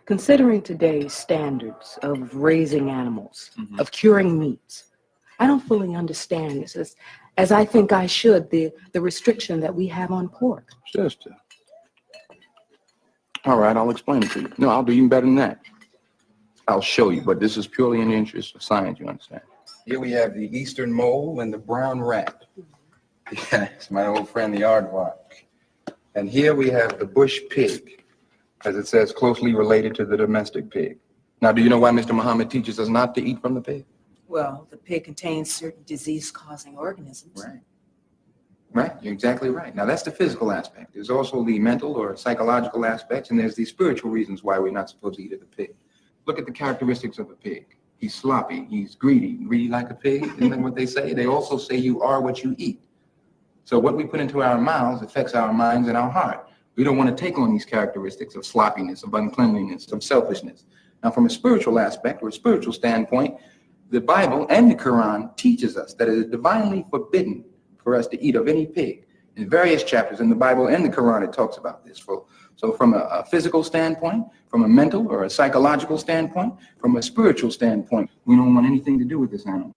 Considering today's standards of raising animals, Mhm. of curing meats, I don't fully understand this as I think I should, the restriction that we have on pork. Sister. All right, I'll explain it to you. No, I'll do even better than that. I'll show you, but this is purely in the interest of science, you understand? Here we have the eastern mole and the brown rat. Yes, my old friend, the aardvark. And here we have the bush pig, as it says, closely related to the domestic pig. Now, do you know why Mr. Muhammad teaches us not to eat from the pig? Well, the pig contains certain disease-causing organisms. Right. Right, you're exactly right. Now, that's the physical aspect. There's also the mental or psychological aspects, and there's the spiritual reasons why we're not supposed to eat the pig. Look at the characteristics of a pig. He's sloppy, he's greedy like a pig, isn't that what they say? They also say you are what you eat. So what we put into our mouths affects our minds and our heart. We don't want to take on these characteristics of sloppiness, of uncleanliness, of selfishness. Now, from a spiritual aspect or a spiritual standpoint, the Bible and the Quran teaches us that it is divinely forbidden for us to eat of any pig. In various chapters in the Bible and the Quran, it talks about this. So from a physical standpoint, from a mental or a psychological standpoint, from a spiritual standpoint, we don't want anything to do with this animal.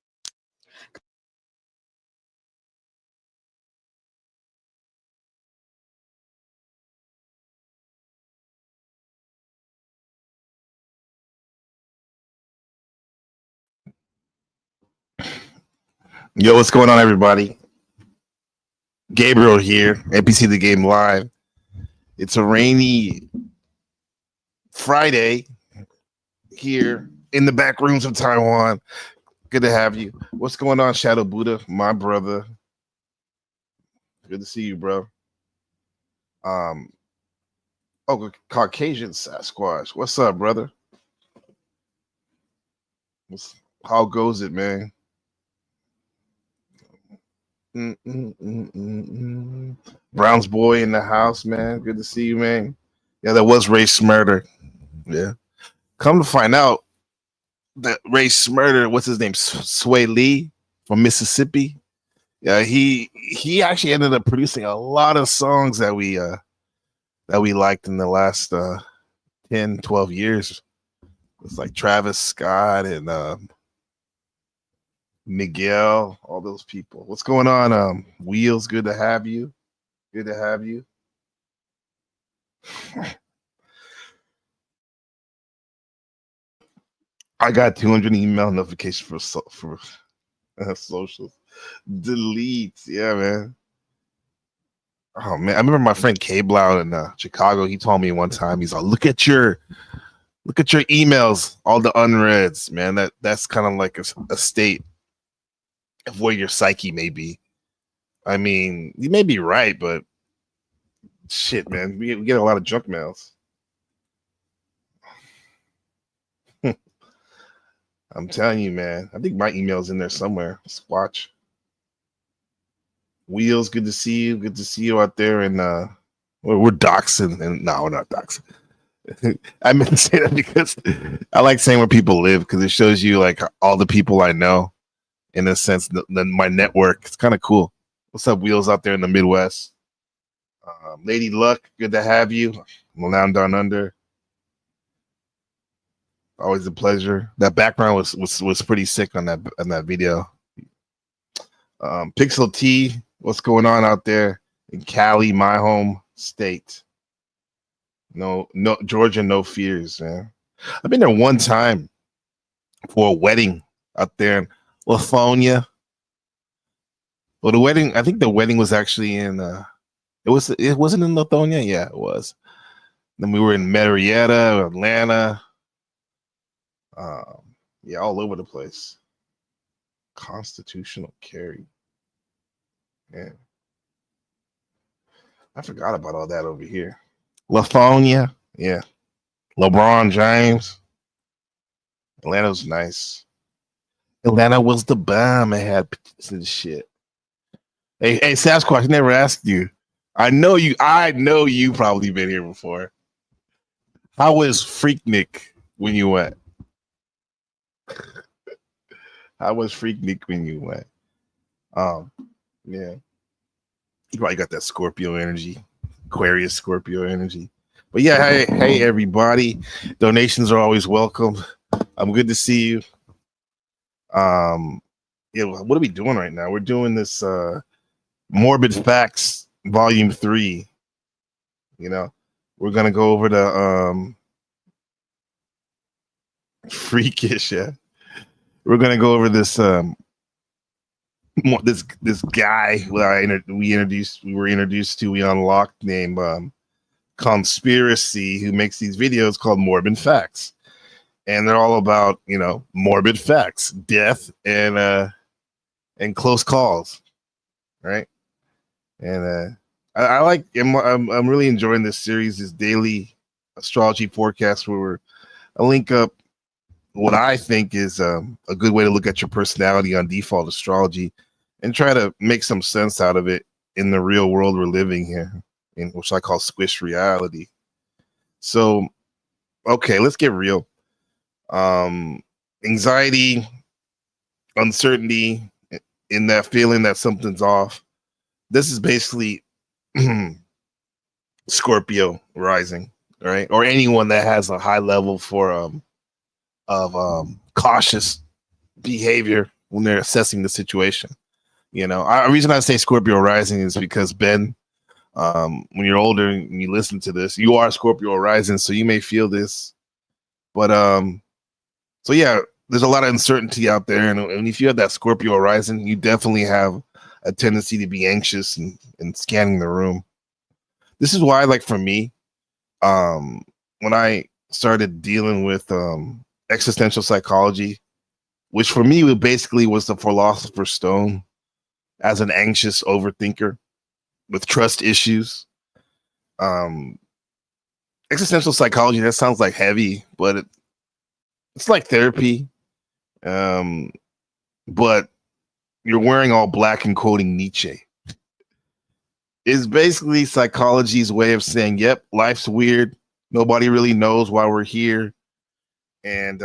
Yo, what's going on, everybody? Gabriel here, NPC The Game Live. It's a rainy Friday here in the back rooms of Taiwan. Good to have you. What's going on, Shadow Buddha, my brother? Good to see you, bro. Caucasian Sasquatch. What's up, brother? How goes it, man? Brown's boy in the house, man. Good to see you, man. Yeah, that was race murder. Yeah. Come to find out that race murder, what's his name? Sway Lee from Mississippi. Yeah, he actually ended up producing a lot of songs that we liked in the last 10, 12 years. It's like Travis Scott and Miguel, all those people. What's going on? Wheels, good to have you. Good to have you. I got 200 email notifications for socials. Delete, yeah, man. Oh man, I remember my friend Cable out in Chicago. He told me one time, he's like, look at your emails, all the unreads, man. That's kind of like a state of where your psyche may be. I mean, you may be right, but shit, man, we get a lot of junk mails. I'm telling you, man. I think my email's in there somewhere. Let's watch. Wheels, good to see you. Good to see you out there. And we're doxing. And no, we're not doxing. I meant to say that because I like saying where people live because it shows you like all the people I know. In a sense, my network. It's kind of cool. What's up, Wheels, out there in the Midwest? Lady Luck, good to have you. Milan Down Under. Always a pleasure. That background was pretty sick on that video. Pixel T, what's going on out there in Cali, my home state? No, Georgia, no fears, man. I've been there one time for a wedding out there in Lithonia. Well, the wedding, I think the wedding was actually in it wasn't in Lithonia, yeah, it was. Then we were in Marietta, Atlanta. Yeah, all over the place. Constitutional carry. Yeah. I forgot about all that over here. Lithonia, yeah. LeBron James. Atlanta's nice. Atlanta was the bomb. I had some shit. Hey, Sasquatch, I never asked you. I know you probably been here before. How was Freaknik when you went? How was Freaknik when you went? Yeah. You probably got that Scorpio energy. Aquarius Scorpio energy. But yeah, hey everybody. Donations are always welcome. I'm good to see you. Yeah, what are we doing right now? We're doing this Morbid Facts Volume 3. You know, we're gonna go over the freakish, yeah. We're gonna go over this this guy we were introduced to, we unlocked, named Conspiracy, who makes these videos called Morbid Facts. And they're all about, morbid facts, death, and close calls, right? And I'm really enjoying this series, this daily astrology forecast, where I link up what I think is a good way to look at your personality on default astrology, and try to make some sense out of it in the real world we're living here, in which I call squish reality. So, okay, let's get real. Anxiety, uncertainty, in that feeling that something's off. This is basically Scorpio rising, right? Or anyone that has a high level of cautious behavior when they're assessing the situation. The reason I say Scorpio rising is because Ben, when you're older and you listen to this, you are Scorpio rising, so you may feel this. But so yeah, there's a lot of uncertainty out there, and if you have that Scorpio rising, you definitely have a tendency to be anxious and scanning the room. This is why, like for me, when I started dealing with existential psychology, which for me basically was the philosopher's stone, as an anxious overthinker with trust issues. Existential psychology, that sounds like heavy, but it's like therapy. But you're wearing all black and quoting Nietzsche. It's basically psychology's way of saying, yep, life's weird. Nobody really knows why we're here. And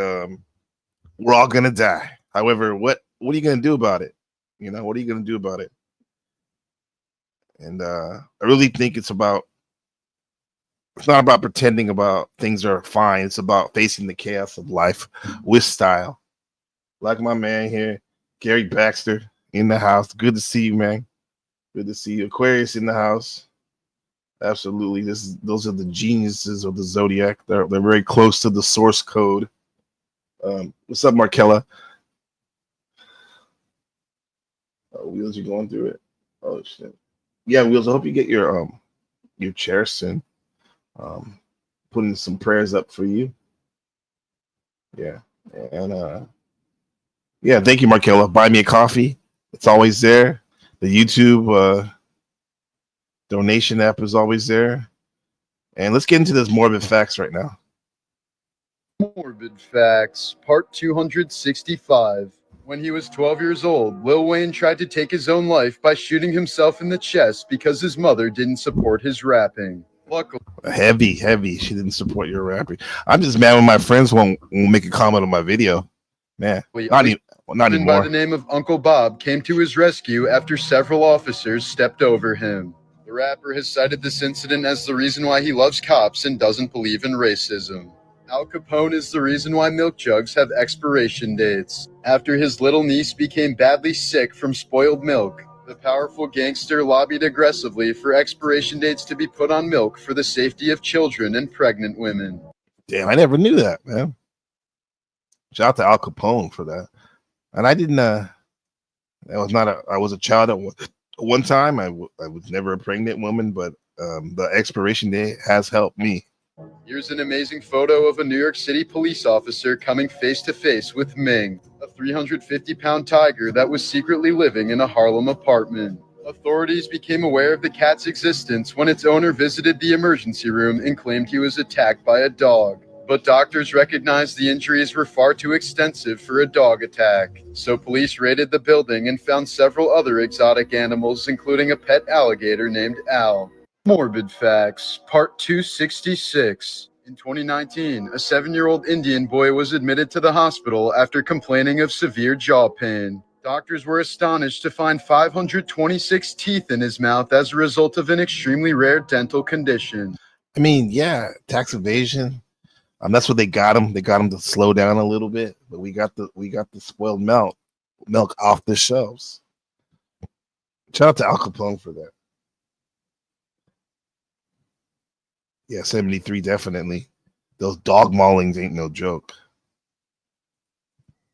we're all going to die. However, what are you going to do about it? What are you going to do about it? And I really think it's not about pretending about things are fine. It's about facing the chaos of life with style. Like my man here, Gary Baxter, in the house. Good to see you, man. Good to see you. Aquarius in the house. Absolutely. Those are the geniuses of the zodiac. They're very close to the source code. What's up, Markella? Wheels, you going through it? Oh shit. Yeah, Wheels, I hope you get your chair soon. Putting some prayers up for you. Yeah. And yeah, thank you, Markella. Buy me a coffee. It's always there. The YouTube donation app is always there. And let's get into this Morbid Facts right now. Morbid Facts, part 265. When he was 12 years old, Lil Wayne tried to take his own life by shooting himself in the chest because his mother didn't support his rapping. Luckily, heavy. She didn't support your rapping. I'm just mad when my friends won't make a comment on my video. Man, not anymore. By the name of Uncle Bob came to his rescue after several officers stepped over him. The rapper has cited this incident as the reason why he loves cops and doesn't believe in racism. Al Capone is the reason why milk jugs have expiration dates. After his little niece became badly sick from spoiled milk, the powerful gangster lobbied aggressively for expiration dates to be put on milk for the safety of children and pregnant women. Damn, I never knew that, man. Shout out to Al Capone for that. And I didn't, I was a child at one time. I was never a pregnant woman, but the expiration date has helped me. Here's an amazing photo of a New York City police officer coming face to face with Ming, a 350-pound tiger that was secretly living in a Harlem apartment. Authorities became aware of the cat's existence when its owner visited the emergency room and claimed he was attacked by a dog. But doctors recognized the injuries were far too extensive for a dog attack. So police raided the building and found several other exotic animals, including a pet alligator named Al. Morbid Facts, Part 266. In 2019, a 7-year-old Indian boy was admitted to the hospital after complaining of severe jaw pain. Doctors were astonished to find 526 teeth in his mouth as a result of an extremely rare dental condition. I mean, yeah, tax evasion. That's what they got him. They got him to slow down a little bit, but we got the spoiled milk off the shelves. Shout out to Al Capone for that. Yeah, 73 definitely. Those dog maulings ain't no joke.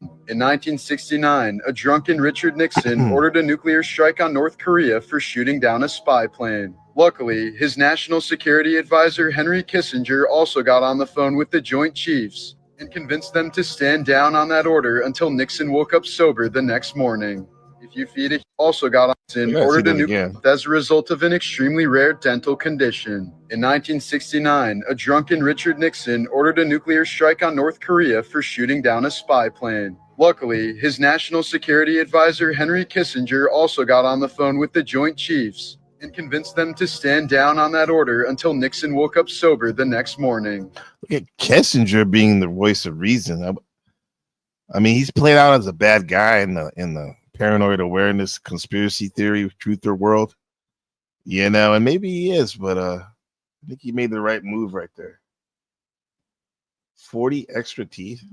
In 1969, a drunken Richard Nixon ordered a nuclear strike on North Korea for shooting down a spy plane. Luckily, his national security advisor, Henry Kissinger, also got on the phone with the Joint Chiefs and convinced them to stand down on that order until Nixon woke up sober the next morning. If you feed it, also got on and ordered a nuclear as a result of an extremely rare dental condition. In 1969, a drunken Richard Nixon ordered a nuclear strike on North Korea for shooting down a spy plane. Luckily, his national security advisor, Henry Kissinger, also got on the phone with the Joint Chiefs and convinced them to stand down on that order until Nixon woke up sober the next morning. Look at Kissinger being the voice of reason. I mean, he's played out as a bad guy in the paranoid awareness conspiracy theory truther world, and maybe he is, but I think he made the right move right there. 40 extra teeth.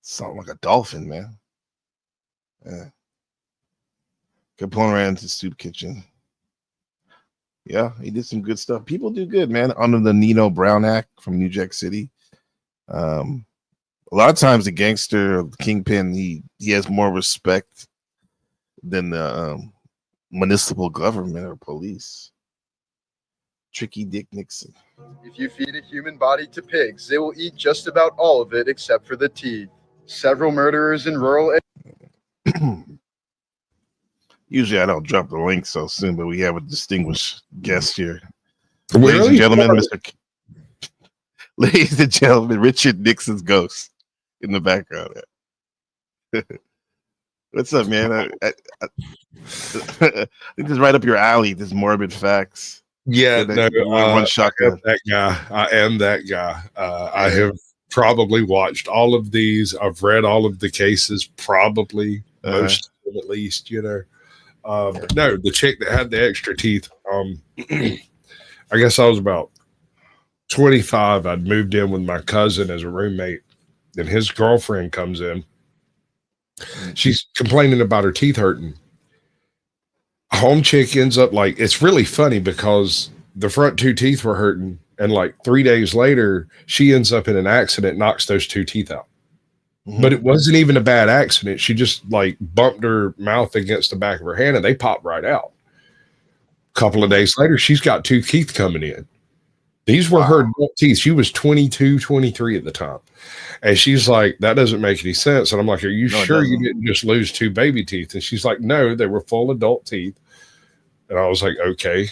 Sound like a dolphin, man. Yeah. Capone ran into the soup kitchen. Yeah, he did some good stuff. People do good, man. Under the Nino Brown Act from New Jack City. A lot of times the gangster, the kingpin, he has more respect than the municipal government or police. Tricky Dick Nixon. If you feed a human body to pigs, they will eat just about all of it except for the teeth. Several murderers in rural Usually I don't drop the link so soon, but we have a distinguished guest here. Ladies and gentlemen, ladies and gentlemen, Richard Nixon's ghost in the background. What's up, man? I think this is right up your alley. This Morbid Facts. Yeah, one shotgun. I am that guy. I have probably watched all of these. I've read all of the cases, probably most of them at least. But no, the chick that had the extra teeth. I guess I was about 25. I'd moved in with my cousin as a roommate, and his girlfriend comes in. She's complaining about her teeth hurting. Home chick ends up it's really funny because the front two teeth were hurting, and 3 days later, she ends up in an accident, knocks those two teeth out. Mm-hmm. But it wasn't even a bad accident. She just bumped her mouth against the back of her hand, and they popped right out. A couple of days later, she's got two teeth coming in. These were her adult teeth. She was 22, 23 at the time. And she's like, that doesn't make any sense. And I'm like, are you sure you didn't just lose two baby teeth? And she's like, no, they were full adult teeth. And I was like, okay,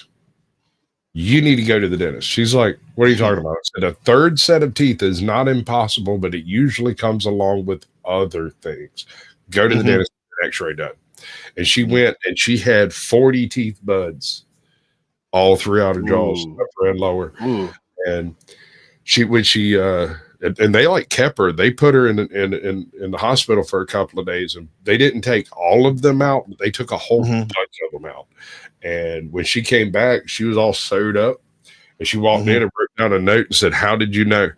you need to go to the dentist. She's like, what are you talking about? I said, a third set of teeth is not impossible, but it usually comes along with other things. Go to the dentist, get an x-ray done. And she went and she had 40 teeth buds all throughout her jaws, upper and lower. And and they kept her. They put her in the hospital for a couple of days, and they didn't take all of them out, but they took a whole bunch of them out. And when she came back, she was all sewed up, and she walked in and wrote down a note and said, "How did you know?"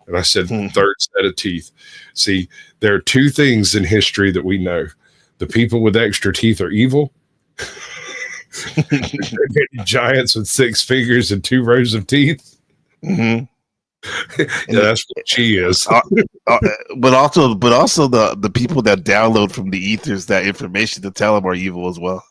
And I said, "Third set of teeth." See, there are two things in history that we know: the people with extra teeth are evil. Giants with 6 fingers and 2 rows of teeth. Yeah, that's what she is. But also the people that download from the ethers that information to tell them are evil as well.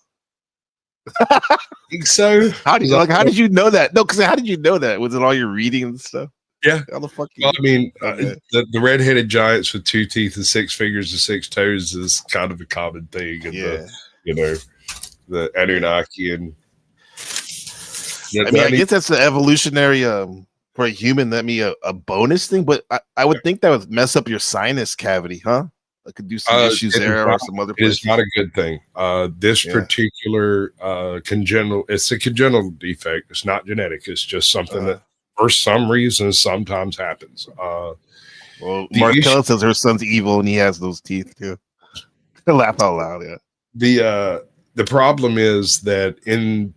So how did you know that? No, because how did you know that? Was it all your reading and stuff? Yeah. How the fuck? Well, I mean, the redheaded giants with 2 teeth and 6 fingers and 6 toes is kind of a common thing. And the Anunnaki and I guess that's the evolutionary for a human. That be a bonus thing, but I would think that would mess up your sinus cavity, huh? I could do some issues there or some other places. It's not a good thing. This particular congenital, it's a congenital defect. It's not genetic. It's just something that for some reason sometimes happens. Well, Markella says her son's evil and he has those teeth too. Laugh out loud, yeah. The problem is that in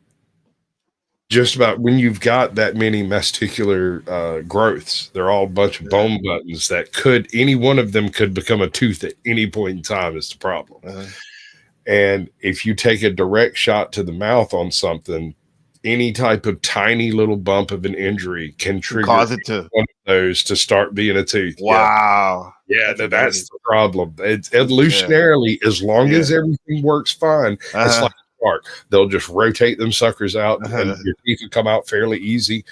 just about when you've got that many masticular growths, they're all a bunch of bone buttons that any one of them could become a tooth at any point in time is the problem. And if you take a direct shot to the mouth on something, any type of tiny little bump of an injury can trigger cause it to one of those to start being a tooth. Wow. Yeah, that's the problem. It's evolutionarily, as long as everything works fine, it's like a shark. They'll just rotate them suckers out and your teeth will come out fairly easy.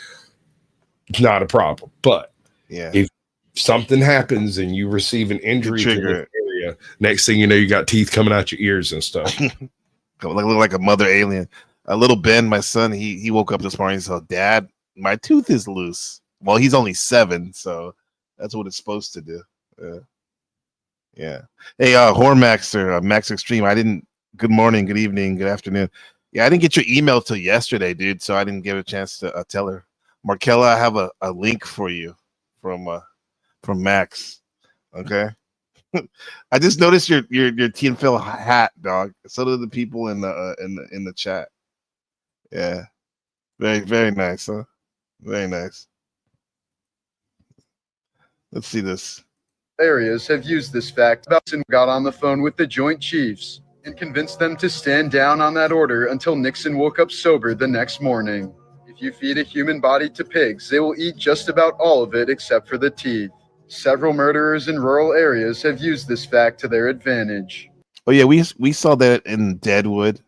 It's not a problem. But if something happens and you receive an injury to this area, next thing you know, you got teeth coming out your ears and stuff. Look like a mother alien. A little Ben, my son, he woke up this morning and said, "Dad, my tooth is loose." Well, he's only 7, so that's what it's supposed to do. Yeah. Hey, Hormax or Max Extreme, good morning, good evening, good afternoon. Yeah, I didn't get your email till yesterday, dude, so I didn't get a chance to tell her. Markella, I have a link for you from Max. Okay. I just noticed your Teen Phil hat, dog. So do the people in the chat. Yeah. Very, very nice, huh? Very nice. Let's see this. Areas have used this fact. Nixon got on the phone with the Joint Chiefs and convinced them to stand down on that order until Nixon woke up sober the next morning. If you feed a human body to pigs, they will eat just about all of it except for the teeth. Several murderers in rural areas have used this fact to their advantage. Oh yeah, we saw that in Deadwood.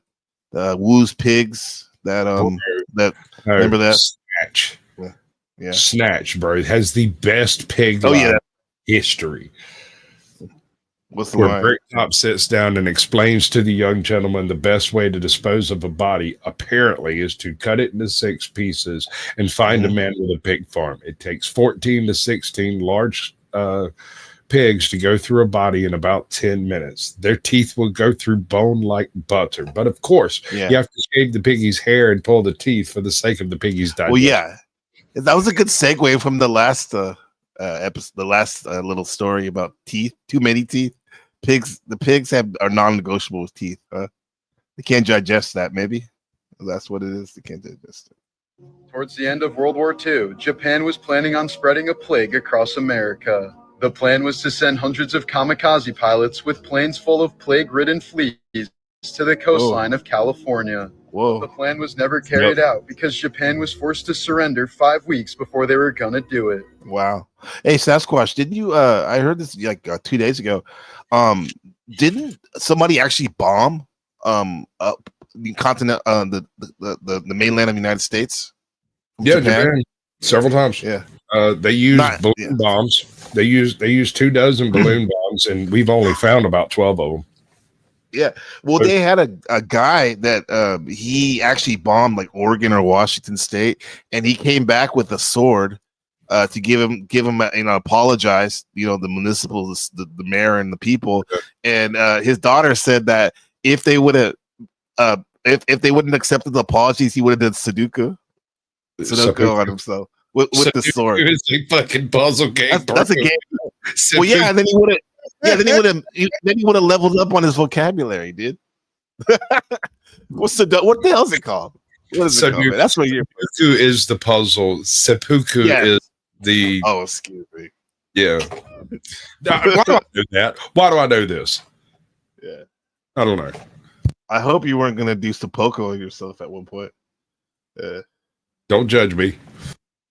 Woo's pigs. Remember that? Snatch. Yeah. Snatch, bro. It has the best pig history. What's the where line? Bricktop sits down and explains to the young gentleman the best way to dispose of a body apparently is to cut it into 6 pieces and find a man with a pig farm. It takes 14 to 16 large pigs to go through a body in about 10 minutes. Their teeth will go through bone like butter. But of course, you have to shave the piggy's hair and pull the teeth for the sake of the piggy's digestion. Well, yeah. That was a good segue from the last episode, the last little story about teeth. Too many teeth. The pigs are non-negotiable with teeth. They can't digest that. Maybe that's what it is. They can't digest it. Towards the end of World War II, Japan was planning on spreading a plague across America. The plan was to send hundreds of kamikaze pilots with planes full of plague-ridden fleas to the coastline of California. The plan was never carried out because Japan was forced to surrender 5 weeks before they were gonna do it. Wow. Hey, Sasquatch, didn't you? I heard this like 2 days ago. Didn't somebody actually bomb up the continent, the mainland of the United States? Japan several times. Yeah. They used balloon bombs. They used 24 balloon bombs, and we've only found about 12 of them. Yeah, well, they had a guy that he actually bombed like Oregon or Washington State, and he came back with a sword to give him apologize. The municipals, the mayor, and the people. And his daughter said that if they would have, if they wouldn't accepted the apologies, he would have done Sudoku on himself with the sword. It's a fucking puzzle game. That's a game. Well, yeah, and then he would have. Yeah, then he would have leveled up on his vocabulary, dude. What the hell is it called? What is it called? That's what you're. Seppuku is the puzzle. Seppuku is the. Oh, excuse me. Yeah. Why do I do that? Why do I know this? Yeah. I don't know. I hope you weren't gonna do seppuku on yourself at one point. Don't judge me.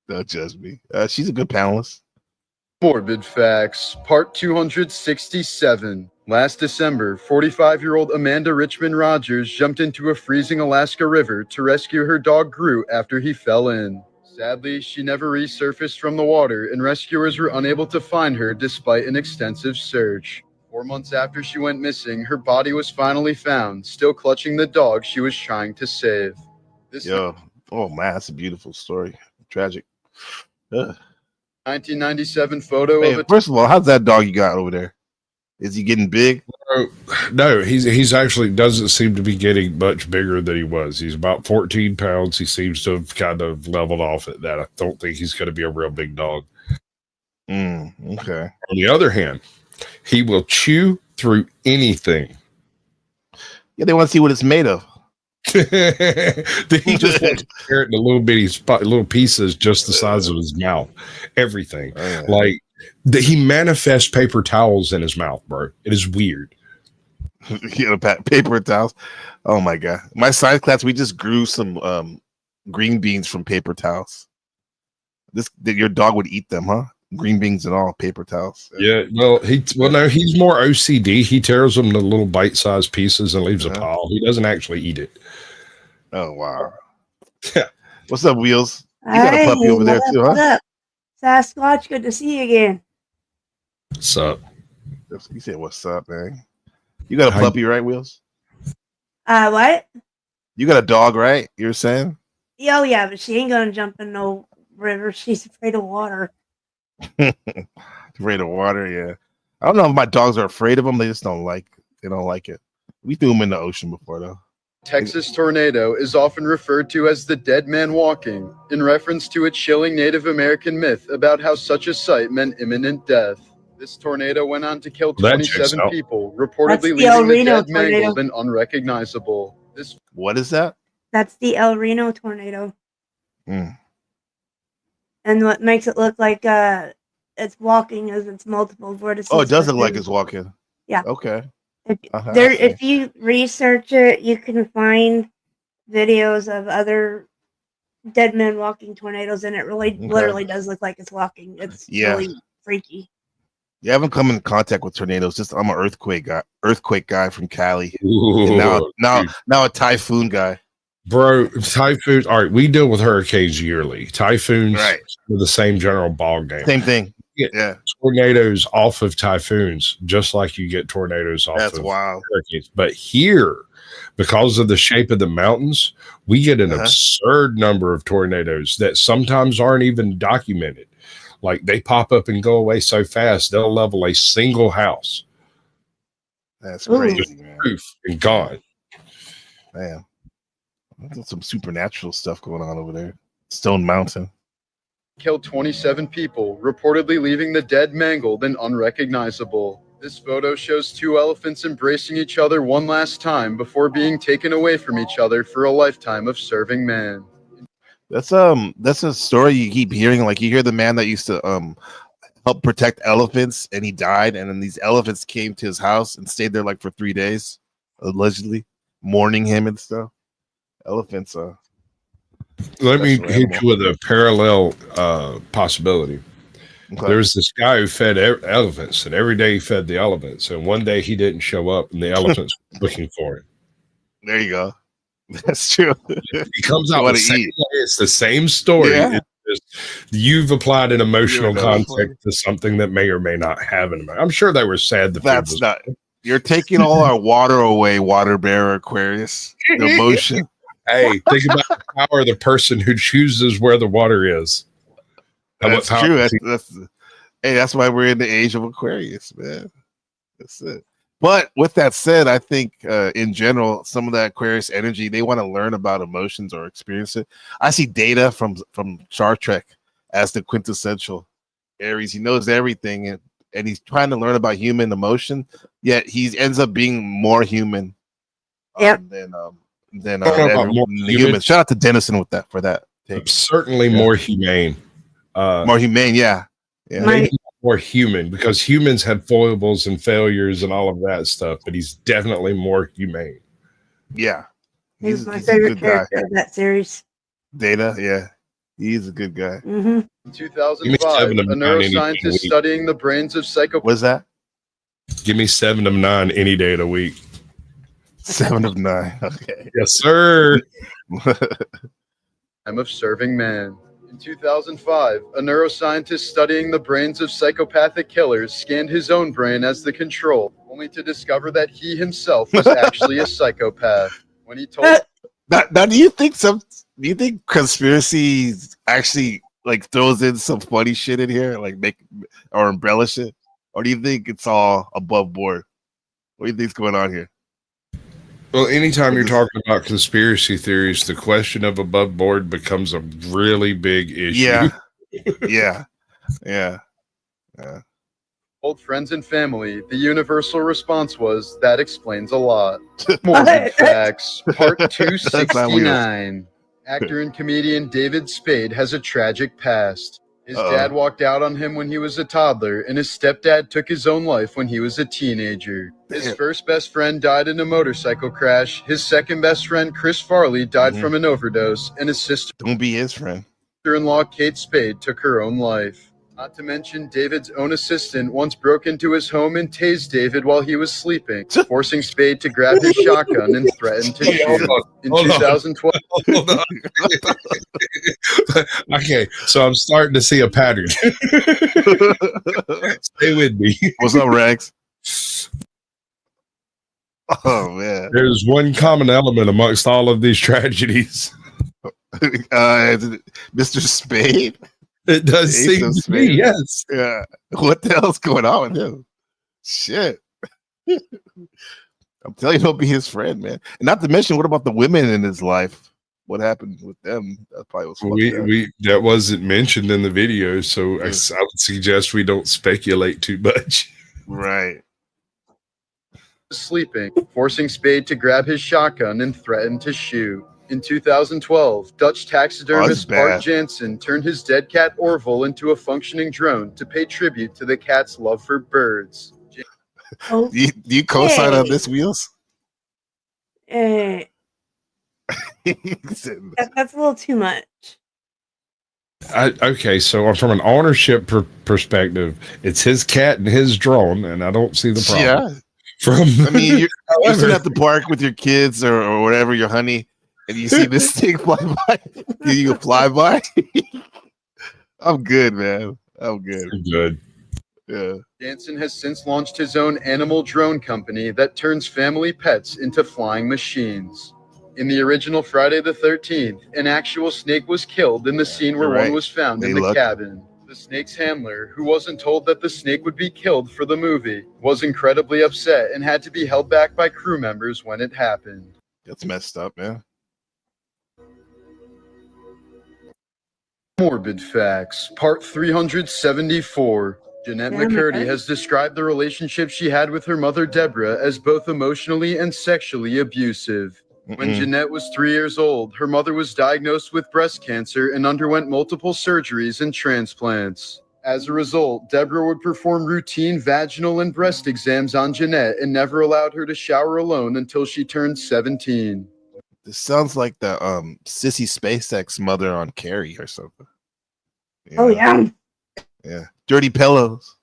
Don't judge me. She's a good panelist. Morbid Facts, Part 267. Last December, 45-year-old Amanda Richmond Rogers jumped into a freezing Alaska river to rescue her dog Groot after he fell in. Sadly, she never resurfaced from the water, and rescuers were unable to find her despite an extensive search. 4 months after she went missing, her body was finally found, still clutching the dog she was trying to save. Oh man, that's a beautiful story. Tragic. 1997 photo of first of all, how's that dog you got over there? Is he getting big? No, he's actually doesn't seem to be getting much bigger than he was. He's about 14 pounds. He seems to have kind of leveled off at that. I don't think he's going to be a real big dog. Okay. On the other hand, he will chew through anything. Yeah, they want to see what it's made of. Then he just wants to tear it into little bitty little pieces just the size of his mouth. Everything. Oh, yeah. Like he manifests paper towels in his mouth, bro. It is weird. Paper towels. Oh my god! My science class, we just grew some green beans from paper towels. Your dog would eat them, huh? Green beans and all, paper towels. Yeah. No, he's more OCD. He tears them into little bite-sized pieces and leaves a pile. He doesn't actually eat it. Oh wow! What's up, Wheels? You got a Hey, puppy over there too, huh? What's up? Sasquatch, good to see you again. What's up? You said what's up, man? You got a puppy, right, Wheels? What? You got a dog, right? You were saying? Oh, yeah, but she ain't gonna jump in no river. She's afraid of water. Afraid of water, yeah. I don't know if my dogs are afraid of them. They just don't like. They don't like it. We threw them in the ocean before, though. Texas tornado is often referred to as the dead man walking, in reference to a chilling Native American myth about how such a sight meant imminent death. This tornado went on to kill 27 people, reportedly leaving the dead mangled and unrecognizable. What is that? That's the El Reno tornado. Mm. And what makes it look like it's walking is it's multiple vortices. Oh, it does look like it's walking. Yeah. Okay. If you research it, you can find videos of other dead men walking tornadoes, and it really literally does look like it's walking. It's really freaky. Yeah, I haven't come in contact with tornadoes. Just I'm an earthquake guy from Cali. And now a typhoon guy. Bro, typhoons. All right, we deal with hurricanes yearly. Typhoons are the same general ball game. Same thing. Yeah. Tornadoes off of typhoons, just like you get tornadoes off of hurricanes. But here, because of the shape of the mountains, we get an absurd number of tornadoes that sometimes aren't even documented. Like they pop up and go away so fast, they'll level a single house. That's crazy, man. Roof and gone. Man. There's some supernatural stuff going on over there. Stone Mountain. Killed 27 people, reportedly leaving the dead mangled and unrecognizable. This photo shows two elephants embracing each other one last time before being taken away from each other for a lifetime of serving man. That's a story you keep hearing. Like you hear the man that used to help protect elephants and he died, and then these elephants came to his house and stayed there like for 3 days, allegedly mourning him and stuff. Elephants. Let me hit you with a parallel possibility. Okay. There was this guy who fed elephants, and every day he fed the elephants. And one day he didn't show up, and the elephants were looking for him. There you go. That's true. He comes out with the same way. It's the same story. Yeah. You've applied an emotional context to something that may or may not have an emotion. I'm sure they were sad. That's not. You're taking all our water away, water bearer Aquarius. The emotion. Hey, think about the power of the person who chooses where the water is. That's true. That's why we're in the age of Aquarius, man. That's it. But with that said, I think in general, some of that Aquarius energy, they want to learn about emotions or experience it. I see Data from Star Trek as the quintessential Aries. He knows everything, and he's trying to learn about human emotion, yet he ends up being more human than humans. Shout out to Dennison for that. Certainly more humane. More humane, yeah. Maybe more human, because humans have foibles and failures and all of that stuff, but he's definitely more humane. Yeah. He's my favorite character of that series. Data, yeah. He's a good guy. Mm-hmm. In 2005, a neuroscientist studying the brains of psychopaths. What's that? Give me 7 of 9 any day of the week. 7 of 9. Okay. Yes, sir. I'm of serving man. In 2005, a neuroscientist studying the brains of psychopathic killers scanned his own brain as the control, only to discover that he himself was actually a psychopath. When he told now, do you think conspiracy actually like throws in some funny shit in here, like make or embellish it, or do you think it's all above board? What do you think's going on here? Well, anytime you're talking about conspiracy theories, the question of above board becomes a really big issue. Yeah. Old friends and family, the universal response was, "That explains a lot." Morbid Facts, Part That's not weird. 269. Actor and comedian David Spade has a tragic past. His dad walked out on him when he was a toddler, and his stepdad took his own life when he was a teenager. His first best friend died in a motorcycle crash. His second best friend, Chris Farley, died from an overdose, and his Don't be his friend. sister-in-law, Kate Spade, took her own life. Not to mention, David's own assistant once broke into his home and tased David while he was sleeping, forcing Spade to grab his shotgun and threaten to shoot. In 2012, Hold on. Okay, so I'm starting to see a pattern. Stay with me. What's up, Rex? Oh man, There's one common element amongst all of these tragedies. Mr. Spade. It does Ace seem of to me, Spades. yes. Yeah. What the hell's going on with him? Shit. I'm telling you, don't be his friend, man. And not to mention, what about the women in his life? What happened with them? That probably was fucked up. That wasn't mentioned in the video, so I would suggest we don't speculate too much. Right. sleeping, forcing Spade to grab his shotgun and threaten to shoot. In 2012, Dutch taxidermist Bart Jansen turned his dead cat Orville into a functioning drone to pay tribute to the cat's love for birds. Do you co-sign on this, Wheels? That's a little too much. Okay, so from an ownership perspective, it's his cat and his drone, and I don't see the problem. Yeah. I mean, you're sitting at the park with your kids or whatever, your honey, and you see this thing fly by. You fly by. I'm good, man. I'm good. You're good. Yeah. Jansen has since launched his own animal drone company that turns family pets into flying machines. In the original Friday the 13th, an actual snake was killed in the scene where one was found in the cabin. The snake's handler, who wasn't told that the snake would be killed for the movie, was incredibly upset and had to be held back by crew members when it happened. That's messed up, man. Morbid Facts, Part 374. Jeanette McCurdy has described the relationship she had with her mother, Deborah, as both emotionally and sexually abusive. When Jeanette was 3 years old, her mother was diagnosed with breast cancer and underwent multiple surgeries and transplants. As a result, Deborah would perform routine vaginal and breast exams on Jeanette and never allowed her to shower alone until she turned 17. This sounds like the Sissy SpaceX mother on Carrie or something. Oh, yeah. Yeah. Dirty pillows.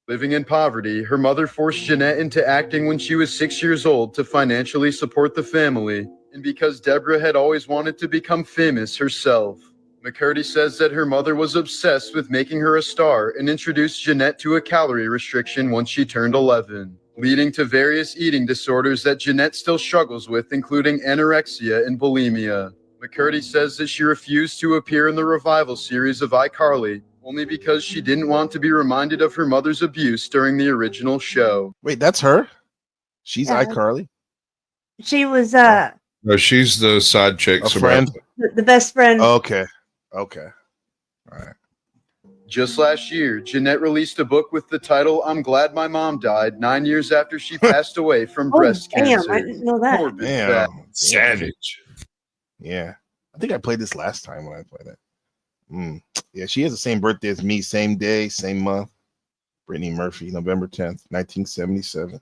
Living in poverty, her mother forced Jeanette into acting when she was 6 years old to financially support the family, and because Deborah had always wanted to become famous herself. McCurdy says that her mother was obsessed with making her a star and introduced Jeanette to a calorie restriction once she turned 11, leading to various eating disorders that Jeanette still struggles with, including anorexia and bulimia. McCurdy says that she refused to appear in the revival series of iCarly, only because she didn't want to be reminded of her mother's abuse during the original show. Wait, that's her? She's iCarly? She was no, she's the side chick. A friend? The best friend. Okay. All right. Just last year, Jeanette released a book with the title "I'm Glad My Mom Died" 9 years after she passed away from breast cancer. I didn't know that. Damn. Savage. Yeah. I think I played this last time when I played it. Yeah, she has the same birthday as me, same day, same month. Brittany Murphy, November 10th, 1977.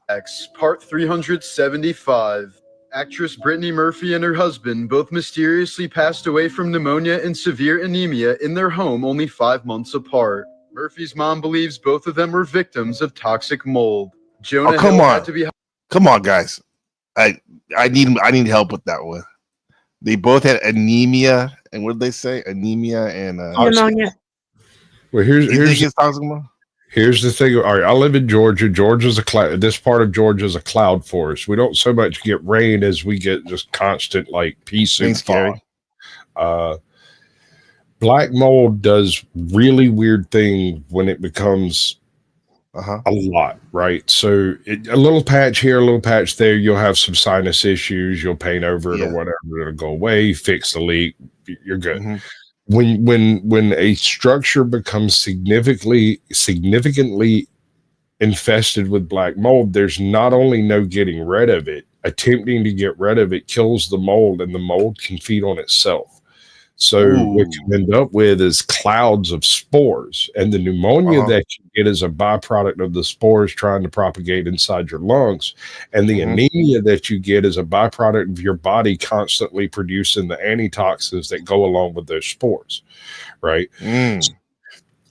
Part 375. Actress Brittany Murphy and her husband both mysteriously passed away from pneumonia and severe anemia in their home only 5 months apart. Murphy's mom believes both of them were victims of toxic mold. Jonah Hill had to be. Come on, guys. I need help with that one. They both had anemia, and what did they say? Anemia and pneumonia. Well, here's the thing. All right, I live in Georgia. Georgia's a cloud. This part of Georgia is a cloud forest. We don't so much get rain as we get just constant like peace and fog. Black mold does really weird thing when it becomes a lot, right? So a little patch here, a little patch there, you'll have some sinus issues, you'll paint over it or whatever, it'll go away, fix the leak, you're good. when a structure becomes significantly infested with black mold, there's not only no getting rid of it, attempting to get rid of it kills the mold, and the mold can feed on itself. So what you end up with is clouds of spores, and the pneumonia that you get is a byproduct of the spores trying to propagate inside your lungs. And the anemia that you get is a byproduct of your body constantly producing the antitoxins that go along with those spores, right? So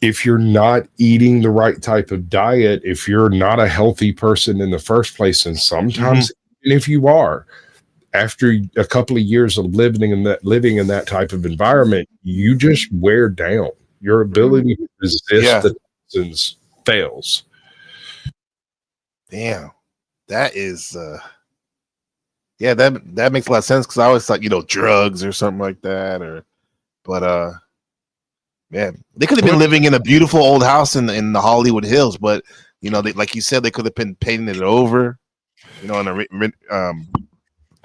if you're not eating the right type of diet, if you're not a healthy person in the first place, and sometimes even if you are, after a couple of years of living in that type of environment, you just wear down. Your ability to resist the toxins fails. Damn, that is that makes a lot of sense, because I always thought, drugs or something like that, but man, they could have been living in a beautiful old house in the Hollywood Hills, but they, like you said, they could have been painting it over,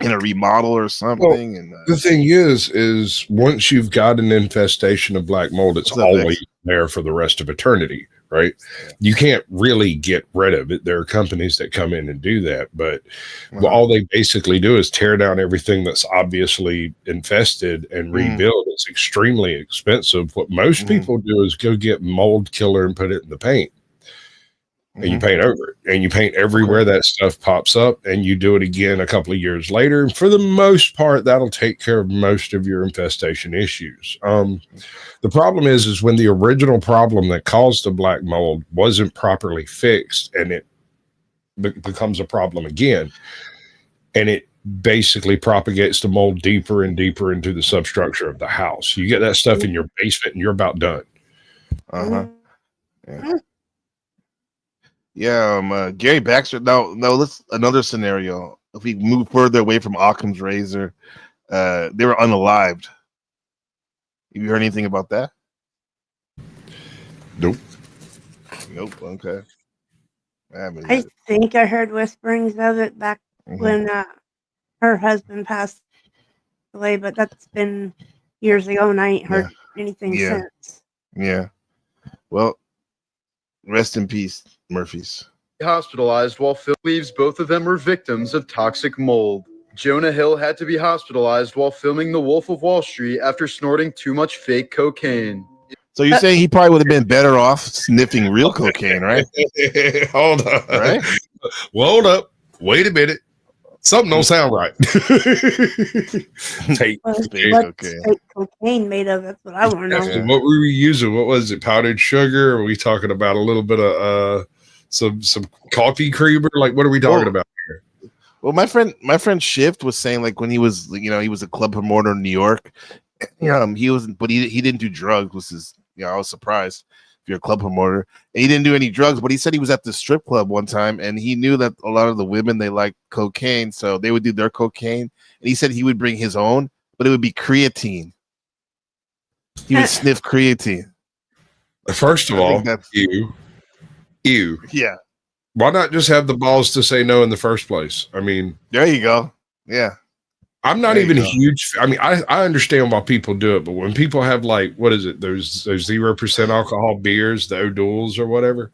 in a remodel or something. Well, and the thing is once you've got an infestation of black mold, it's always there for the rest of eternity, right? You can't really get rid of it. There are companies that come in and do that, but all they basically do is tear down everything that's obviously infested and rebuild. It's extremely expensive. What most people do is go get mold killer and put it in the paint. And you paint over it, and you paint everywhere that stuff pops up, and you do it again a couple of years later. And for the most part, that'll take care of most of your infestation issues. The problem is when the original problem that caused the black mold wasn't properly fixed, and it becomes a problem again, and it basically propagates the mold deeper and deeper into the substructure of the house. You get that stuff in your basement, and you're about done. Gary Baxter. Now let's another scenario. If we move further away from Occam's razor, they were unalived. Have you heard anything about that? Nope. Okay. I think I heard whisperings of it back when her husband passed away, but that's been years ago, and I ain't heard anything since. Yeah. Well, rest in peace, Murphys. Hospitalized while Phil believes both of them were victims of toxic mold. Jonah Hill had to be hospitalized while filming The Wolf of Wall Street after snorting too much fake cocaine. So you're saying he probably would have been better off sniffing real cocaine, right? Hold on. Right? Well, hold up. Wait a minute. Something don't sound right. What's fake cocaine made of? That's what I want to know. What were we using? What was it? Powdered sugar? Or are we talking about a little bit of some coffee creamer? Like, what are we talking about here? Well, my friend Shift was saying, like, when he was, he was a club promoter in New York. He wasn't, but he didn't do drugs. Which is, I was surprised if you're a club promoter. And he didn't do any drugs, but he said he was at the strip club one time, and he knew that a lot of the women, they like cocaine, so they would do their cocaine. And he said he would bring his own, but it would be creatine. He would sniff creatine. First of all, ew. Yeah. Why not just have the balls to say no in the first place? I mean, there you go. Yeah. I'm not even a huge. I mean, I understand why people do it, but when people have, like, what is it? There's 0% alcohol beers, the O'Douls or whatever.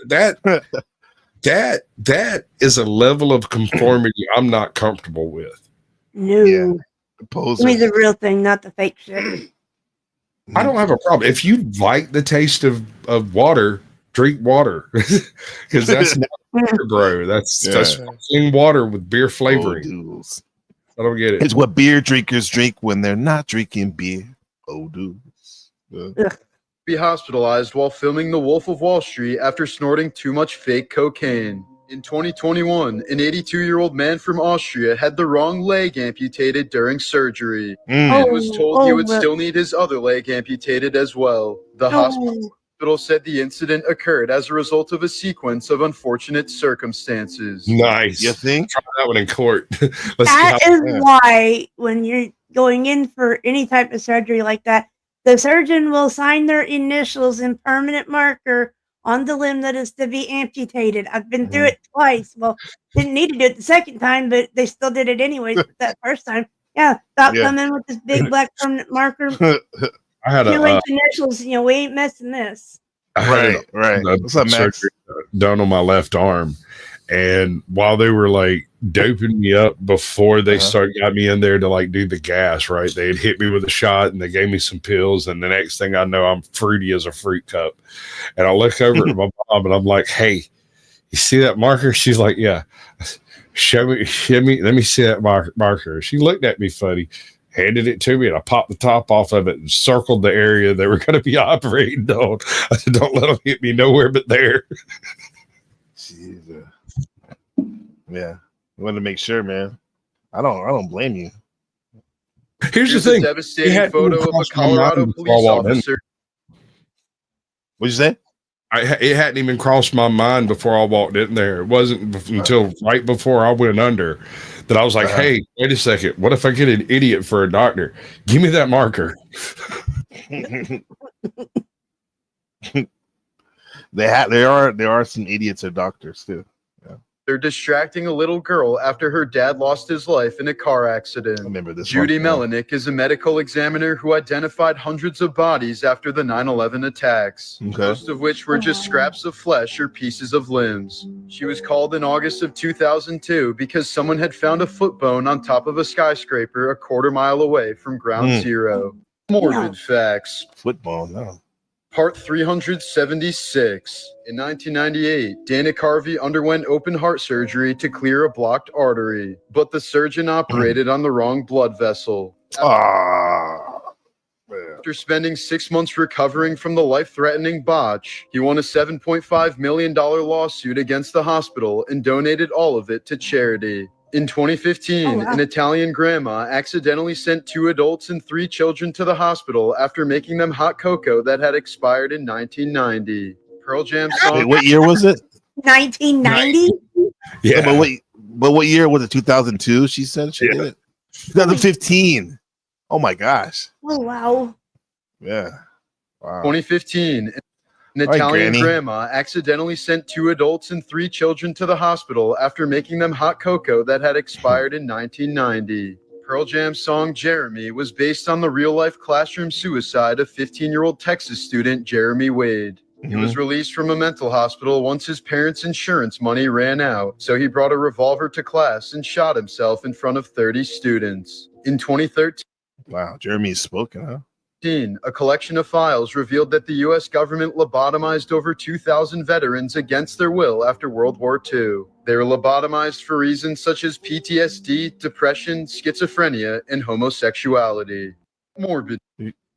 That is a level of conformity I'm not comfortable with. No. Yeah. Give me the real thing, not the fake shit. I don't have a problem if you like the taste of water. Drink water, because that's not water, bro. That's clean water with beer flavoring. I don't get it. It's what beer drinkers drink when they're not drinking beer. Dudes. Be hospitalized while filming The Wolf of Wall Street after snorting too much fake cocaine. In 2021, an 82-year-old man from Austria had the wrong leg amputated during surgery. He was told he would still need his other leg amputated as well. The hospital said the incident occurred as a result of a sequence of unfortunate circumstances. Nice. You think? Try that one in court. That is why when you're going in for any type of surgery like that, the surgeon will sign their initials in permanent marker on the limb that is to be amputated. I've been through it twice. Well, didn't need to do it the second time, but they still did it anyway that first time. Yeah, stop Yeah. coming with this big black permanent marker. I had 2-inch initials. We ain't messing this. Right. What's up, Max? surgery done on my left arm, and while they were like doping me up before they got me in there to like do the gas, right? They had hit me with a shot and they gave me some pills, and the next thing I know, I'm fruity as a fruit cup. And I look over at my mom and I'm like, "Hey, you see that marker?" She's like, "Yeah." Show me, let me see that marker. She looked at me funny, handed it to me, and I popped the top off of it and circled the area they were going to be operating on. I said, "Don't let them hit me nowhere but there." Jesus. Yeah, I wanted to make sure, man. I don't blame you. Here's the thing: a devastating photo of a Colorado police officer. What'd you say? It hadn't even crossed my mind before I walked in there. It wasn't until right before I went under that I was like, "Hey, wait a second. What if I get an idiot for a doctor? Give me that marker." There are some idiots or doctors too. Yeah. They're distracting a little girl after her dad lost his life in a car accident. I remember this. Judy Melanick is a medical examiner who identified hundreds of bodies after the 9/11 attacks, most of which were just scraps of flesh or pieces of limbs. She was called in August of 2002 because someone had found a foot bone on top of a skyscraper a quarter mile away from ground zero. Morbid facts. Foot bone, no. Part 376. In 1998, Dana Carvey underwent open heart surgery to clear a blocked artery, but the surgeon operated on the wrong blood vessel. After spending 6 months recovering from the life-threatening botch, he won a $7.5 million lawsuit against the hospital and donated all of it to charity. In 2015, an Italian grandma accidentally sent 2 adults and 3 children to the hospital after making them hot cocoa that had expired in 1990. Pearl Jam song. Wait, what year was it? 1990? Yeah. But what year was it? 2002, she said she did it? 2015. Oh my gosh. Oh, wow. Yeah. Wow. 2015. An Italian grandma accidentally sent 2 adults and 3 children to the hospital after making them hot cocoa that had expired in 1990. Pearl Jam's song Jeremy was based on the real-life classroom suicide of 15-year-old Texas student Jeremy Wade. He was released from a mental hospital once his parents' insurance money ran out, so he brought a revolver to class and shot himself in front of 30 students. In 2013, wow, Jeremy's spoken, huh? A collection of files revealed that the U.S. government lobotomized over 2,000 veterans against their will after World War II. They were lobotomized for reasons such as PTSD, depression, schizophrenia, and homosexuality. Morbid.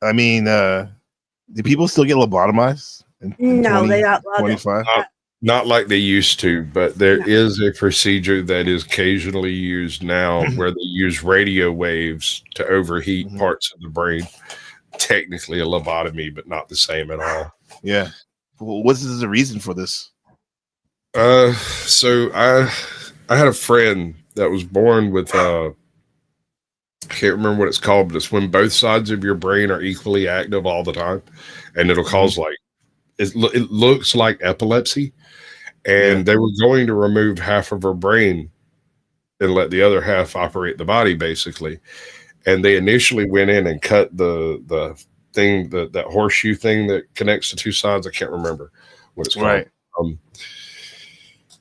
I mean, do people still get lobotomized? No, they not. 25? Not like they used to, but there is a procedure that is occasionally used now where they use radio waves to overheat parts of the brain. Technically a lobotomy, but not the same at all. Yeah. Well, what's the reason for this? So I had a friend that was born with I can't remember what it's called, but it's when both sides of your brain are equally active all the time, and it'll cause like it looks like epilepsy. And they were going to remove half of her brain and let the other half operate the body, basically. And they initially went in and cut the thing, that horseshoe thing that connects the 2 sides. I can't remember what it's called. Right.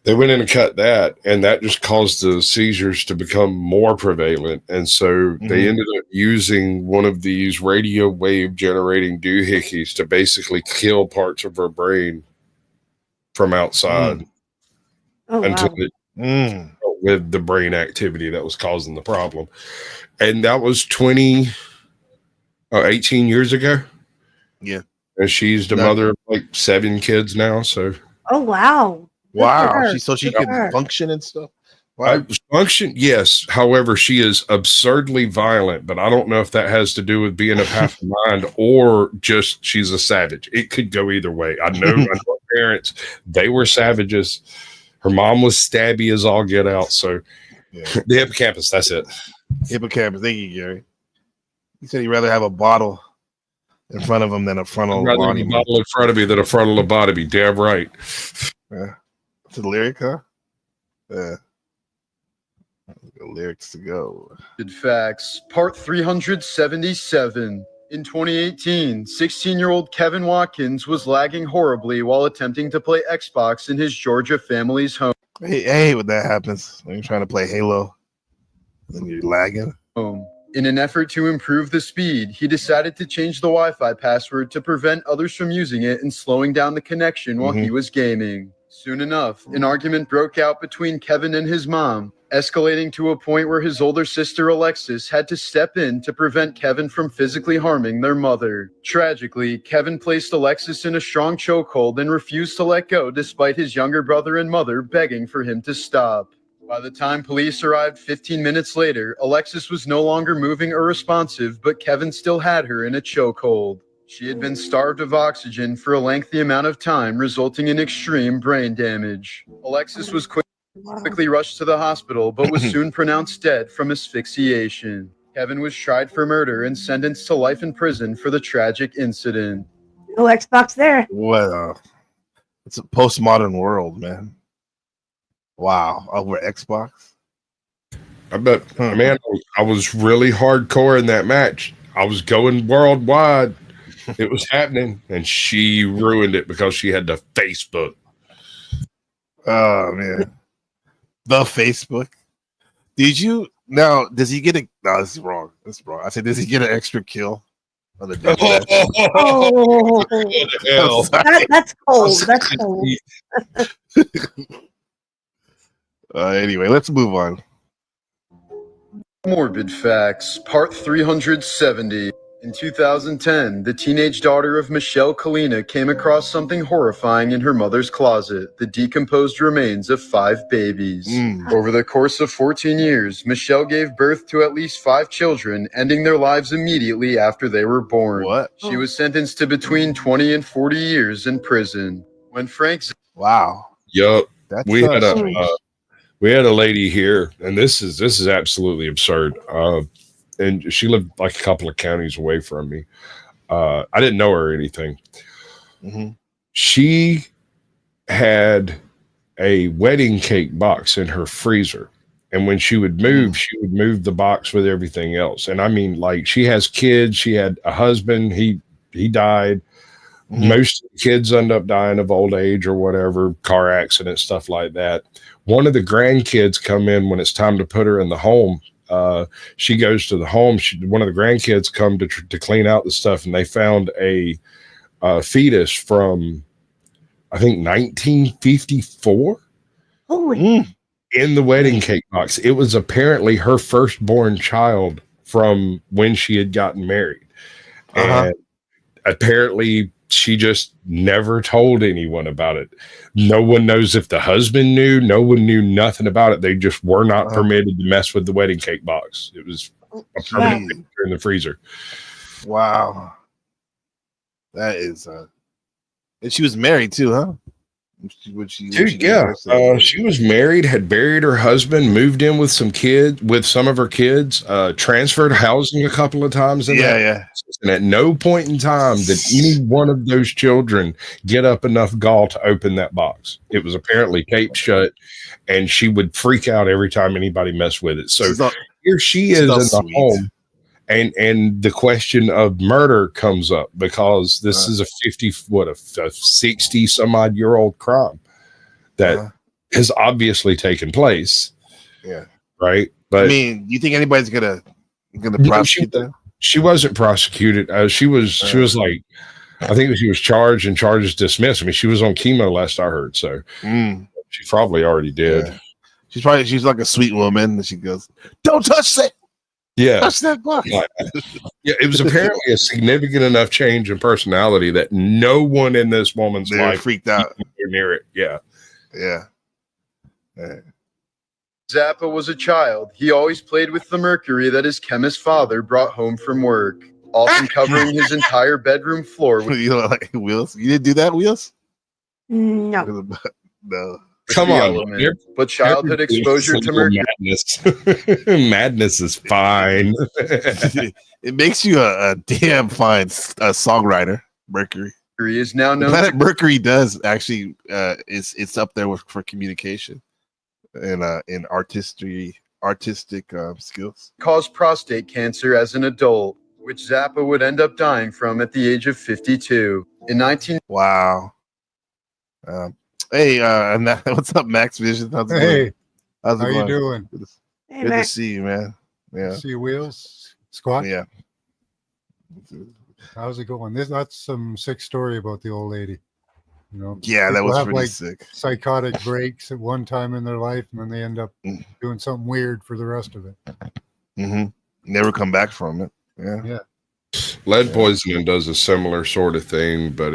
They went in and cut that, and that just caused the seizures to become more prevalent. And so they ended up using one of these radio wave generating doohickeys to basically kill parts of her brain from outside until it with the brain activity that was causing the problem. And that was 18 years ago. Yeah. And she's the mother of like 7 kids now. So. Oh, wow. Wow. She can function and stuff. Wow. Function, yes. However, she is absurdly violent, but I don't know if that has to do with being of half a mind or just she's a savage. It could go either way. I know her parents, they were savages. Her mom was stabby as all get out. So the hippocampus, that's it. Hippocampus. Thank you, Gary. He said he'd rather have a bottle in front of him than a frontal lobotomy. I'd rather have a bottle in front of me than a frontal lobotomy. Damn right. Yeah. It's a lyric, huh? Yeah. The lyrics to go. Morbid Facts, part 377. In 2018, 16-year-old Kevin Watkins was lagging horribly while attempting to play Xbox in his Georgia family's home. Hey, when that happens, when you're trying to play Halo, then you're lagging. In an effort to improve the speed, he decided to change the Wi-Fi password to prevent others from using it and slowing down the connection while he was gaming. Soon enough, an argument broke out between Kevin and his mom, escalating to a point where his older sister Alexis had to step in to prevent Kevin from physically harming their mother. Tragically, Kevin placed Alexis in a strong chokehold and refused to let go despite his younger brother and mother begging for him to stop. By the time police arrived 15 minutes later, Alexis was no longer moving or responsive, but Kevin still had her in a chokehold. She had been starved of oxygen for a lengthy amount of time, resulting in extreme brain damage. Alexis was quickly rushed to the hospital, but was soon pronounced dead from asphyxiation. Kevin was tried for murder and sentenced to life in prison for the tragic incident. No Xbox there. What? It's a postmodern world, man. Wow, over Xbox. I bet, man, I was really hardcore in that match. I was going worldwide. It was happening, and she ruined it because she had the Facebook. Oh man, the Facebook. Did you now? Does he get a? No, this is wrong. This is wrong. I said, does he get an extra kill on the death match? Oh, that's cold. That's cold. Anyway, let's move on. Morbid Facts, part 370. In 2010, the teenage daughter of Michelle Kalina came across something horrifying in her mother's closet, the decomposed remains of 5 babies. Over the course of 14 years, Michelle gave birth to at least 5 children, ending their lives immediately after they were born. What? She was sentenced to between 20 and 40 years in prison. When Frank... Wow. Yup. That's We had a lady here, and this is absolutely absurd. And she lived like a couple of counties away from me. I didn't know her or anything. She had a wedding cake box in her freezer. And when she would move the box with everything else. And I mean, like, she has kids. She had a husband. He died. Most of the kids end up dying of old age or whatever, car accident, stuff like that. One of the grandkids come in when it's time to put her in the home. She goes to the home. One of the grandkids come to clean out the stuff, and they found a fetus from, I think, 1954. Holy. In the wedding cake box. It was apparently her firstborn child from when she had gotten married. And apparently she just never told anyone about it. No one knows if the husband knew. No one knew nothing about it. They just were not permitted to mess with the wedding cake box. It was a permanent picture in the freezer. Wow. That is and she was married too, huh? She was married, had buried her husband, moved in with some of her kids, transferred housing a couple of times. And at no point in time did any one of those children get up enough gall to open that box. It was apparently taped shut, and she would freak out every time anybody messed with it. So here she is in the home. And the question of murder comes up because this is a 60 some odd year old crime that has obviously taken place. Yeah. Right. But I mean, do you think anybody's gonna prosecute them? She wasn't prosecuted. She was like, I think she was charged and charges dismissed. I mean, she was on chemo last I heard. So she probably already did. Yeah. She's like a sweet woman. And she goes, "Don't touch that. Yeah, touch that box." Yeah, it was apparently a significant enough change in personality that no one in this woman's life freaked out near it. Yeah. Zappa was a child. He always played with the mercury that his chemist father brought home from work, often covering his entire bedroom floor with like Wheels. You didn't do that, Wheels? No. No. Come on, but childhood exposure to mercury. Madness is fine. It makes you a damn fine songwriter. Mercury is now known. Mercury does actually it's up there for communication and in artistry artistic skills. Caused prostate cancer as an adult, which Zappa would end up dying from at the age of 52. In 19... Wow. Hey, what's up, Max Vision? How's it going? How's it How going? you doing? Hey, Good to Max. see you, man. Yeah. See your wheels squat. Yeah. How's it going? That's some sick story about the old lady. You know, Yeah, that people was have, pretty like, sick. psychotic breaks at one time in their life, and then they end up doing something weird for the rest of it. Never come back from it. Yeah. Yeah. Lead poisoning does a similar sort of thing, but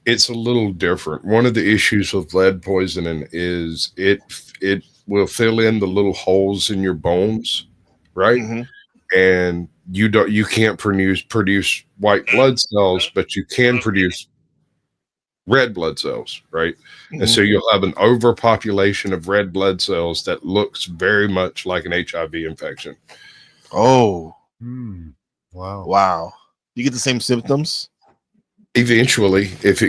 it's a little different. One of the issues with lead poisoning is it will fill in the little holes in your bones, right? And you can't produce white blood cells, but you can produce red blood cells, right? And so you'll have an overpopulation of red blood cells that looks very much like an HIV infection. Oh. Wow. Wow. You get the same symptoms? Eventually, if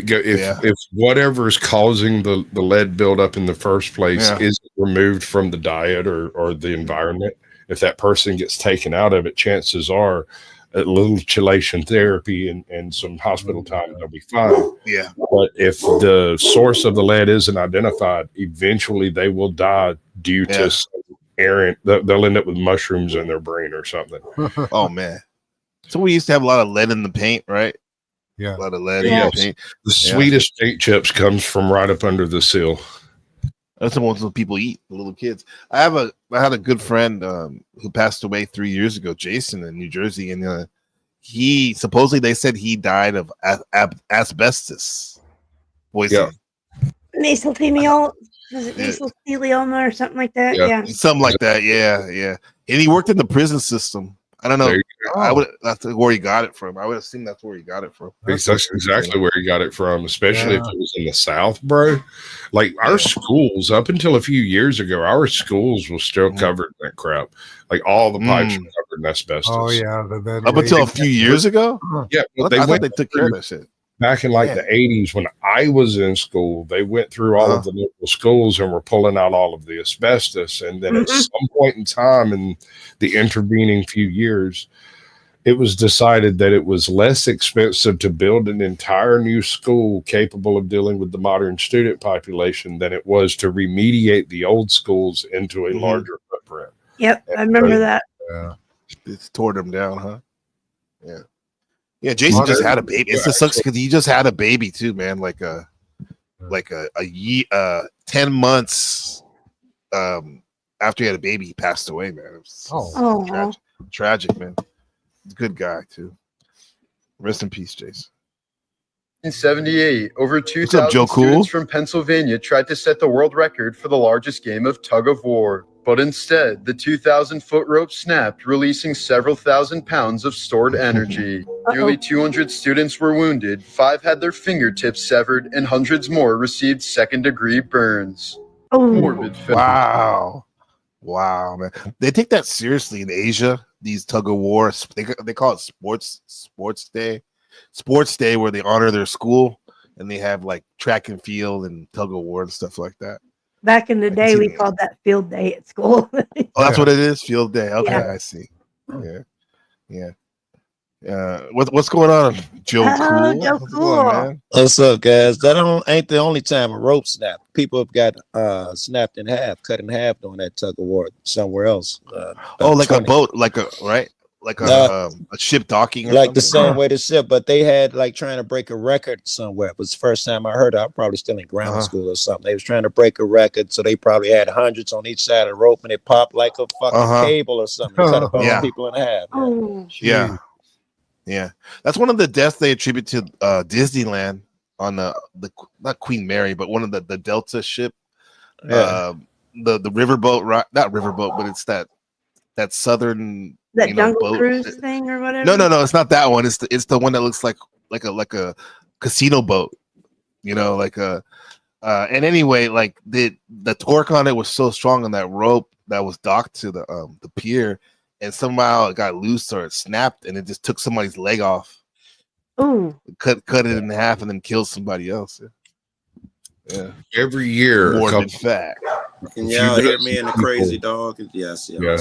whatever is causing the lead buildup in the first place isn't removed from the diet or the environment, if that person gets taken out of it, chances are a little chelation therapy and some hospital time, they'll be fine. Yeah. But if the source of the lead isn't identified, eventually they will die due to some errant. They'll end up with mushrooms in their brain or something. Oh man. So we used to have a lot of lead in the paint, right? Yeah. A lot of lead in the paint. The sweetest paint chips comes from right up under the sill. That's the ones that people eat, the little kids. I had a good friend who passed away 3 years ago, Jason, in New Jersey, and he supposedly they said he died of asbestos poisoning. Mesothelioma, was it mesothelioma or something like that? Yeah. Something like that. Yeah. And he worked in the prison system. I don't know. That's where he got it from. I would assume that's where he got it from. That's exactly where he got it from, especially if it was in the South, bro. Like our schools, up until a few years ago, our schools were still covered in that crap. Like all the pipes were covered in asbestos. Oh yeah, up until a few years ago. Yeah, well, I thought they took care of that shit. Back in like the 80s, when I was in school, they went through all of the local schools and were pulling out all of the asbestos. And then at some point in time in the intervening few years, it was decided that it was less expensive to build an entire new school capable of dealing with the modern student population than it was to remediate the old schools into a larger footprint. Yep, I remember that. Yeah. It's tore them down, huh? Yeah. Yeah, Jason just had a baby. It sucks because he just had a baby too, man. Like a year, 10 months after he had a baby, he passed away, man. It was tragic, man. Good guy too. Rest in peace, Jason. In 78, over 2,000 students from Pennsylvania tried to set the world record for the largest game of tug of war. But instead, the 2,000-foot rope snapped, releasing several thousand pounds of stored energy. Nearly 200 students were wounded, 5 had their fingertips severed, and hundreds more received second-degree burns. Morbid Facts. Wow, man. They take that seriously in Asia, these tug of war. They call it sports day, where they honor their school, and they have like track and field and tug of war and stuff like that. Back in the day, we called that field day at school. Oh, that's what it is, field day. Okay, Yeah. I see. Yeah. What's going on, Joe Cool? Joe What's Cool. going on, man? What's up, guys? That ain't the only time a rope snapped. People have got snapped in half, cut in half during that tug of war somewhere else. Like 20. A boat, like a ship docking, or like the something? same way the ship, but they had like trying to break a record somewhere. It was the first time I heard it. I'm probably still in ground school or something. They was trying to break a record, so they probably had hundreds on each side of the rope, and it popped like a fucking cable or something. Cut a bunch of people in half. Yeah. That's one of the deaths they attribute to Disneyland on the not Queen Mary, but one of the Delta ship, the riverboat, right? Not riverboat, but it's that southern. That jungle boat cruise thing or whatever. No, it's not that one. It's the one that looks like a casino boat. And anyway, like the torque on it was so strong on that rope that was docked to the pier, and somehow it got loose or it snapped, and it just took somebody's leg off. Ooh. Cut it in half and then killed somebody else. Yeah. Every year, Morbid Fact. Can y'all hear me and the crazy dog? Yes, Yeah.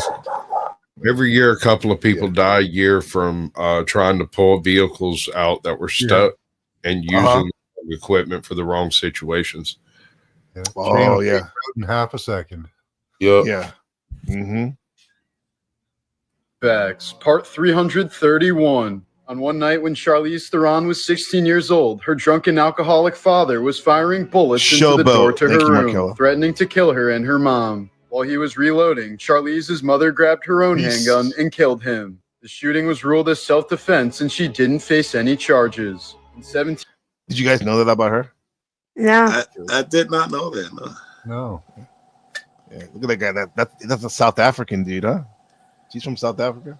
Every year, a couple of people die a year from trying to pull vehicles out that were stuck and using equipment for the wrong situations. Yeah. Oh, yeah. In half a second. Yep. Yeah. Mm-hmm. Facts, part 331. On one night when Charlize Theron was 16 years old, her drunken alcoholic father was firing bullets into the door to her room, threatening to kill her and her mom. While he was reloading, Charlize's mother grabbed her own handgun and killed him. The shooting was ruled as self-defense and she didn't face any charges. In 17 Did you guys know that about her? No. I did not know that. No. Yeah, look at that guy. That's a South African dude, huh? She's from South Africa?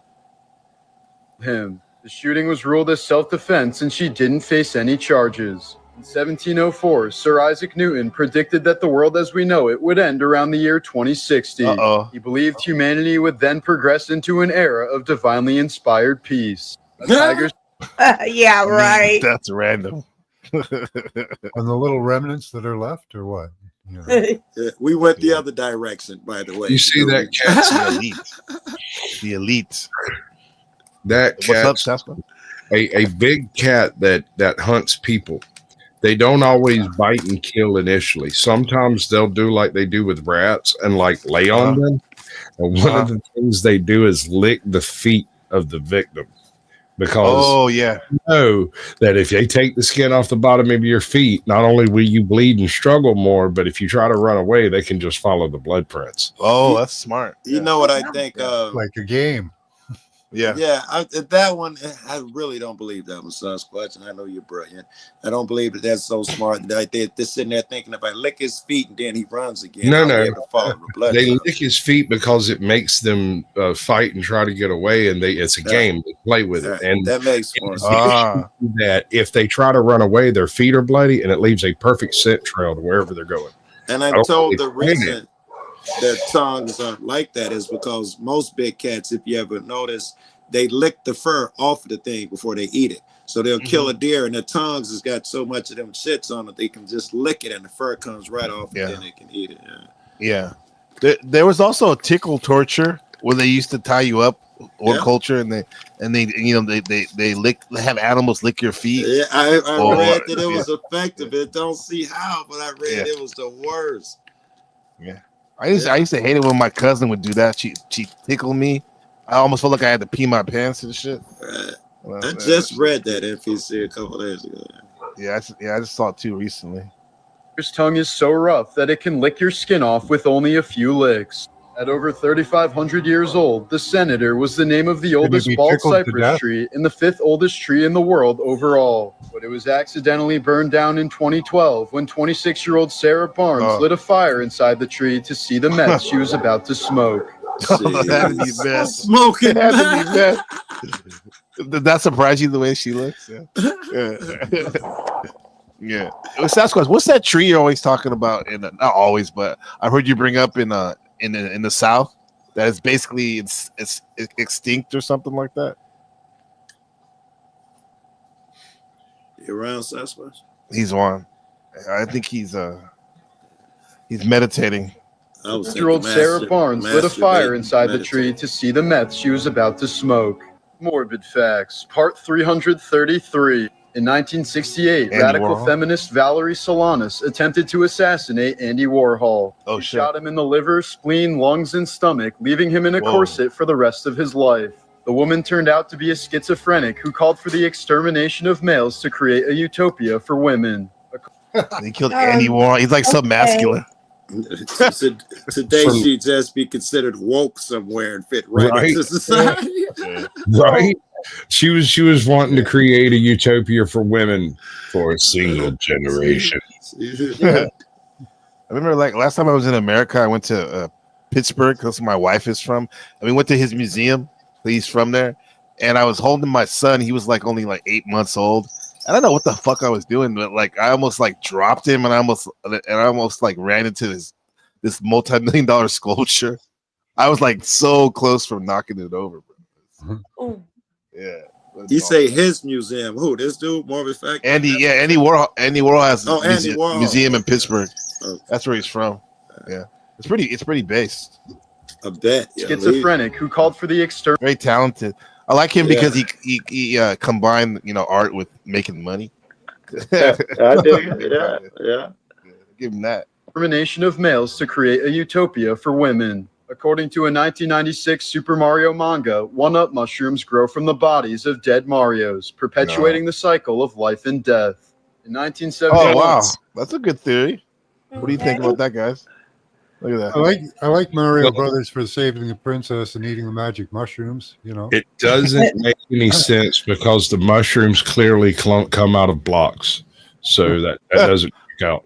The shooting was ruled as self-defense and she didn't face any charges. In 1704, Sir Isaac Newton predicted that the world as we know it would end around the year 2060. He believed humanity would then progress into an era of divinely inspired peace. Yeah, right. That's random. And the little remnants that are left, or what? You know. We went the other direction, by the way. You see that cat's the elite. The elite. That cat's a big cat that hunts people. They don't always bite and kill initially. Sometimes they'll do like they do with rats and like lay on them. And one of the things they do is lick the feet of the victim. Because you know that if they take the skin off the bottom of your feet, not only will you bleed and struggle more, but if you try to run away, they can just follow the blood prints. Oh, that's smart. You know what I think of? Like a game. Yeah. Yeah, that one, I really don't believe that was Sasquatch, and I know you're brilliant. I don't believe that that's so smart that they're sitting there thinking about lick his feet and then he runs again. No. They lick his feet because it makes them fight and try to get away, and it's a game. They play with it. And that makes more sense. That if they try to run away, their feet are bloody, and it leaves a perfect scent trail to wherever they're going. And I'm told the reason that tongues aren't like that is because most big cats, if you ever notice, they lick the fur off of the thing before they eat it. So they'll kill a deer, and their tongues has got so much of them shits on it, they can just lick it, and the fur comes right off, and then they can eat it. Yeah. There was also a tickle torture where they used to tie you up, or culture, and they have animals lick your feet. Yeah, I read that it was effective. It don't see how, but I read it was the worst. Yeah. I used to hate it when my cousin would do that. She tickled me. I almost felt like I had to pee my pants and shit. I just read that NPC a couple days ago. Yeah, I just saw it too recently. His tongue is so rough that it can lick your skin off with only a few licks. At over 3,500 years old, the senator was the name of the oldest bald cypress tree and the 5th oldest tree in the world overall. But it was accidentally burned down in 2012 when 26-year-old Sarah Barnes lit a fire inside the tree to see the meth she was about to smoke. That'd be best. Smoking. That'd be best. Did that surprise you the way she looks? Yeah. Sasquatch, what's that tree you're always talking about? Not always, but I heard you bring up in the South that is basically it's extinct or something like that. You around Sasquatch? He's one. I think he's meditating. 6-year-old Sarah Barnes lit a fire inside the tree to see the meth she was about to smoke. Morbid Facts, part 333. In 1968, radical feminist Valerie Solanas attempted to assassinate Andy Warhol. She shot him in the liver, spleen, lungs, and stomach, leaving him in a corset for the rest of his life. The woman turned out to be a schizophrenic who called for the extermination of males to create a utopia for women. He killed Andy Warhol. He's like so masculine. Today she'd just be considered woke somewhere and fit right into society. Right. She was wanting to create a utopia for women for a single generation. I remember like last time I was in America, I went to Pittsburgh, that's where my wife is from, and we went to his museum. He's from there, and I was holding my son. He was like only like 8 months old. I don't know what the fuck I was doing, but like I almost like dropped him, and I almost like ran into this multi-million-dollar sculpture. I was like so close from knocking it over, bro. Yeah. You say his museum? Who? This dude, Morbid Facts? Andy Warhol. Andy Warhol has Warhol museum in Pittsburgh. That's where he's from. Yeah. It's pretty based. I bet. Schizophrenic who called for the external. Very talented. I like him because he combined art with making money. I dig it. Yeah. Give him that. Determination of males to create a utopia for women. According to a 1996 Super Mario manga, one-up mushrooms grow from the bodies of dead Marios, perpetuating the cycle of life and death. In 1971, oh wow, that's a good theory. What do you think about that, guys? Look at that. I like Mario Brothers for saving the princess and eating the magic mushrooms. You know, it doesn't make any sense because the mushrooms clearly come out of blocks, so that doesn't work out.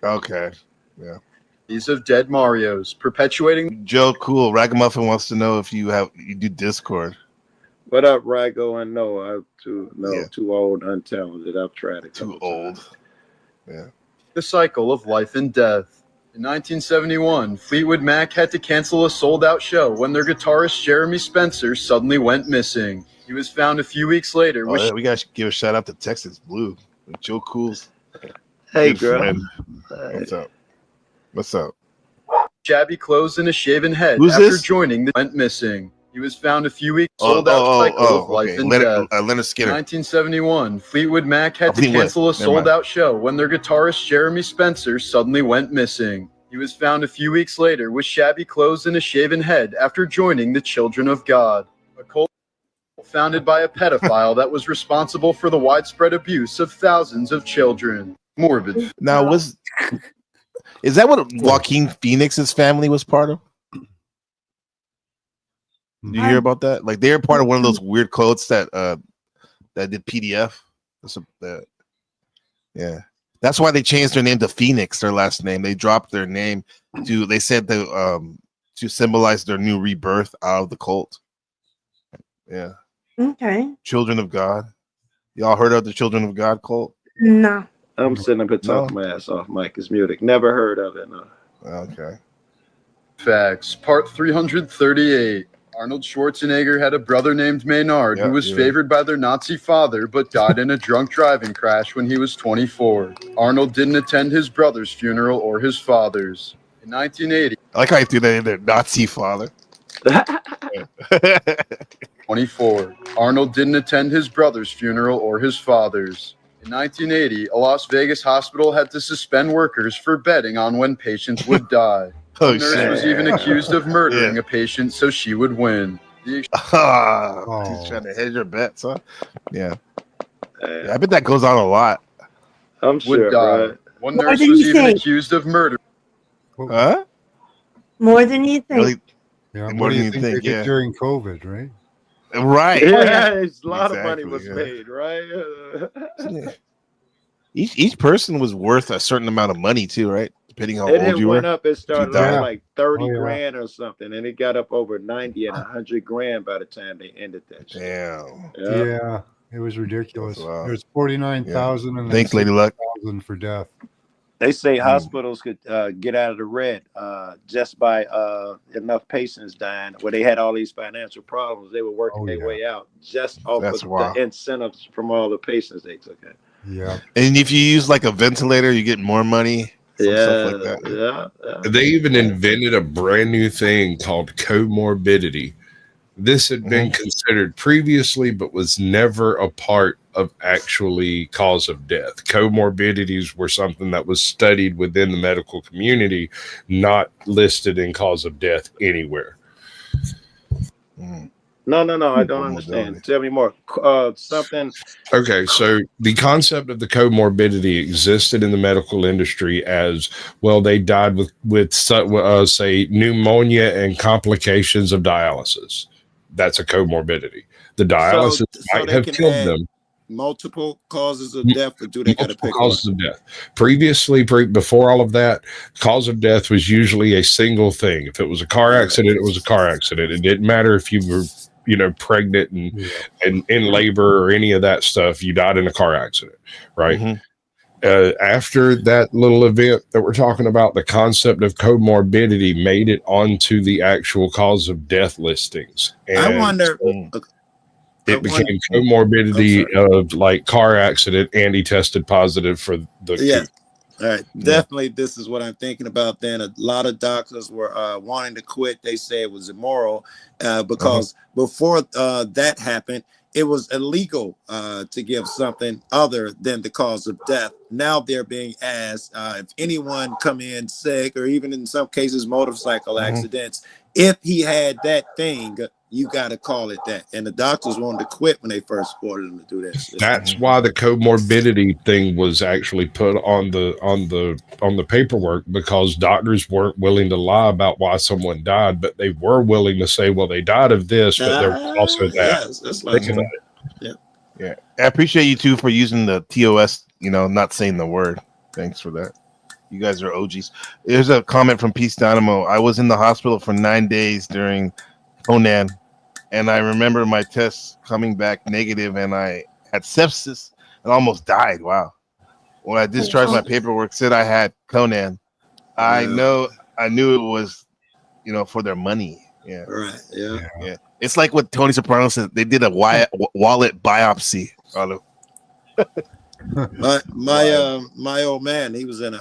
Okay, yeah. These of dead Marios, perpetuating. Joe Cool Ragamuffin wants to know if you do Discord. What up, Rago? And no, I'm too old, untalented. I've tried it. Too old. Yeah. The cycle of life and death. In 1971, Fleetwood Mac had to cancel a sold-out show when their guitarist Jeremy Spencer suddenly went missing. He was found a few weeks later. We got to give a shout out to Texas Blue, Joe Cool's. Hey, girl. Friend. What's up? Shabby clothes and a shaven head. Who's after this? joining, went missing. He was found a few weeks sold-out cycle of life and death. Leonard Skinner. 1971, Fleetwood Mac had to cancel a sold-out show when their guitarist Jeremy Spencer suddenly went missing. He was found a few weeks later with shabby clothes and a shaven head after joining the Children of God, a cult founded by a pedophile that was responsible for the widespread abuse of thousands of children. Morbid. Now, is that what Joaquin Phoenix's family was part of? Did you hear about that? Like they're part of one of those weird cults that did PDF. Yeah, that's why they changed their name to Phoenix. Their last name. They dropped their name to. They said to symbolize their new rebirth out of the cult. Yeah. Okay. Children of God. Y'all heard of the Children of God cult? No. I'm sitting up here talking my ass off. Mike is muted. Never heard of it. No. Okay. Facts. Part 338. Arnold Schwarzenegger had a brother named Maynard who was favored by their Nazi father but died in a drunk driving crash when he was 24. Arnold didn't attend his brother's funeral or his father's. In 1980, I like how you threw that in there, Nazi father. 24. Arnold didn't attend his brother's funeral or his father's. In 1980, a Las Vegas hospital had to suspend workers for betting on when patients would die. The nurse was even accused of murdering a patient so she would win. He's trying to hedge your bets, huh? Yeah. I bet that goes on a lot. I'm sure. Die. One nurse was even accused of murder. Huh? More than you think. Really? Yeah, more than you think they did during COVID, right? Right. Yeah, a lot of money was made, right? Each person was worth a certain amount of money too, right? Depending on how old you were. Went up. It started out like 30 grand or something, and it got up over 90 and 100 grand by the time they ended that. Damn. Yeah, it was ridiculous. There's 49,000 and thanks, Lady Luck. For death. They say hospitals could get out of the red just by enough patients dying. Where they had all these financial problems, they were working their way out just off of the incentives from all the patients they took in. Yeah, and if you use like a ventilator, you get more money. Stuff like that. They even invented a brand new thing called comorbidity. This had been considered previously, but was never a part of actually cause of death. Comorbidities were something that was studied within the medical community, not listed in cause of death anywhere. No, I don't understand. Tell me more. Something. Okay, so the concept of the comorbidity existed in the medical industry as well. They died with say pneumonia and complications of dialysis. That's a comorbidity. The dialysis might have killed them. Multiple causes of death, or do they got to pick causes of death? Previously, before all of that, cause of death was usually a single thing. If it was a car accident, it was a car accident. It didn't matter if you were, pregnant and in labor or any of that stuff. You died in a car accident, right? After that little event that we're talking about, the concept of comorbidity made it onto the actual cause of death listings. And I wonder. It became comorbidity of like car accident, and he tested positive for the All right, definitely. This is what I'm thinking about. Then a lot of doctors were wanting to quit. They say it was immoral because before that happened, it was illegal to give something other than the cause of death. Now they're being asked if anyone come in sick, or even in some cases motorcycle accidents, if he had that thing, you got to call it that. And the doctors wanted to quit when they first ordered them to do that shit. That's why the comorbidity thing was actually put on the paperwork, because doctors weren't willing to lie about why someone died, but they were willing to say, well, they died of this, but there was also that. Yes, that's like Yeah, I appreciate you too for using the TOS. Not saying the word. Thanks for that. You guys are OGs. There's a comment from Peace Dynamo. I was in the hospital for 9 days during Conan, and I remember my tests coming back negative, and I had sepsis and almost died. Wow. When I discharged, my paperwork said I had Conan. I knew it was, for their money. Yeah. Right. Yeah. It's like what Tony Soprano said. They did a wallet biopsy. My old man, he was in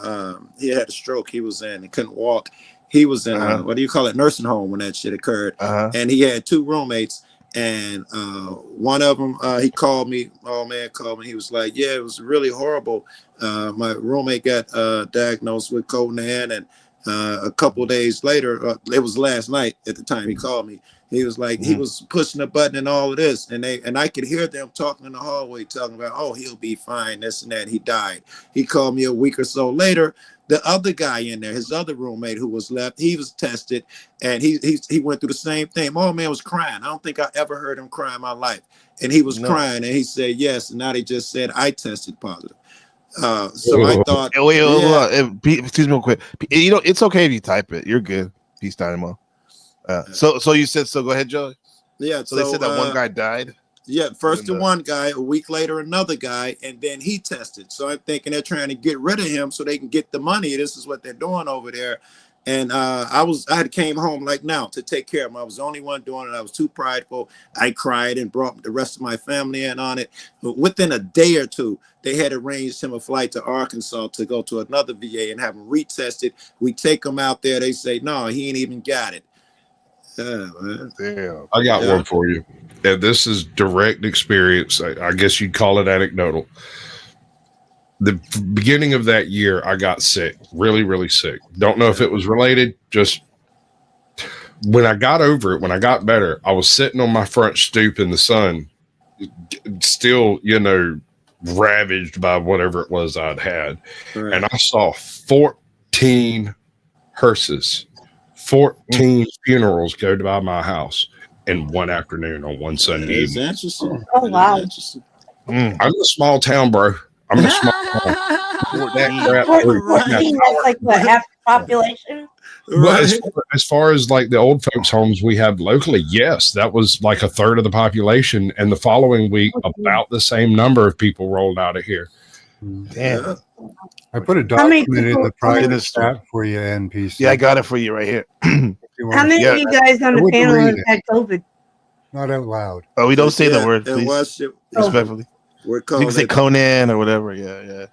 he had a stroke. He couldn't walk. He was in what do you call it, nursing home when that shit occurred. And he had 2 roommates, and one of them he called me. Old man called me. He was like, yeah, it was really horrible. My roommate got diagnosed with Conan, and a couple of days later, it was last night at the time he called me. He was like, he was pushing a button and all of this, and I could hear them talking in the hallway, talking about, oh, he'll be fine, this and that. He died. He called me a week or so later. The other guy in there, his other roommate who was left, he was tested, and he went through the same thing. My old man was crying. I don't think I ever heard him cry in my life, and he was crying, and he said yes, and now they just said I tested positive. So I thought, excuse me real quick. It's okay if you type it. You're good. Peace Dynamo. So you said so. Go ahead, Joe. Yeah. So they said that one guy died. Yeah. First the one guy, a week later another guy, and then he tested. So I'm thinking they're trying to get rid of him so they can get the money. This is what they're doing over there. And I had came home like now to take care of him. I was the only one doing it. I was too prideful. I cried and brought the rest of my family in on it. But within a day or two, they had arranged him a flight to Arkansas to go to another VA and have him retested. We take him out there. They say, no, he ain't even got it. Man. Damn. I got one for you. And this is direct experience. I guess you'd call it anecdotal. The beginning of that year, I got sick, really, really sick. Don't know if it was related. Just when I got over it, when I got better, I was sitting on my front stoop in the sun, still, ravaged by whatever it was I'd had. Right. And I saw 14 hearses, 14 funerals go by my house in one afternoon on one Sunday evening. Interesting. Oh, wow. I'm a small town, bro. I'm a small town. That's like what, half the population? Well, as far as like the old folks' homes we have locally, yes, that was like a third of the population. And the following week, about the same number of people rolled out of here. Damn. I put a document in the private chat for you, NPC. Yeah, I got it for you right here. How many of you guys on the panel have had COVID? Not out loud. Oh, we don't say the word, please. Respectfully. You can say Conan or whatever. Yeah.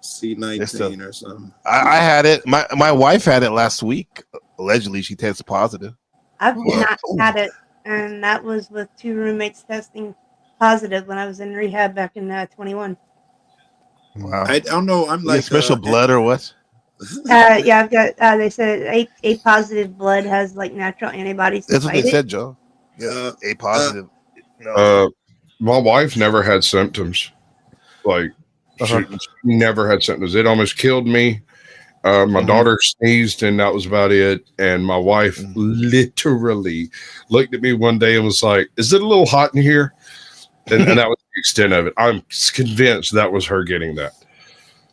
C19 or something. I had it. My wife had it last week. Allegedly, she tested positive. I've not had it, and that was with 2 roommates testing positive when I was in rehab back in 21. Wow. I don't know. I'm like special blood or what? Yeah, I've got. They said A positive blood has like natural antibodies. That's what they said, Joe. Yeah, A positive. My wife never had symptoms. Like she never had symptoms. It almost killed me. My daughter sneezed, and that was about it. And my wife literally looked at me one day and was like, "Is it a little hot in here?" And that was the extent of it. I'm convinced that was her getting that.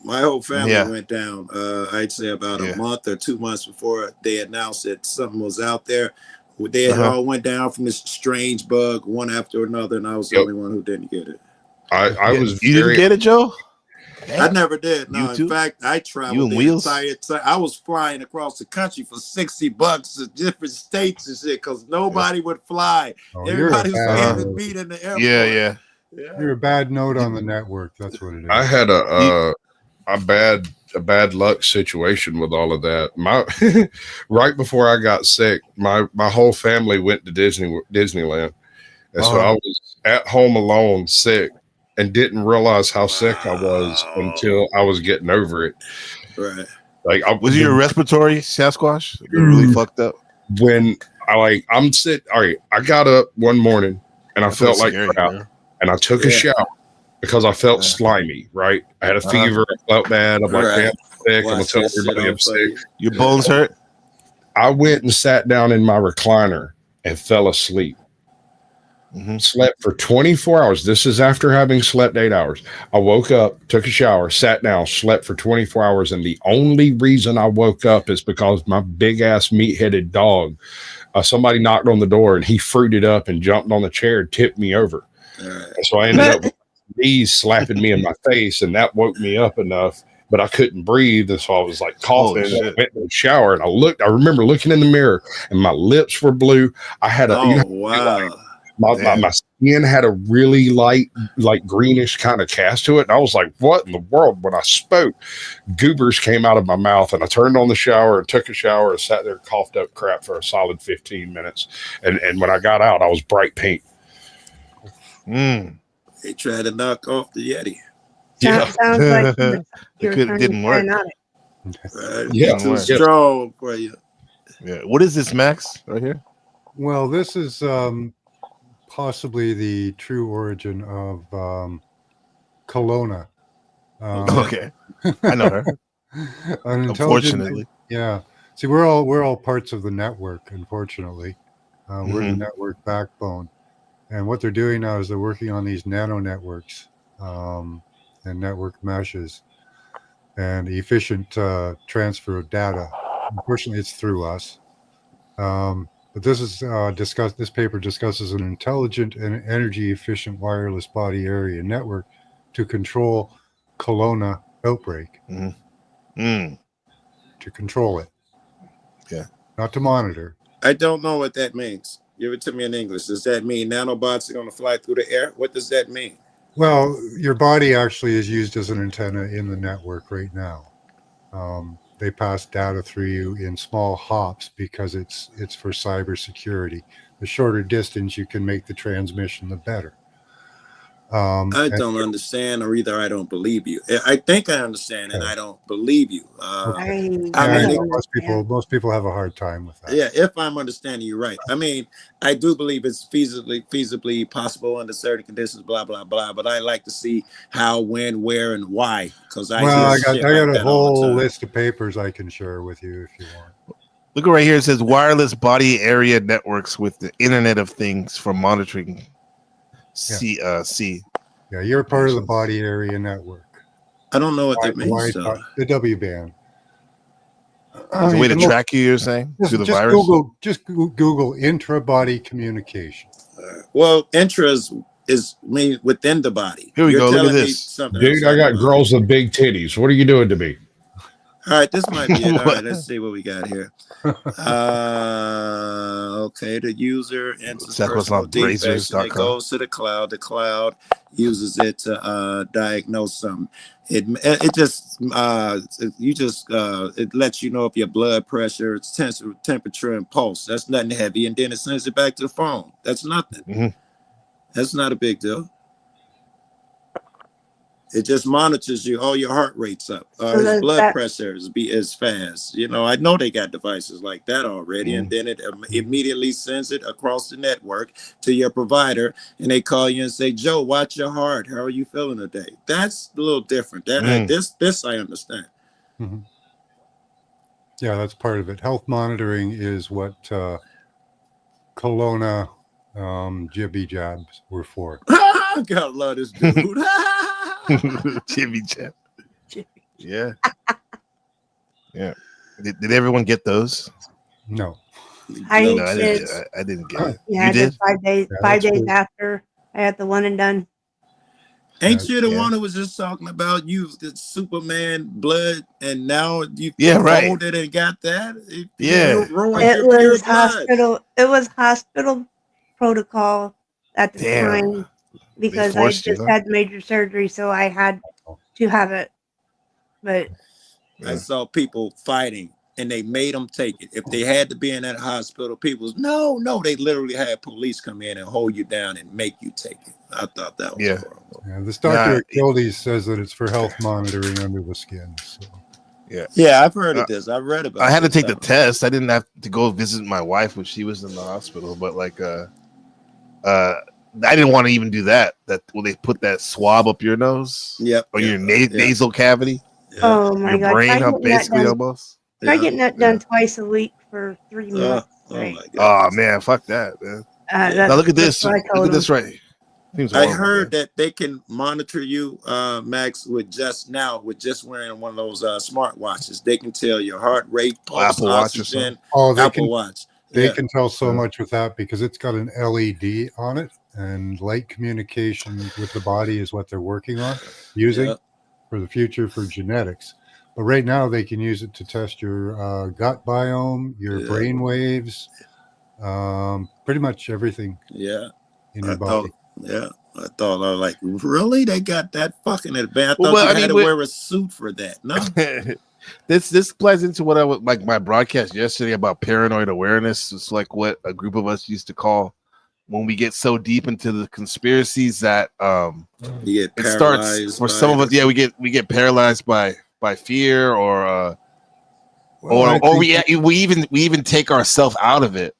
My whole family went down, I'd say about a month or 2 months before they announced that something was out there. They all went down from this strange bug, one after another, and I was the only one who didn't get it. I was. You didn't get it, Joe? I never did. No, in fact, I traveled the entire time. I was flying across the country for $60 to different states and shit because nobody would fly. Everybody was paying to meet in the airport. You're a bad note on the network. That's what it is. I had a bad a bad luck situation with all of that. My right before I got sick, my whole family went to Disneyland, and so I was at home alone, sick, and didn't realize how sick I was until I was getting over it. Right. Like, was your respiratory Sasquatch really fucked up? When I'm sick. All right, I got up one morning and I felt like scary, crap, bro. and I took a shower because I felt slimy. Right, I had a fever. I felt bad. I'm like, damn, I'm sick. I'm gonna tell everybody I'm sick. Your bones hurt. I went and sat down in my recliner and fell asleep. Slept for 24 hours. This is after having slept 8 hours. I woke up, took a shower, sat down, slept for 24 hours. And the only reason I woke up is because my big ass meat-headed dog, somebody knocked on the door and he fruited up and jumped on the chair and tipped me over. And so I ended up with my knees slapping me in my face, and that woke me up enough, but I couldn't breathe. And so I was like coughing. And I went in the shower and I remember looking in the mirror and my lips were blue. I had my skin had a really light, like greenish kind of cast to it. And I was like, what in the world? When I spoke, goobers came out of my mouth, and I turned on the shower and took a shower and sat there and coughed up crap for a solid 15 minutes. And when I got out, I was bright pink. They tried to knock off the Yeti. Yeah. Sounds like it didn't work. Yeah, too strong for you. Yeah. What is this, Max, right here? Well, this is possibly the true origin of Kelowna. Okay, I know her. Unfortunately, yeah. See, we're all parts of the network. Unfortunately, we're the network backbone, and what they're doing now is they're working on these nano networks and network meshes and efficient transfer of data. Unfortunately, it's through us. But this is discussed. This paper discusses an intelligent and energy-efficient wireless body area network to control Kelowna outbreak. To control it, not to monitor. I don't know what that means. Give it to me in English. Does that mean nanobots are going to fly through the air? What does that mean? Well, your body actually is used as an antenna in the network right now. They pass data through you in small hops because it's for cybersecurity. The shorter distance you can make the transmission, the better. I don't understand, or either I don't believe you. I think I understand, and I don't believe you. Most people have a hard time with that. Yeah, if I'm understanding you right. I mean, I do believe it's feasibly possible under certain conditions, blah blah blah. But I like to see how, when, where, and why. Because I got a whole list of papers I can share with you if you want. Look right here. It says wireless body area networks with the Internet of Things for monitoring. Yeah, you're part of the body area network. I don't know what that means. The W band. It's a way to track you. You're saying through the virus. Google intra-body communication. Well, intra is within the body. Here we go. Look at this, dude. I got girls with big titties. What are you doing to me? All right, this might be it. All right, let's see what we got here. Okay, the user enters personal defects and it goes to the cloud. The cloud uses it to diagnose something. It lets you know if your blood pressure, its temperature, and pulse. That's nothing heavy, and then it sends it back to the phone. That's nothing. That's not a big deal. It just monitors you. All your heart rate's up. His blood pressure is fast. You know, I know they got devices like that already, and then it immediately sends it across the network to your provider, and they call you and say, "Joe, watch your heart. How are you feeling today?" That's a little different. This I understand. Yeah, that's part of it. Health monitoring is what Kelowna jibby jabs were for. Gotta love this dude. Jimmy Jab. Yeah. Yeah. Did everyone get those? No. I didn't get it. Yeah, you did? 5 days. 5 days after I had the one and done. Ain't you the one who was just talking about you the Superman blood, and now you folded and got that? It was hospital. It was hospital protocol at the time. Because I just had major surgery, so I had to have it. But I saw people fighting, and they made them take it. If they had to be in that hospital, people was, no, they literally had police come in and hold you down and make you take it. I thought that was horrible. Yeah, this doctor at Gildy's says that it's for health monitoring under the skin. So. Yeah, I've heard of this. I've read about it. I had to take the test. I didn't have to go visit my wife when she was in the hospital, but like I didn't want to even do that. That when they put that swab up your nose, or your nasal cavity. Oh my God! Brain, basically almost. Try getting that done twice a week for 3 months. My God! Oh man, fuck that, man. Now look at this. Look at this right. I heard that they can monitor you, Max, with just wearing one of those smartwatches. They can tell your heart rate, pulse, Apple Watch oxygen. Apple Watch. They can tell so much with that because it's got an LED on it, and light communication with the body is what they're working on using for the future for genetics. But right now they can use it to test your gut biome, your brain waves, pretty much everything. In your body. I thought I was like, really? They got that fucking advanced? I thought you had to wear a suit for that. No. This plays into what I was like my broadcast yesterday about paranoid awareness. It's like what a group of us used to call when we get so deep into the conspiracies that you get it starts for some of us. Yeah, we get paralyzed by fear or we even take ourselves out of it.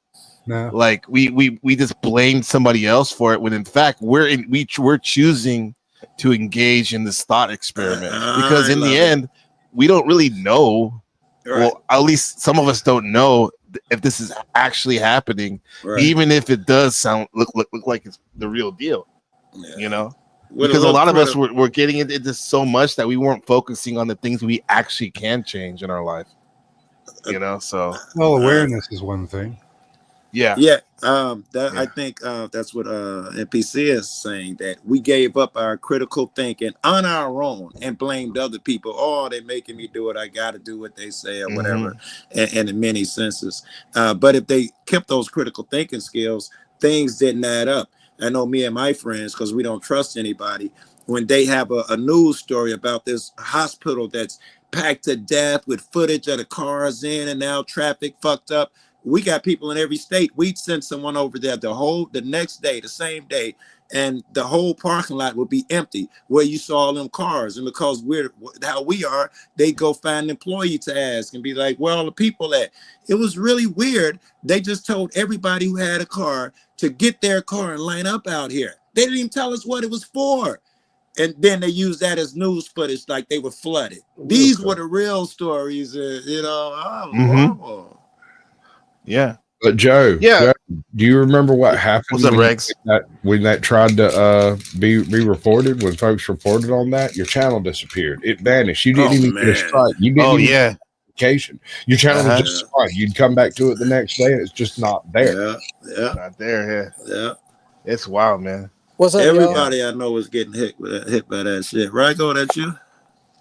No. Like we just blame somebody else for it when in fact we're choosing to engage in this thought experiment because in the end we don't really know. Right. Well, at least some of us don't know if this is actually happening, even if it does look like it's the real deal. You know, because a lot of us were getting into so much that we weren't focusing on the things we actually can change in our life. You know, so awareness is one thing. I think that's what NPC is saying, that we gave up our critical thinking on our own and blamed other people. Oh, they're making me do it. I got to do what they say or whatever, and in many senses. But if they kept those critical thinking skills, things didn't add up. I know me and my friends, because we don't trust anybody, when they have a news story about this hospital that's packed to death with footage of the cars in and out, traffic fucked up. We got people in every state. We'd send someone over there the next day, the same day, and the whole parking lot would be empty where you saw all them cars. And because we're how we are, they go find an employee to ask and be like, where all the people at? It was really weird. They just told everybody who had a car to get their car and line up out here. They didn't even tell us what it was for. And then they used that as news footage, like they were flooded. These were the real stories, horrible. Yeah. But Joe, do you remember what happened when that tried to be reported? When folks reported on that, your channel disappeared. It vanished. You didn't even get a strike. You didn't even get a notification. Your channel was just strike. You'd come back to it the next day and it's just not there. Not there. Yeah. It's wild, man. What's up, everybody I know is getting hit by that shit. Right? Go that you?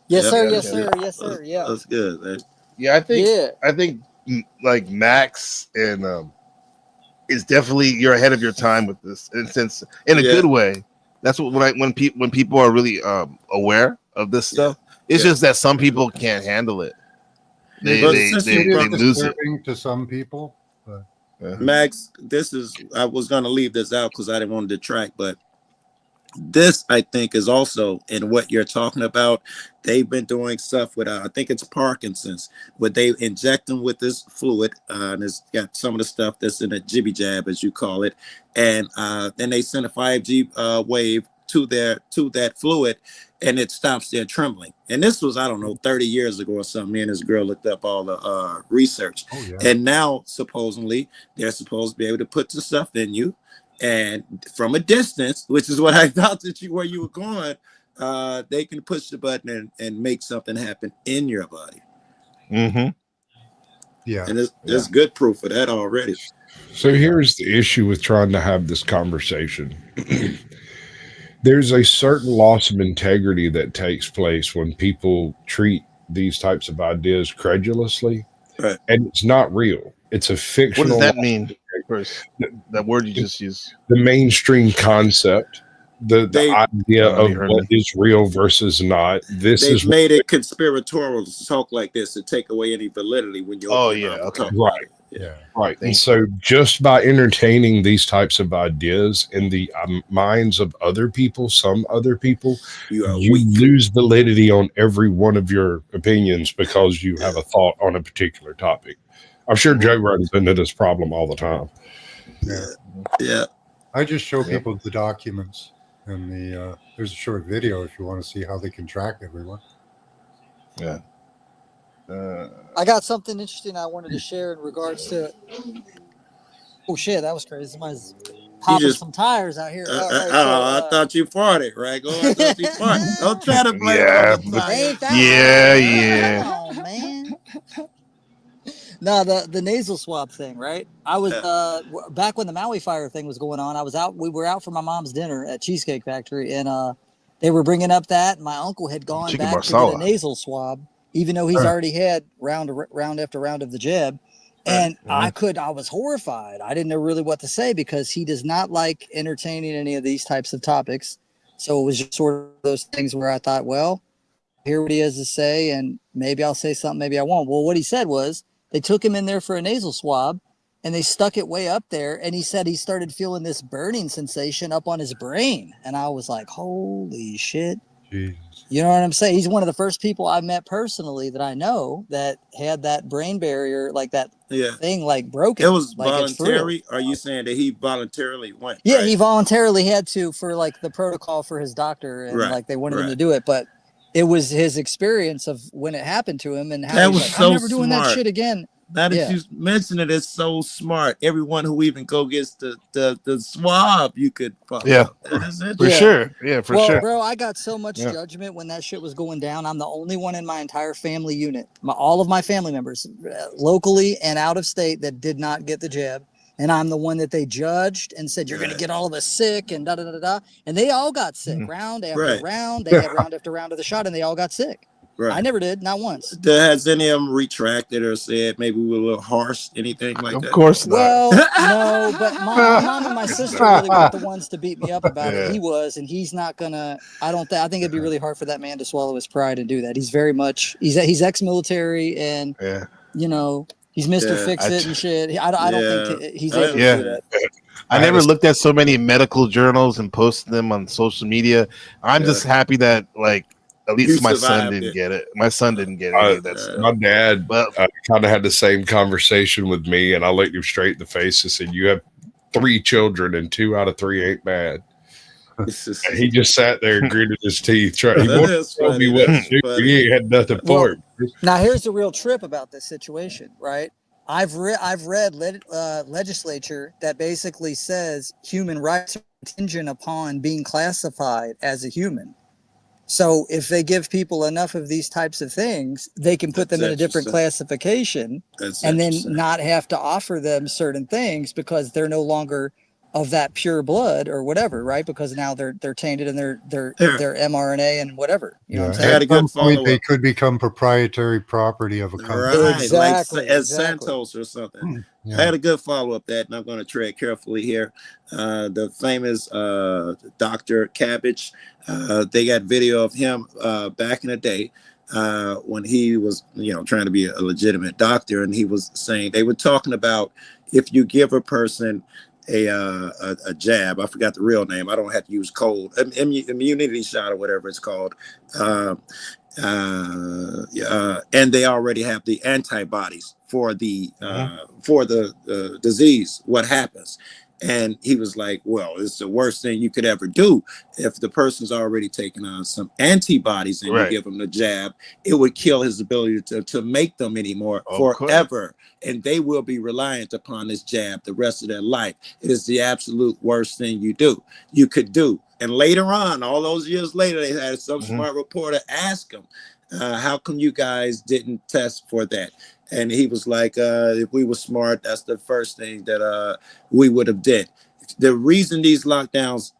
Yes, sir. Yes, sir. Yeah. That's good, man. Yeah, I think like Max and is definitely you're ahead of your time with this in a good way. That's what when people are really aware of this stuff. It's just that some people can't handle it. They lose it to some people. But. Max, I was gonna leave this out because I didn't want to detract, but this I think is also in what you're talking about. They've been doing stuff with I think it's Parkinson's, where they inject them with this fluid, and it's got some of the stuff that's in a jibby jab, as you call it, and then they send a 5G wave to that fluid, and it stops their trembling. And this was, I don't know, 30 years ago or something. Me and this girl looked up all the research, and now supposedly they're supposed to be able to put the stuff in you, and from a distance, which is what I thought where you were going, they can push the button and make something happen in your body. Yeah, and there's good proof of that already. So here's the issue with trying to have this conversation. There's a certain loss of integrity that takes place when people treat these types of ideas credulously, right? And it's not real. It's a fictional. What does that mean? That word you just used. The mainstream concept the idea Oh, of you heard what me. is real versus not. This They've is made it conspiratorial to talk like this to take away any validity when you Oh, open your yeah, mouth and okay. talk about it. Yeah. right. And Thank so just by entertaining these types of ideas in the minds of other people, some other people, You are you weak. lose validity on every one of your opinions because you have a thought on a particular topic. I'm sure Joe runs into this problem all the time. Yeah. Yeah. I just show Yep. people the documents and there's a short video if you want to see how they can track everyone. Yeah. I got something interesting I wanted to share in regards to. Oh shit, that was crazy. Somebody's popping just- some tires out here. All right, I thought you farted, right? I thought you farted. Don't try to blame Yeah, on the tires. ain't that Yeah, right, man? yeah. Come on, man. No, the nasal swab thing, right? I was back when the Maui fire thing was going on. I was out. We were out for my mom's dinner at Cheesecake Factory, and they were bringing up that my uncle had gone Chicken back to marsala. get a nasal swab, even though he's already had round after round of the jab. And I was horrified. I didn't know really what to say because he does not like entertaining any of these types of topics. So it was just sort of those things where I thought, well, hear what he has to say, and maybe I'll say something, maybe I won't. Well, what he said was they took him in there for a nasal swab and they stuck it way up there. And he said he started feeling this burning sensation up on his brain. And I was like, holy shit. Jesus. You know what I'm saying? He's one of the first people I met personally that I know that had that brain barrier, like that thing, like broken. It was like voluntary. Are you saying that he voluntarily went? Yeah, right? He voluntarily had to for like the protocol for his doctor, and like they wanted him to do it, but it was his experience of when it happened to him and how That he's was like, so I'm never doing that smart. shit again. Now that you mention it, it's so smart. Everyone who even go gets the swab, you could follow. Yeah, for sure. Yeah, for well, sure. bro, I got so much judgment when that shit was going down. I'm the only one in my entire family unit, all of my family members, locally and out of state, that did not get the jab. And I'm the one that they judged and said, you're going to get all of us sick and da da da da. And they all got sick round after round. They had round after round of the shot and they all got sick. I never did, not once. Has any of them retracted or said maybe we were a little harsh, anything like that? Of course not. Well, no, but my mom and my sister really weren't the ones to beat me up about it. He was, and he's not gonna. I think it'd be really hard for that man to swallow his pride and do that. He's very much he's ex-military, and you know he's Mr. Fix It and shit. I don't think he's able to do that. I never looked at so many medical journals and posted them on social media. I'm just happy that at least my son didn't get it. My son didn't get any of that stuff. My dad kind of had the same conversation with me, and I looked him straight in the face and said, "You have 3 children, and 2 out of 3 ain't bad." And he just sat there and gritted his teeth. He wanted to tell me what to do. He ain't had nothing for him. Now, here's the real trip about this situation, right? I've read legislature that basically says human rights are contingent upon being classified as a human. So if they give people enough of these types of things, they can put them in a different classification and then not have to offer them certain things because they're no longer of that pure blood or whatever, right? Because now they're tainted and they're mRNA and whatever. You know what I'm saying? At some point, they could become proprietary property of a company. Right, exactly, like as Santos or something. I had a good follow-up that, and I'm going to tread carefully here. The famous Dr. Cabbage, they got video of him back in the day when he was, trying to be a legitimate doctor, and he was saying, they were talking about if you give a person a jab, I forgot the real name, I don't have to use cold, immunity shot or whatever it's called, and they already have the antibodies for the disease, what happens? And he was like, well, it's the worst thing you could ever do. If the person's already taken on some antibodies and you give them the jab, it would kill his ability to make them anymore forever. And they will be reliant upon this jab the rest of their life. It is the absolute worst thing you could do. And later on, all those years later, they had some smart reporter ask him, how come you guys didn't test for that? And he was like, if we were smart, that's the first thing that we would have did. The reason these lockdowns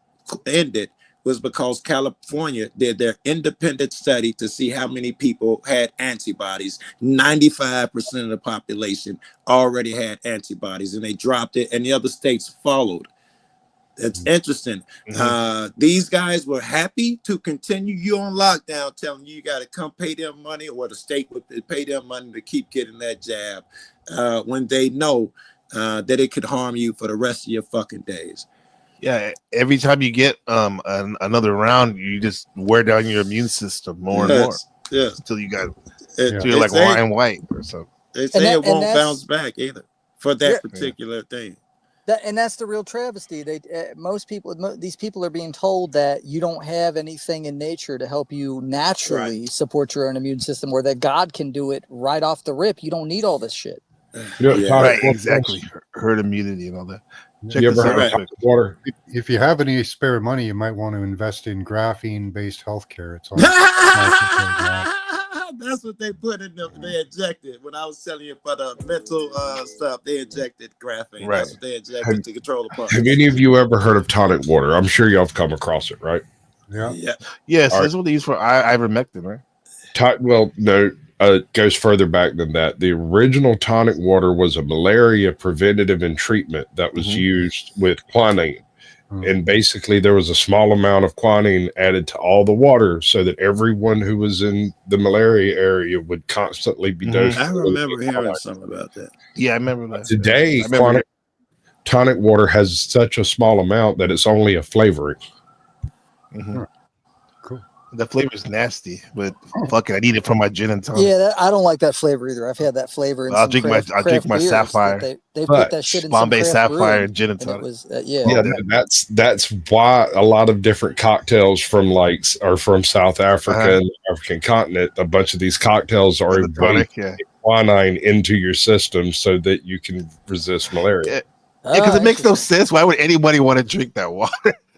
ended was because California did their independent study to see how many people had antibodies. 95% of the population already had antibodies, and they dropped it, and the other states followed. That's interesting. These guys were happy to continue you on lockdown, telling you got to come pay them money, or the state would pay them money to keep getting that jab when they know that it could harm you for the rest of your fucking days. Yeah, every time you get another round, you just wear down your immune system more and more. Yes. Until you got until you're like Ryan White or something. They say it won't bounce back either for that particular thing. And that's the real travesty. These people are being told that you don't have anything in nature to help you naturally support your own immune system, or that God can do it right off the rip. You don't need all this shit. Right, exactly. Herd immunity and all that. Check You this ever out real heard quick. water? If you have any spare money, you might want to invest in graphene-based healthcare. It's all That's what they put in them. They injected when I was telling you for the mental stuff. They injected graphene. Right. That's what they injected to control the pulse. Have any of you ever heard of tonic water? I'm sure y'all have come across it, right? Yeah. Yes, All that's what they use for ivermectin, right? Well, no, it goes further back than that. The original tonic water was a malaria preventative and treatment that was used with quinine. And basically, there was a small amount of quinine added to all the water so that everyone who was in the malaria area would constantly be dosed. I remember hearing something about that. Yeah, I remember that. Today, I remember tonic water has such a small amount that it's only a flavoring. Cool. The flavor is nasty, but fuck it, I need it for my gin and tonic. Yeah, I don't like that flavor either. I've had that flavor. In I'll some drink craft my beers Sapphire. that They put that shit in some Bombay craft Sapphire brewing, and gin and tonic. it was, That's why a lot of different cocktails from from South Africa and the African continent. A bunch of these cocktails are a way to get quinine into your system so that you can resist malaria. Yeah, because it makes no sense. Why would anybody want to drink that water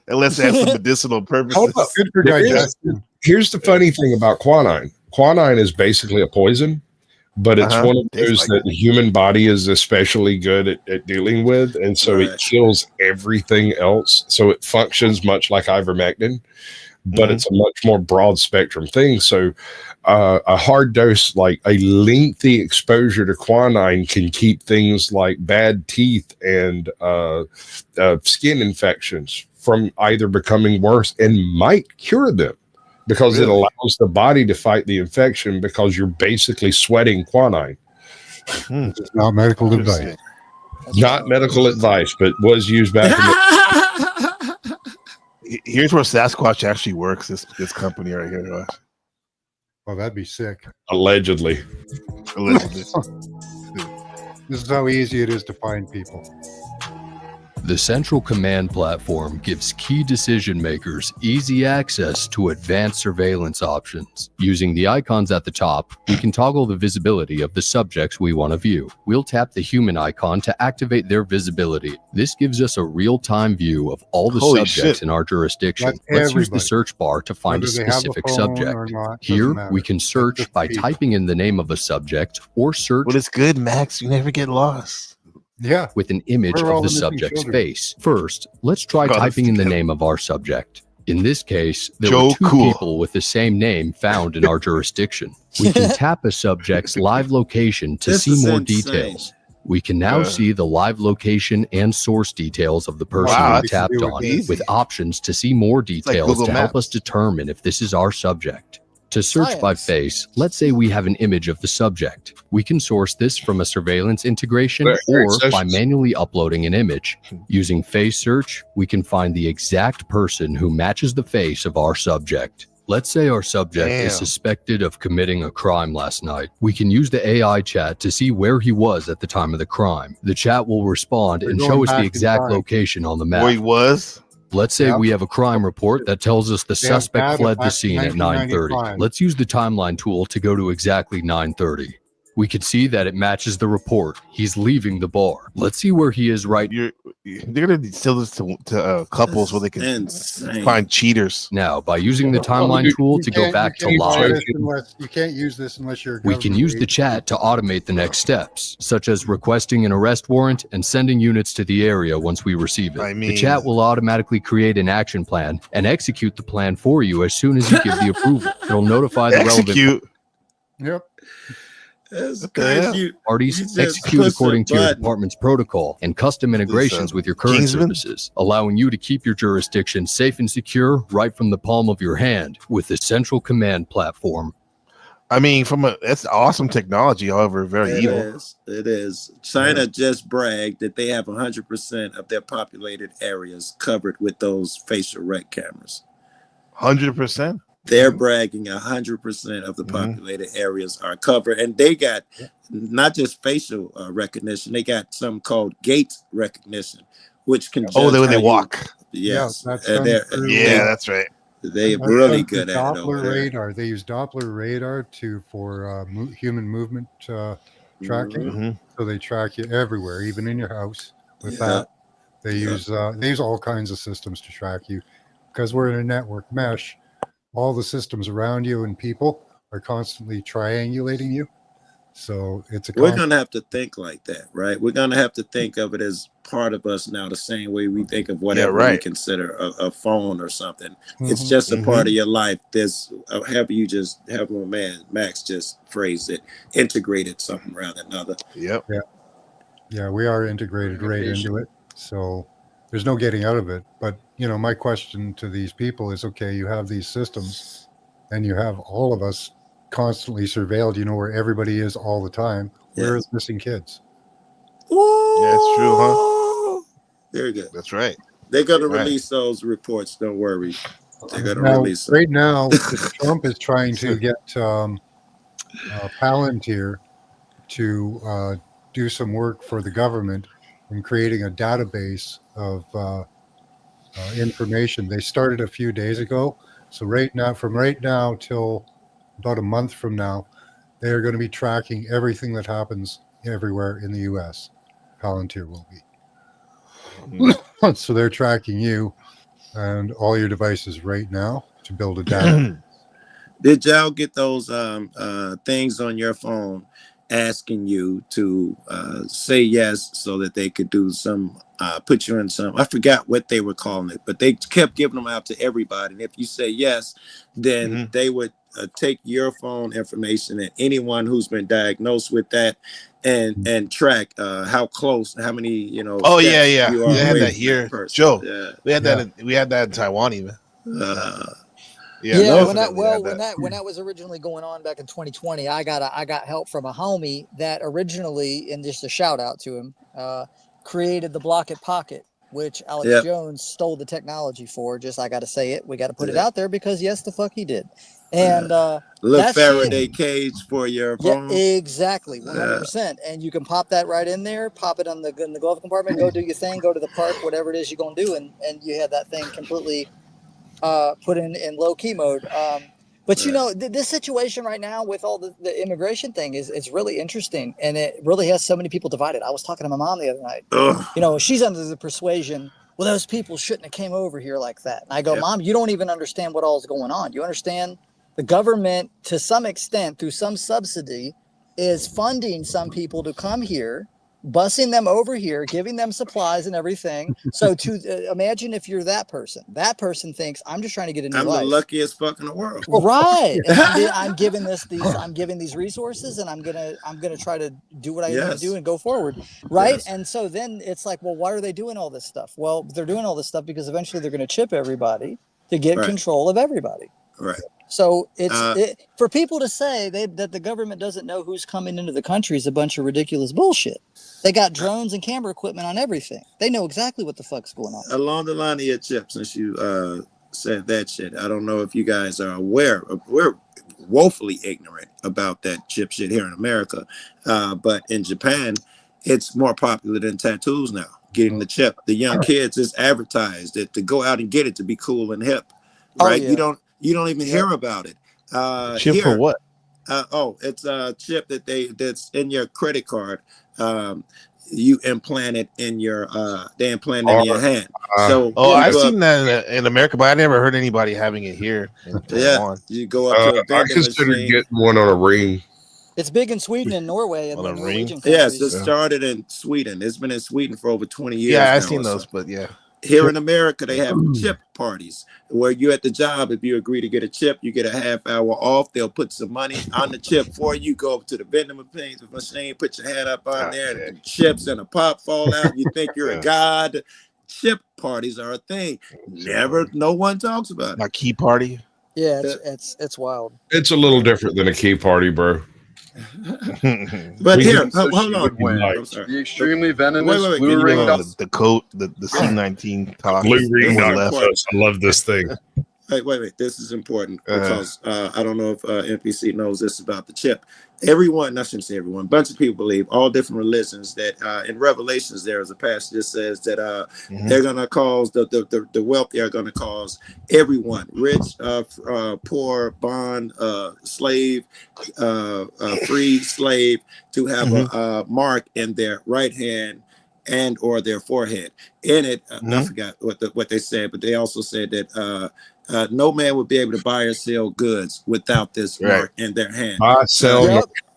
unless it has some medicinal purposes? Hold up. Good for digestion. Here's the funny thing about quinine. Quinine is basically a poison, but it's one of those that the human body is especially good at dealing with. And so it kills everything else. So it functions much like ivermectin, but it's a much more broad spectrum thing. So a hard dose, like a lengthy exposure to quinine, can keep things like bad teeth and skin infections from either becoming worse and might cure them. Because it allows the body to fight the infection because you're basically sweating quinine. It's not medical advice. Not medical advice, but was used back in Here's where Sasquatch actually works, this company right here. Well, that'd be sick. Allegedly. This is how easy it is to find people. The Central Command Platform gives key decision makers easy access to advanced surveillance options. Using the icons at the top, we can toggle the visibility of the subjects we want to view. We'll tap the human icon to activate their visibility. This gives us a real-time view of all the subjects in our jurisdiction. Let's use the search bar to find a specific subject. Here, we can search by typing in the name of a subject or search. Well, it's good, Max. You never get lost. Yeah. With an image of the subject's face. First, let's try typing in the name of our subject. In this case, there were two people with the same name found in our jurisdiction. We can tap a subject's live location to see more details. We can now see the live location and source details of the person we tapped on, with options to see more details to help us determine if this is our subject. To search by face, let's say we have an image of the subject. We can source this from a surveillance integration or by manually uploading an image. Using face search, we can find the exact person who matches the face of our subject. Let's say our subject is suspected of committing a crime last night. We can use the AI chat to see where he was at the time of the crime. The chat will respond and show us the exact location on the map. Where he was? Let's say we have a crime report that tells us the suspect fled the scene at 9:30. Let's use the timeline tool to go to exactly 9:30. We can see that it matches the report. He's leaving the bar. Let's see where he is right. They're going to sell this to couples where they can find cheaters. Now, by using the timeline tool to go back to live, You can't use this unless you're. we can use the chat to automate the next steps, such as requesting an arrest warrant and sending units to the area once we receive it. The chat will automatically create an action plan and execute the plan for you as soon as you give the approval. It'll notify the relevant. Yep. That's crazy. Parties execute according to your department's protocol and custom integrations with your current services, allowing you to keep your jurisdiction safe and secure right from the palm of your hand with the central command platform. I mean, that's awesome technology, however, very evil. It is. China just bragged that they have 100% of their populated areas covered with those facial rec cameras. 100%? They're bragging 100% of the populated areas are covered. And they got not just facial recognition, they got something called gait recognition, which can judge when they walk. Yes. Yeah, that's right. They're really good at Doppler radar. They use Doppler radar for human movement tracking. So they track you everywhere, even in your house. With that, they use all kinds of systems to track you, because we're in a network mesh. All the systems around you and people are constantly triangulating you. So we're going to have to think like that, right? We're going to have to think of it as part of us now, the same way we think of whatever we consider a phone or something. It's just a part of your life. There's have my man Max just phrased it, integrated something rather than another. Yeah, we are integrated right into it. So there's no getting out of it. But, my question to these people is, okay, you have these systems and you have all of us constantly surveilled, where everybody is all the time. Where is missing kids? Yeah, it's true, huh? Very good. That's right. They're going to release those reports. Don't worry. They're going to release them. Right now, Trump is trying to get Palantir to do some work for the government in creating a database of information. They started a few days ago. So from right now till about a month from now, they are going to be tracking everything that happens everywhere in the U.S. Palantir will be. So they're tracking you and all your devices right now to build a data. Did y'all get those things on your phone asking you to say yes so that they could do some, put you in some, I forgot what they were calling it, but they kept giving them out to everybody. And if you say yes, then they would take your phone information and anyone who's been diagnosed with that and track how close, how many, you are. We had that here, Joe. We had that in Taiwan even. When that was originally going on back in 2020, I got help from a homie that originally, and just a shout out to him, created the Block It Pocket, which Alex Jones stole the technology for. Just, I got to say it. We got to put it out there because yes, the fuck he did. And little Faraday cage for your phone. Yeah, exactly, 100%. And you can pop that right in there, pop it in the glove compartment, go do your thing, go to the park, whatever it is you're gonna do, and you have that thing completely put in low key mode. But this situation right now with all the immigration thing is really interesting, and it really has so many people divided. I was talking to my mom the other night. She's under the persuasion, well, those people shouldn't have came over here like that. And I go, Mom, you don't even understand what all is going on. You understand the government, to some extent, through some subsidy, is funding some people to come here, busing them over here, giving them supplies and everything. So to imagine if you're that person thinks, I'm just trying to get a new life. I'm the luckiest fuck in the world. Right. And I'm giving these resources, and I'm gonna try to do what I need to do and go forward. Right. Yes. And so then it's like, well, why are they doing all this stuff? Well, they're doing all this stuff because eventually they're going to chip everybody to get control of everybody. Right. So for people to say that the government doesn't know who's coming into the country is a bunch of ridiculous bullshit. They got drones and camera equipment on everything. They know exactly what the fuck's going on. Along the line of your chip, since you said that shit, I don't know if you guys are aware. We're woefully ignorant about that chip shit here in America. But in Japan, it's more popular than tattoos now, getting the chip. The young kids is advertised it to go out and get it to be cool and hip. Right? Oh, yeah. You don't even hear about it. Chip for what? It's a chip that's in your credit card. You implant it in your they implant it in your hand. I've seen that in America, but I never heard anybody having it here in Taiwan. You go up to a I considered getting one on a ring. It's big in Sweden and Norway. And on a ring? Yes, it started in Sweden. It's been in Sweden for over 20 years. Yeah, I've seen those, but yeah. Here in America, they have chip parties where you at the job. If you agree to get a chip, you get a half hour off. They'll put some money on the chip for you. Go up to the vending machine, put your hand up on there, and chips and a pop fall out. And you think you're a god. Chip parties are a thing. No one talks about it. My key party. Yeah, it's wild. It's a little different than a key party, bro. But here, hold on. I'm sorry. The extremely venomous blue ring the coat, the C19 talk. Blue ring I love this thing. Wait. This is important because I don't know if NPC knows this about the chip. Everyone, I shouldn't say everyone, a bunch of people believe, all different religions, that in Revelations there is a passage that says that they're going to cause the wealthy are going to cause everyone, rich, poor, bond, slave, free, slave, to have a mark in their right hand and or their forehead. In it, I forgot what they said, but they also said that no man would be able to buy or sell goods without this mark in their hand. Buy, sell,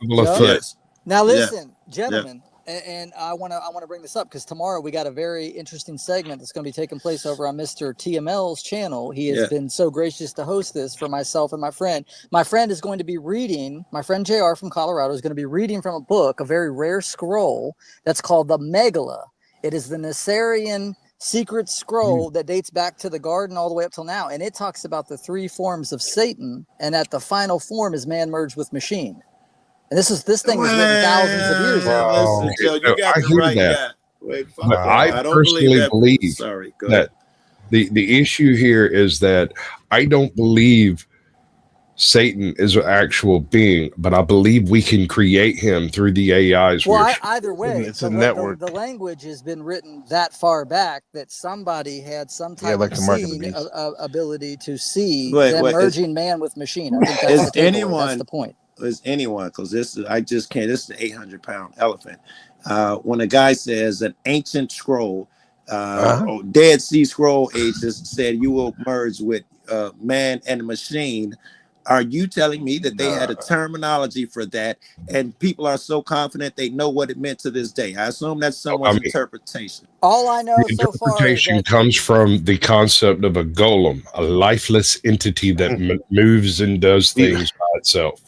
yes. Now listen, gentlemen, and I want to bring this up because tomorrow we got a very interesting segment that's going to be taking place over on Mr. TML's channel. He has been so gracious to host this for myself and my friend. My friend is going to be reading, my friend JR from Colorado is going to be reading from a book, a very rare scroll that's called the Megala. It is the Nasarian secret scroll that dates back to the garden all the way up till now, and it talks about the 3 forms of Satan, and that the final form is man merged with machine. And this thing was written thousands of years ago. Listen, Joe, you got the right guy. Wait, I personally believe that the issue here is that I don't believe Satan is an actual being, but I believe we can create him through the AIs. Well, either way, it's a network. The language has been written that far back that somebody had some type of ability to see them merging man with machine. I think that's that's the point. Is anyone, because this is an 800-pound elephant. When a guy says an ancient scroll, Dead Sea Scroll ages said you will merge with man and machine. Are you telling me that they had a terminology for that, and people are so confident they know what it meant to this day? I assume that's someone's interpretation. All I know so far is that comes from the concept of a golem, a lifeless entity that moves and does things by itself.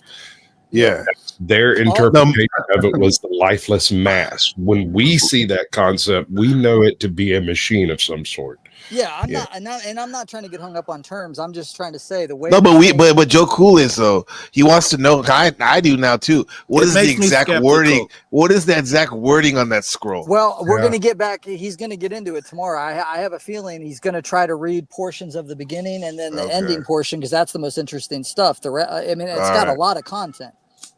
Yeah. Their interpretation of it was the lifeless mass. When we see that concept, we know it to be a machine of some sort. Yeah, I'm not trying to get hung up on terms. I'm just trying to say the way. No, but Joe Cool is though. He wants to know. I do now too. What is the exact wording? What is the exact wording on that scroll? Well, we're going to get back. He's going to get into it tomorrow. I have a feeling he's going to try to read portions of the beginning and then the ending portion because that's the most interesting stuff. It's got a lot of content.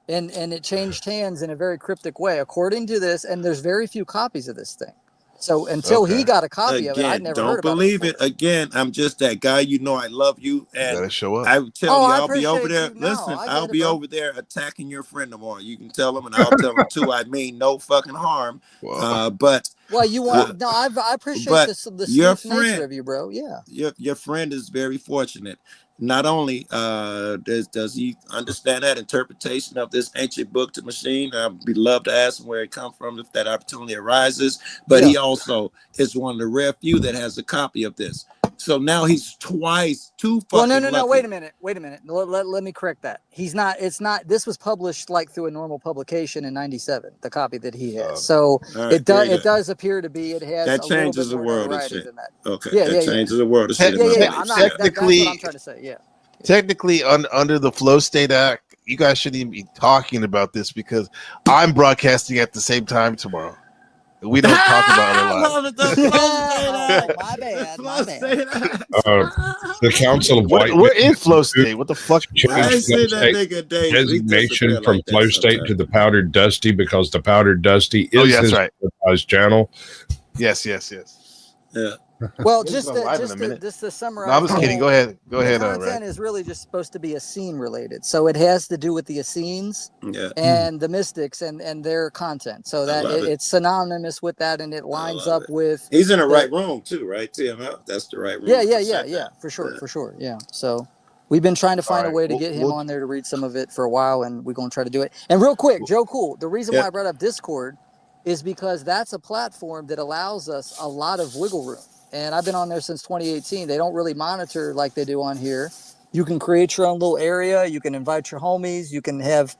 And it changed hands in a very cryptic way, according to this. And there's very few copies of this thing. So until he got a copy of it, I'd never heard about it. Don't believe it. Again, I'm just that guy. You know, I love you, and gotta show up. I tell you, I'll be over there. Listen, I'll be over there attacking your friend tomorrow. You can tell him, and I'll tell him too. I mean no fucking harm. But you want? No, I appreciate the sweet nature of you, bro. Yeah, your friend is very fortunate. Not only does he understand that interpretation of this ancient book to machine, I'd be love to ask him where it comes from if that opportunity arises, but he also is one of the rare few that has a copy of this. So now he's too fucking no, wait a minute. Let me correct that. He's not, this was published like through a normal publication in 97, the copy that he has. So it does appear to be, it has that changes the world of shit. Okay. That changes the world of shit. That's what I'm trying to say. Yeah. Technically, under the Flow State Act, you guys shouldn't even be talking about this because I'm broadcasting at the same time tomorrow. We don't talk about it a lot. My bad. The Council of White. We're in Flow State. What the fuck? Designation from Flow State to the Powdered Dusty because the Powdered Dusty is his channel. Yes. Yeah. Well, just to summarize. No, I'm just kidding. Go ahead. The content is really just supposed to be Essene related, so it has to do with the Essenes and the mystics and their content. So that it's synonymous with that, and it lines up with. He's in the right room too, right? TML. That's the right room. Yeah. For sure. Yeah. So we've been trying to find a way to get him on there to read some of it for a while, and we're going to try to do it. And real quick, Joe Cool. The reason why I brought up Discord is because that's a platform that allows us a lot of wiggle room. and I've been on there since 2018. They don't really monitor like they do on here. You can create your own little area. You can invite your homies. You can have,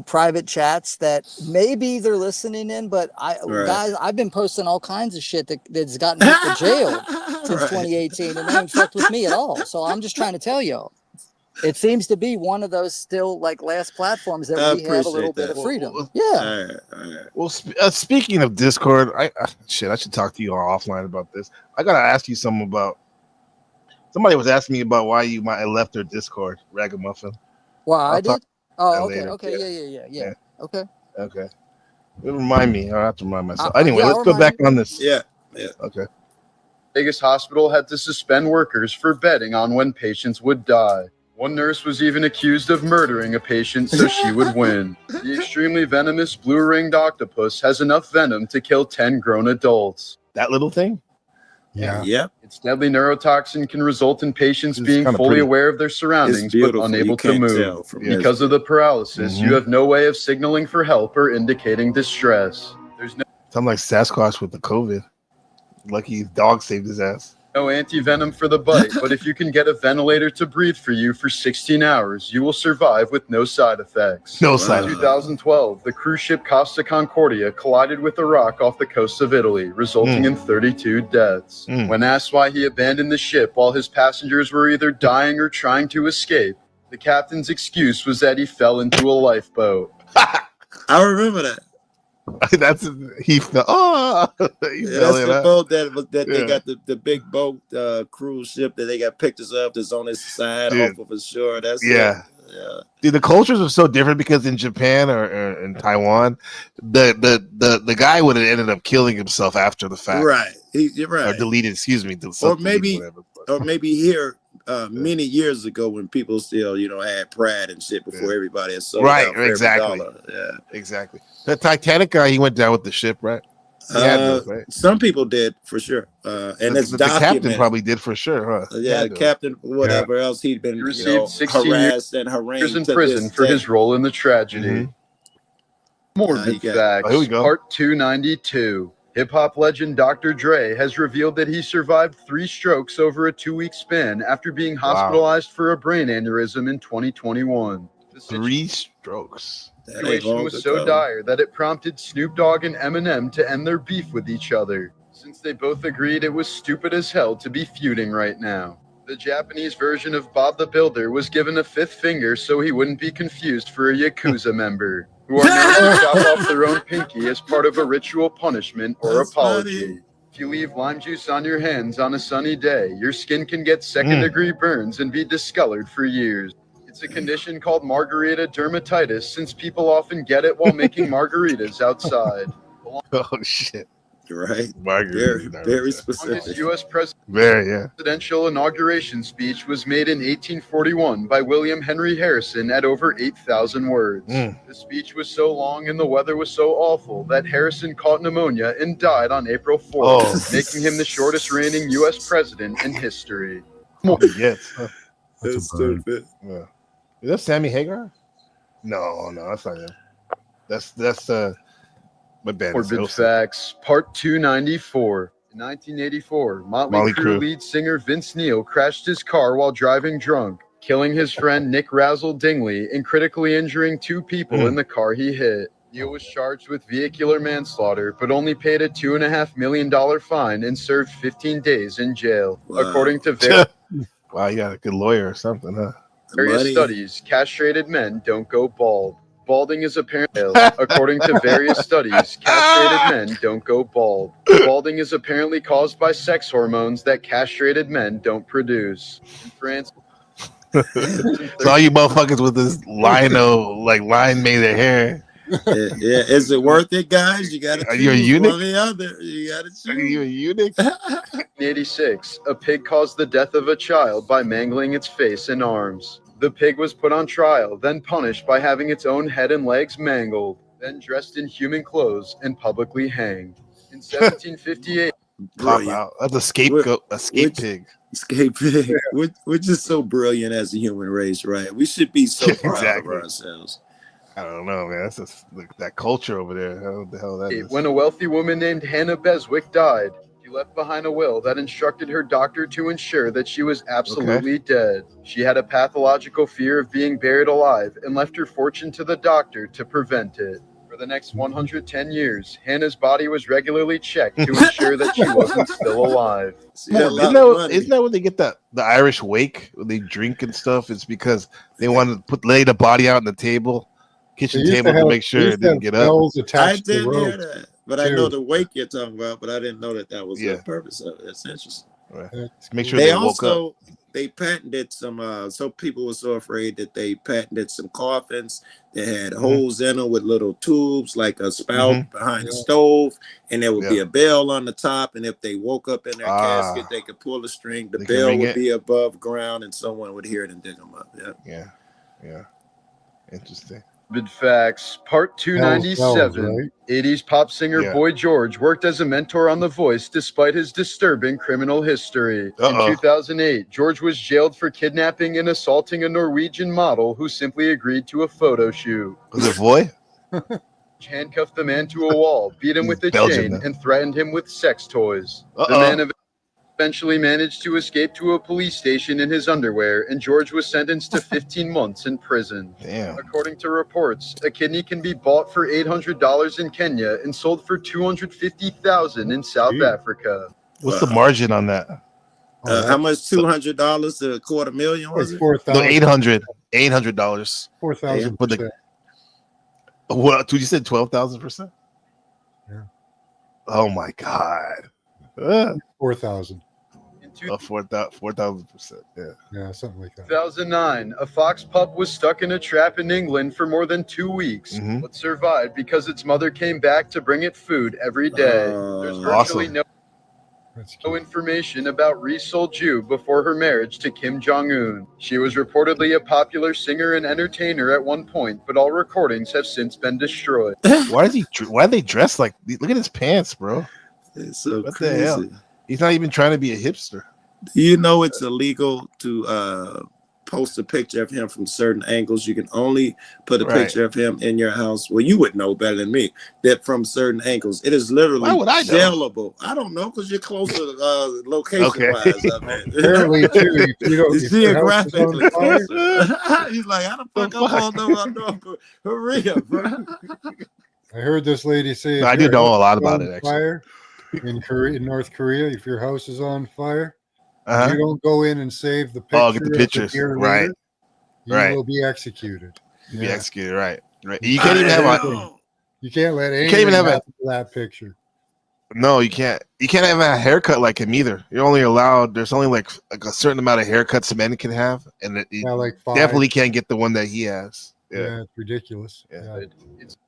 private chats that maybe they're listening in. But guys, I've been posting all kinds of shit that's gotten people jailed since 2018, and they ain't fucked with me at all. So I'm just trying to tell y'all, it seems to be one of those still like last platforms that we have a little bit of freedom. Yeah. All right. Well, speaking of Discord, I should talk to you all offline about this. I gotta ask you something about. Somebody was asking me about why you might have left their Discord, Ragamuffin. Well, I did. Oh, okay. Okay. Yeah. Okay. Remind me. I'll have to remind myself. Anyway, let's go back on this. Yeah. Okay. Vegas hospital had to suspend workers for betting on when patients would die. One nurse was even accused of murdering a patient so she would win. The extremely venomous blue-ringed octopus has enough venom to kill 10 grown adults. That little thing? Yeah. Its deadly neurotoxin can result in patients being fully aware of their surroundings but unable to move. Because of the paralysis, you have no way of signaling for help or indicating distress. There's no Sound like Sasquatch with the COVID. Lucky his dog saved his ass. No anti-venom for the bite, but if you can get a ventilator to breathe for you for 16 hours, you will survive with no side effects. No side effects. In 2012, the cruise ship Costa Concordia collided with a rock off the coast of Italy, resulting in 32 deaths. When asked why he abandoned the ship while his passengers were either dying or trying to escape, the captain's excuse was that he fell into a lifeboat. I remember that. That's he fell. Oh, that's the boat that they got the big boat cruise ship that they got pictures of that's on his side off of his shore. That's yeah. Dude, the cultures are so different because in Japan or in Taiwan, the guy would have ended up killing himself after the fact. Right. You're right. Or deleted, excuse me. Or maybe here many years ago when people still, had pride and shit before everybody had sold out for exactly. $1. Yeah. Exactly. The Titanic guy, he went down with the ship, right? Some people did for sure. And it's the captain probably did for sure, huh? Yeah, the captain, whatever else he'd been received 16 harassed and harangued in prison for his role in the tragedy. Morbid Facts, Part 292. Hip-hop legend Dr. Dre has revealed that he survived 3 strokes over a 2-week span after being hospitalized for a brain aneurysm in 2021. 3 strokes. The situation was so dire that it prompted Snoop Dogg and Eminem to end their beef with each other, since they both agreed it was stupid as hell to be feuding right now. The Japanese version of Bob the Builder was given a 5th finger so he wouldn't be confused for a Yakuza member, who are known to chop off their own pinky as part of a ritual punishment or apology. If you leave lime juice on your hands on a sunny day, your skin can get second-degree burns and be discolored for years. It's a condition called margarita dermatitis, since people often get it while making margaritas outside. Oh, shit. Right. Very specific. His U.S. presidential inauguration speech was made in 1841 by William Henry Harrison at over 8,000 words. The speech was so long and the weather was so awful that Harrison caught pneumonia and died on April 4th, making him the shortest reigning U.S. president in history. That's stupid. Yeah. Is that Sammy Hagar? No, that's not him. That's my bad. Morbid Facts, Part 294. In 1984, Motley Crue lead singer Vince Neil crashed his car while driving drunk, killing his friend Nick Razzle Dingley and critically injuring 2 people in the car he hit. Neil was charged with vehicular manslaughter, but only paid a $2.5 million fine and served 15 days in jail. Wow. According to wow, you got a good lawyer or something, huh? Various studies, castrated men don't go bald. Balding is apparently, according to various studies, castrated men don't go bald. Balding is apparently caused by sex hormones that castrated men don't produce. In France, so all you motherfuckers with this line made of hair. Yeah, is it worth it, guys? You gotta choose. You're a eunuch? One or the other. You gotta choose. Are you a eunuch? 1986, a pig caused the death of a child by mangling its face and arms. The pig was put on trial, then punished by having its own head and legs mangled, then dressed in human clothes and publicly hanged. In 1758, that's a scapegoat, pig. Escape pig, which is so brilliant as a human race, right? We should be so proud of ourselves. I don't know, man. That's just that culture over there. How the hell that is? When a wealthy woman named Hannah Beswick died, She left behind a will that instructed her doctor to ensure that she was absolutely dead. She had a pathological fear of being buried alive and left her fortune to the doctor to prevent it. For the next 110 years, Hannah's body was regularly checked to ensure that she wasn't still alive. Isn't that when they get the Irish wake, when they drink and stuff? It's because they want to lay the body out on the table, kitchen table, to make sure it didn't get up. I didn't hear that, but I know the wake you're talking about, but I didn't know that was the purpose of it. That's interesting. Right. Make sure they woke up. They patented some people were so afraid that they patented some coffins that had holes in them with little tubes like a spout behind the stove, and there would be a bell on the top, and if they woke up in their casket, they could pull the string, the bell would be above ground, and someone would hear it and dig them up. Yeah. Interesting. Morbid Facts, Part 297. 80s pop singer Boy George worked as a mentor on The Voice despite his disturbing criminal history. In 2008, George was jailed for kidnapping and assaulting a Norwegian model who simply agreed to a photo shoot. Was it Boy? Handcuffed the man to a wall, beat him with a chain, and threatened him with sex toys. The man eventually managed to escape to a police station in his underwear, and George was sentenced to 15 months in prison. Damn. According to reports, a kidney can be bought for $800 in Kenya and sold for $250,000 in South Africa. What's the margin on that? How much? $200 to $250,000 was it? $4,000. No, $800. 4,000%. What? You said 12,000%? Yeah. Oh my God. 4,000. 4,000%. Yeah, something like that. 2009, a fox pup was stuck in a trap in England for more than 2 weeks, but survived because its mother came back to bring it food every day. There's virtually no information about Ri Sol-ju before her marriage to Kim Jong-un. She was reportedly a popular singer and entertainer at one point, but all recordings have since been destroyed. Why are they dressed like? Look at his pants, bro. It's so what crazy. The hell? He's not even trying to be a hipster. Do you know it's illegal to post a picture of him from certain angles? You can only put a picture of him in your house. Well, you would know better than me that from certain angles. It is literally jailable. I don't know, because you're closer location-wise. Apparently, too. It's geographically closer. He's like, how the fuck I'm going to know Korea, bro? I heard this lady say, I do know a lot about it, actually. Fire in North Korea, if your house is on fire, you don't go in and save the picture. Get the pictures, right? You will be executed. You'll be executed, right? You can't even have you can't let anything happen to that picture. No, you can't. You can't have a haircut like him either. You're only allowed. There's only like a certain amount of haircuts men can have, and definitely can't get the one that he has. Yeah, it's ridiculous. It's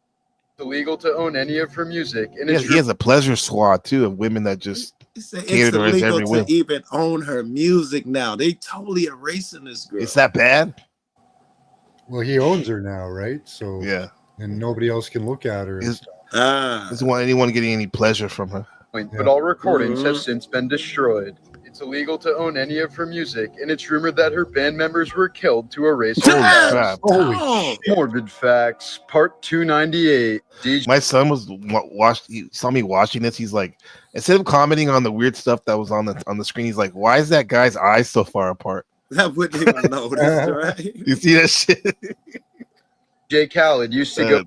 illegal to own any of her music, and he has a pleasure squad too of women that just it's illegal to even own her music now. They totally erasing this girl. It's that bad? Well, he owns her now, right? So and nobody else can look at her. Doesn't want anyone getting any pleasure from her. But all recordings have since been destroyed. It's illegal to own any of her music, and it's rumored that her band members were killed to erase her past. Morbid Facts, Part 298. My son he saw me watching this. He's like, instead of commenting on the weird stuff that was on the screen, he's like, why is that guy's eyes so far apart? I wouldn't even notice, right? You see that shit? Jay Khaled used to go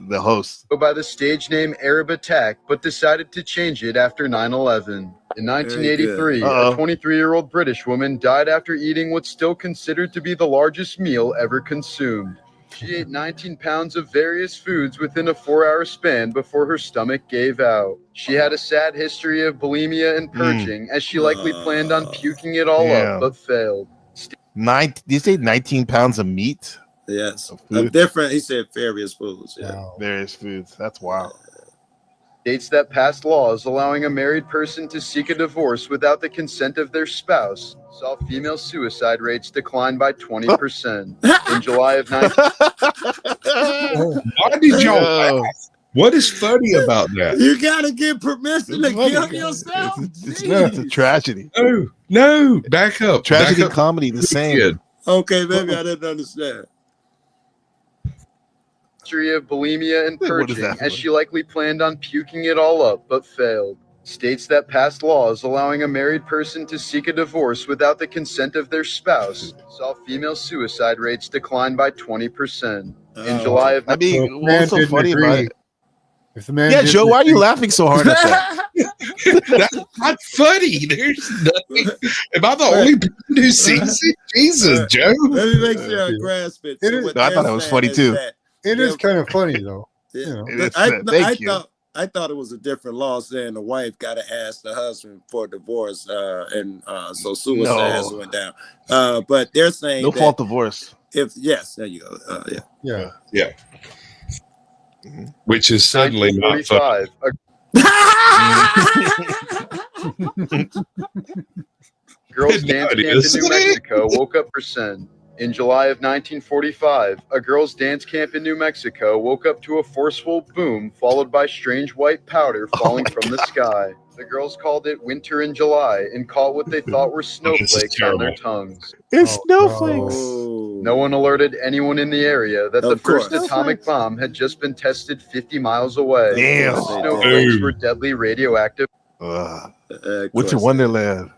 the host by the stage name Arab Attack, but decided to change it after 9/11. In 1983, a 23-year-old British woman died after eating what's still considered to be the largest meal ever consumed. She ate 19 pounds of various foods within a 4-hour span before her stomach gave out. She had a sad history of bulimia and purging, as she likely planned on puking it all up, but failed. Did you say 19 pounds of meat? Yes. Different, he said various foods. Yeah. Wow. Various foods. That's wild. States that passed laws allowing a married person to seek a divorce without the consent of their spouse saw female suicide rates decline by 20%. In July of 19... Why did y'all laugh? What is funny about that? You gotta get permission to kill yourself. It's a tragedy. No, back up. Tragedy back up. Comedy, the same. Okay, maybe I didn't understand. History of bulimia and purging, as she likely planned on puking it all up, but failed. states that passed laws allowing a married person to seek a divorce without the consent of their spouse saw female suicide rates decline by 20%. In July of... I mean, what's so funny about it? If the man Yeah, Joe, why are you laughing so hard at that? That's not funny. There's nothing. Am I the only person who sees it? Jesus, Joe. Let me make sure I grasp it. So what I thought it was funny too. It is kind of funny though. I thought it was a different law saying the wife got to ask the husband for divorce, so suicide went down. But they're saying no fault divorce. There you go. Yeah. Which is suddenly not funny. Girls dance camp in New Mexico woke up percent. In July of 1945, a girls' dance camp in New Mexico woke up to a forceful boom followed by strange white powder falling from the sky. The girls called it Winter in July and caught what they thought were snowflakes on their tongues. It's snowflakes. No one alerted anyone in the area that the first atomic bomb had just been tested 50 miles away. Damn. The snowflakes were deadly radioactive. Winter Wonderland.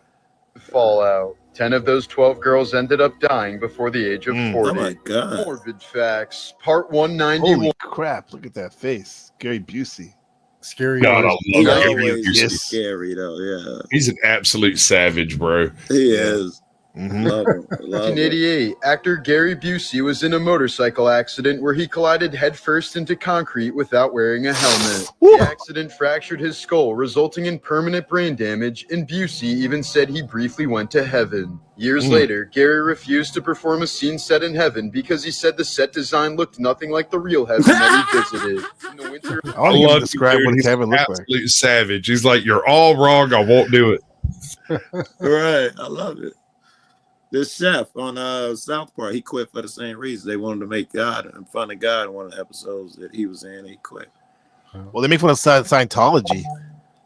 Fallout. 10 of those 12 girls ended up dying before the age of 40. Oh my God. Morbid Facts, Part 191. Holy crap, look at that face. Gary Busey. Scary. God, I He love always Gary is Busey. scary though. Yeah, He's an absolute savage, bro. he is. Mm-hmm. Love him. 1988, actor Gary Busey was in a motorcycle accident where he collided headfirst into concrete without wearing a helmet. The accident fractured his skull, resulting in permanent brain damage, and Busey even said he briefly went to heaven. Years later, Gary refused to perform a scene set in heaven because he said the set design looked nothing like the real heaven that he visited. In the winter, I don't even describe what his heaven looked like. Absolute savage. He's like, you're all wrong. I won't do it. Right, I love it. This chef on South Park, he quit for the same reason. They wanted to make God and fun of God in one of the episodes that he was in. He quit. Well, they make fun of Scientology.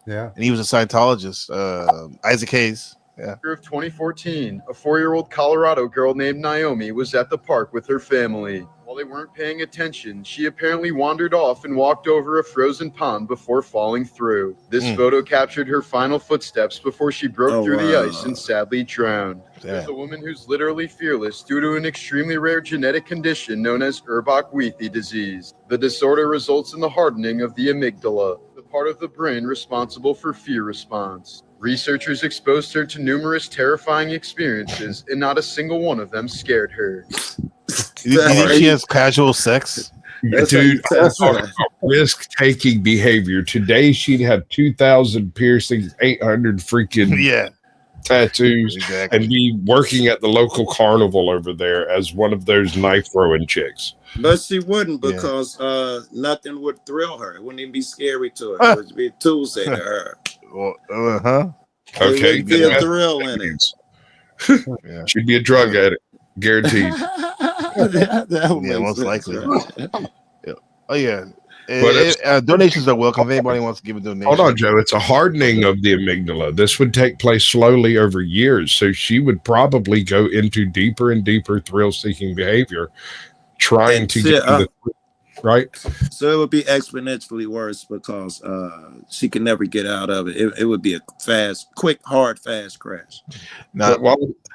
Yeah. And he was a Scientologist. Isaac Hayes. Yeah. of 2014, a 4-year-old Colorado girl named Naomi was at the park with her family. While they weren't paying attention, she apparently wandered off and walked over a frozen pond before falling through. This photo captured her final footsteps before she broke through the ice and sadly drowned. There's a woman who's literally fearless due to an extremely rare genetic condition known as Urbach-Wiethe disease. The disorder results in the hardening of the amygdala, the part of the brain responsible for fear response. Researchers exposed her to numerous terrifying experiences, and not a single one of them scared her. Do you think she has casual sex? Dude, risk-taking behavior. Today, she'd have 2,000 piercings, 800 freaking tattoos, and be working at the local carnival over there as one of those knife-throwing chicks. But she wouldn't because nothing would thrill her. It wouldn't even be scary to her. It would be Tuesday to her. Okay. There'd be a thrill in it. She'd be a drug addict, guaranteed. that most likely. Right? Oh yeah. Donations are welcome. If anybody wants to give a donation. Hold on, Joe. It's a hardening of the amygdala. This would take place slowly over years. So she would probably go into deeper and deeper thrill-seeking behavior, trying to get right. So it would be exponentially worse because she could never get out of it. It would be a fast crash. Not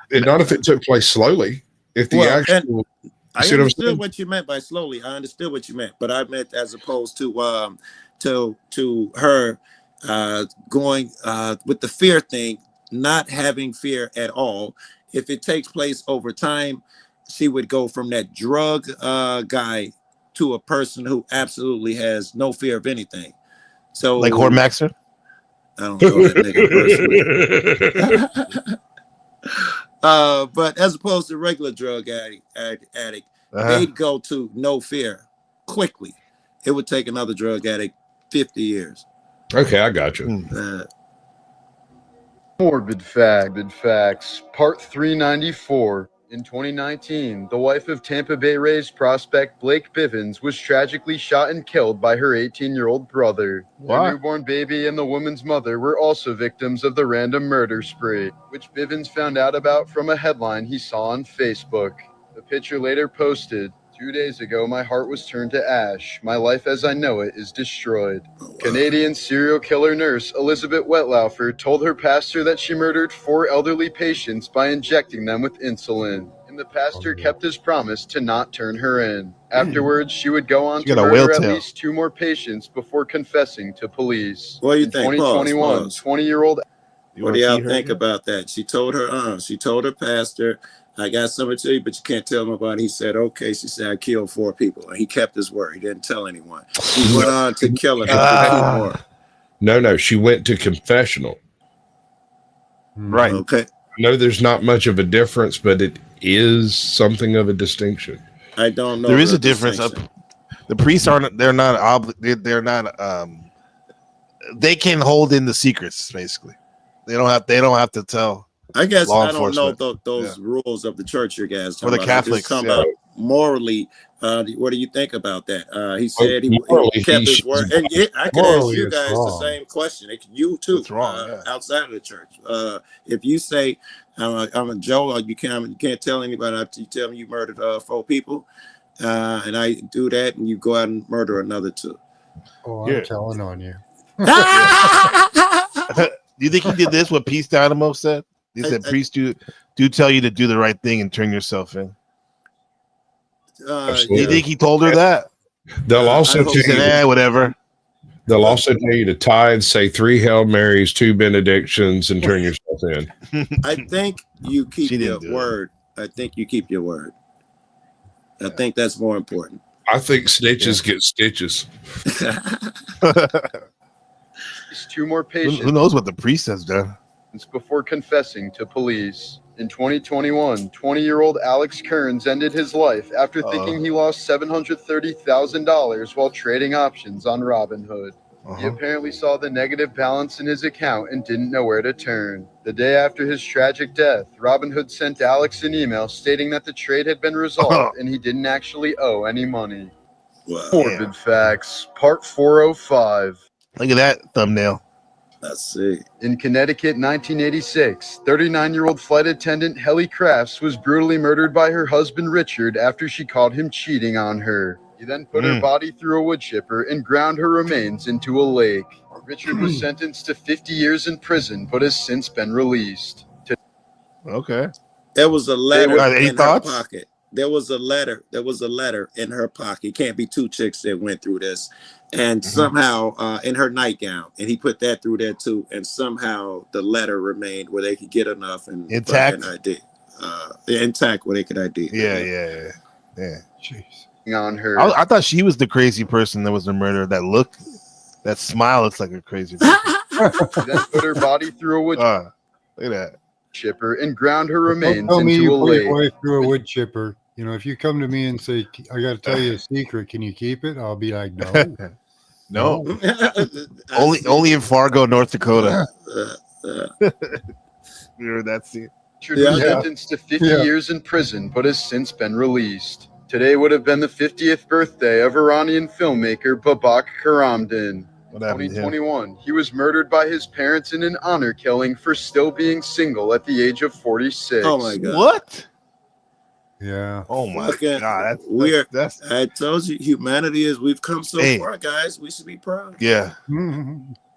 if it took place slowly. If the actual, I understood what you meant by slowly. I understood what you meant, but I meant as opposed to her going with the fear thing, not having fear at all. If it takes place over time, she would go from that drug guy to a person who absolutely has no fear of anything. So, like Hort Maxer? I don't know that nigga personally. But as opposed to regular drug addict, they'd go to no fear quickly. It would take another drug addict 50 years. Okay, I got you. Morbid Facts, Part 394. In 2019, the wife of Tampa Bay Rays prospect Blake Bivens was tragically shot and killed by her 18-year-old brother. Their newborn baby and the woman's mother were also victims of the random murder spree, which Bivens found out about from a headline he saw on Facebook. The picture later posted, 2 days ago, my heart was turned to ash. My life as I know it is destroyed. Canadian serial killer nurse Elizabeth Wetlaufer told her pastor that she murdered 4 elderly patients by injecting them with insulin. And the pastor kept his promise to not turn her in. Afterwards, she would go on to murder at least 2 more patients before confessing to police. What do you In think? 2021, 20-year-old. What do y'all think about that? She told her pastor, I got something to tell you, but you can't tell nobody. He said, okay. She said, I killed 4 people. And he kept his word. He didn't tell anyone. He went on to kill 2 more. No, she went to confessional. Right. Okay. I know there's not much of a difference, but it is something of a distinction. I don't know. There is a difference. The priests aren't. They're not. They're not. They can hold in the secrets. Basically, they don't have to tell. I guess law I don't know enforcement. those rules of the church, you guys. Or the Catholics. About morally, what do you think about that? He said he kept his word, and I could ask you guys the same question. You too. It's wrong. Outside of the church, if you say I'm a Joe, you can't tell anybody. You tell me you murdered 4 people, and I do that, and you go out and murder another 2. Oh, I'm telling on you. Do you think he did this? What Peace Dynamo said? He said, "Priests do tell you to do the right thing and turn yourself in." Do you think he told her that? They'll also tell you, whatever. They'll also tell you to tithe, say 3 Hail Marys, 2 benedictions, and turn yourself in. I think you keep your word. I think you keep your word. I think that's more important. I think snitches get stitches. 2 more patients. Who knows what the priest has done? Before confessing to police. In 2021, 20-year-old Alex Kearns ended his life after thinking he lost $730,000 while trading options on Robinhood. He apparently saw the negative balance in his account and didn't know where to turn. The day after his tragic death, Robinhood sent Alex an email stating that the trade had been resolved and he didn't actually owe any money. Wow. Morbid Facts, Part 405. Look at that thumbnail. Let's see. In Connecticut, 1986, 39-year-old flight attendant Helly Crafts was brutally murdered by her husband Richard after she caught him cheating on her. He then put her body through a wood chipper and ground her remains into a lake. Richard was sentenced to 50 years in prison, but has since been released. Okay. There was a letter in her thoughts? pocket. There was a letter in her pocket. Can't be 2 chicks that went through this. And somehow in her nightgown, and he put that through there too. And somehow the letter remained where they could get enough and intact ID, intact where they could ID. Yeah. Jeez. On her, I thought she was the crazy person that was the murderer. That smile looks like a crazy person. She then put her body through a wood look at that chipper and ground her remains Tell me into you a put lake. your wife through a wood chipper. You know, if you come to me and say, I got to tell you a secret, can you keep it? I'll be like, no. No. only in Fargo, North Dakota. Remember that scene? Richard was sentenced to 50 years in prison, but has since been released. Today would have been the 50th birthday of Iranian filmmaker Babak Karamdan. In 2021, he was murdered by his parents in an honor killing for still being single at the age of 46. Oh my God. What? Yeah. Oh my God. I told you, humanity we've come so far, guys. We should be proud. Yeah.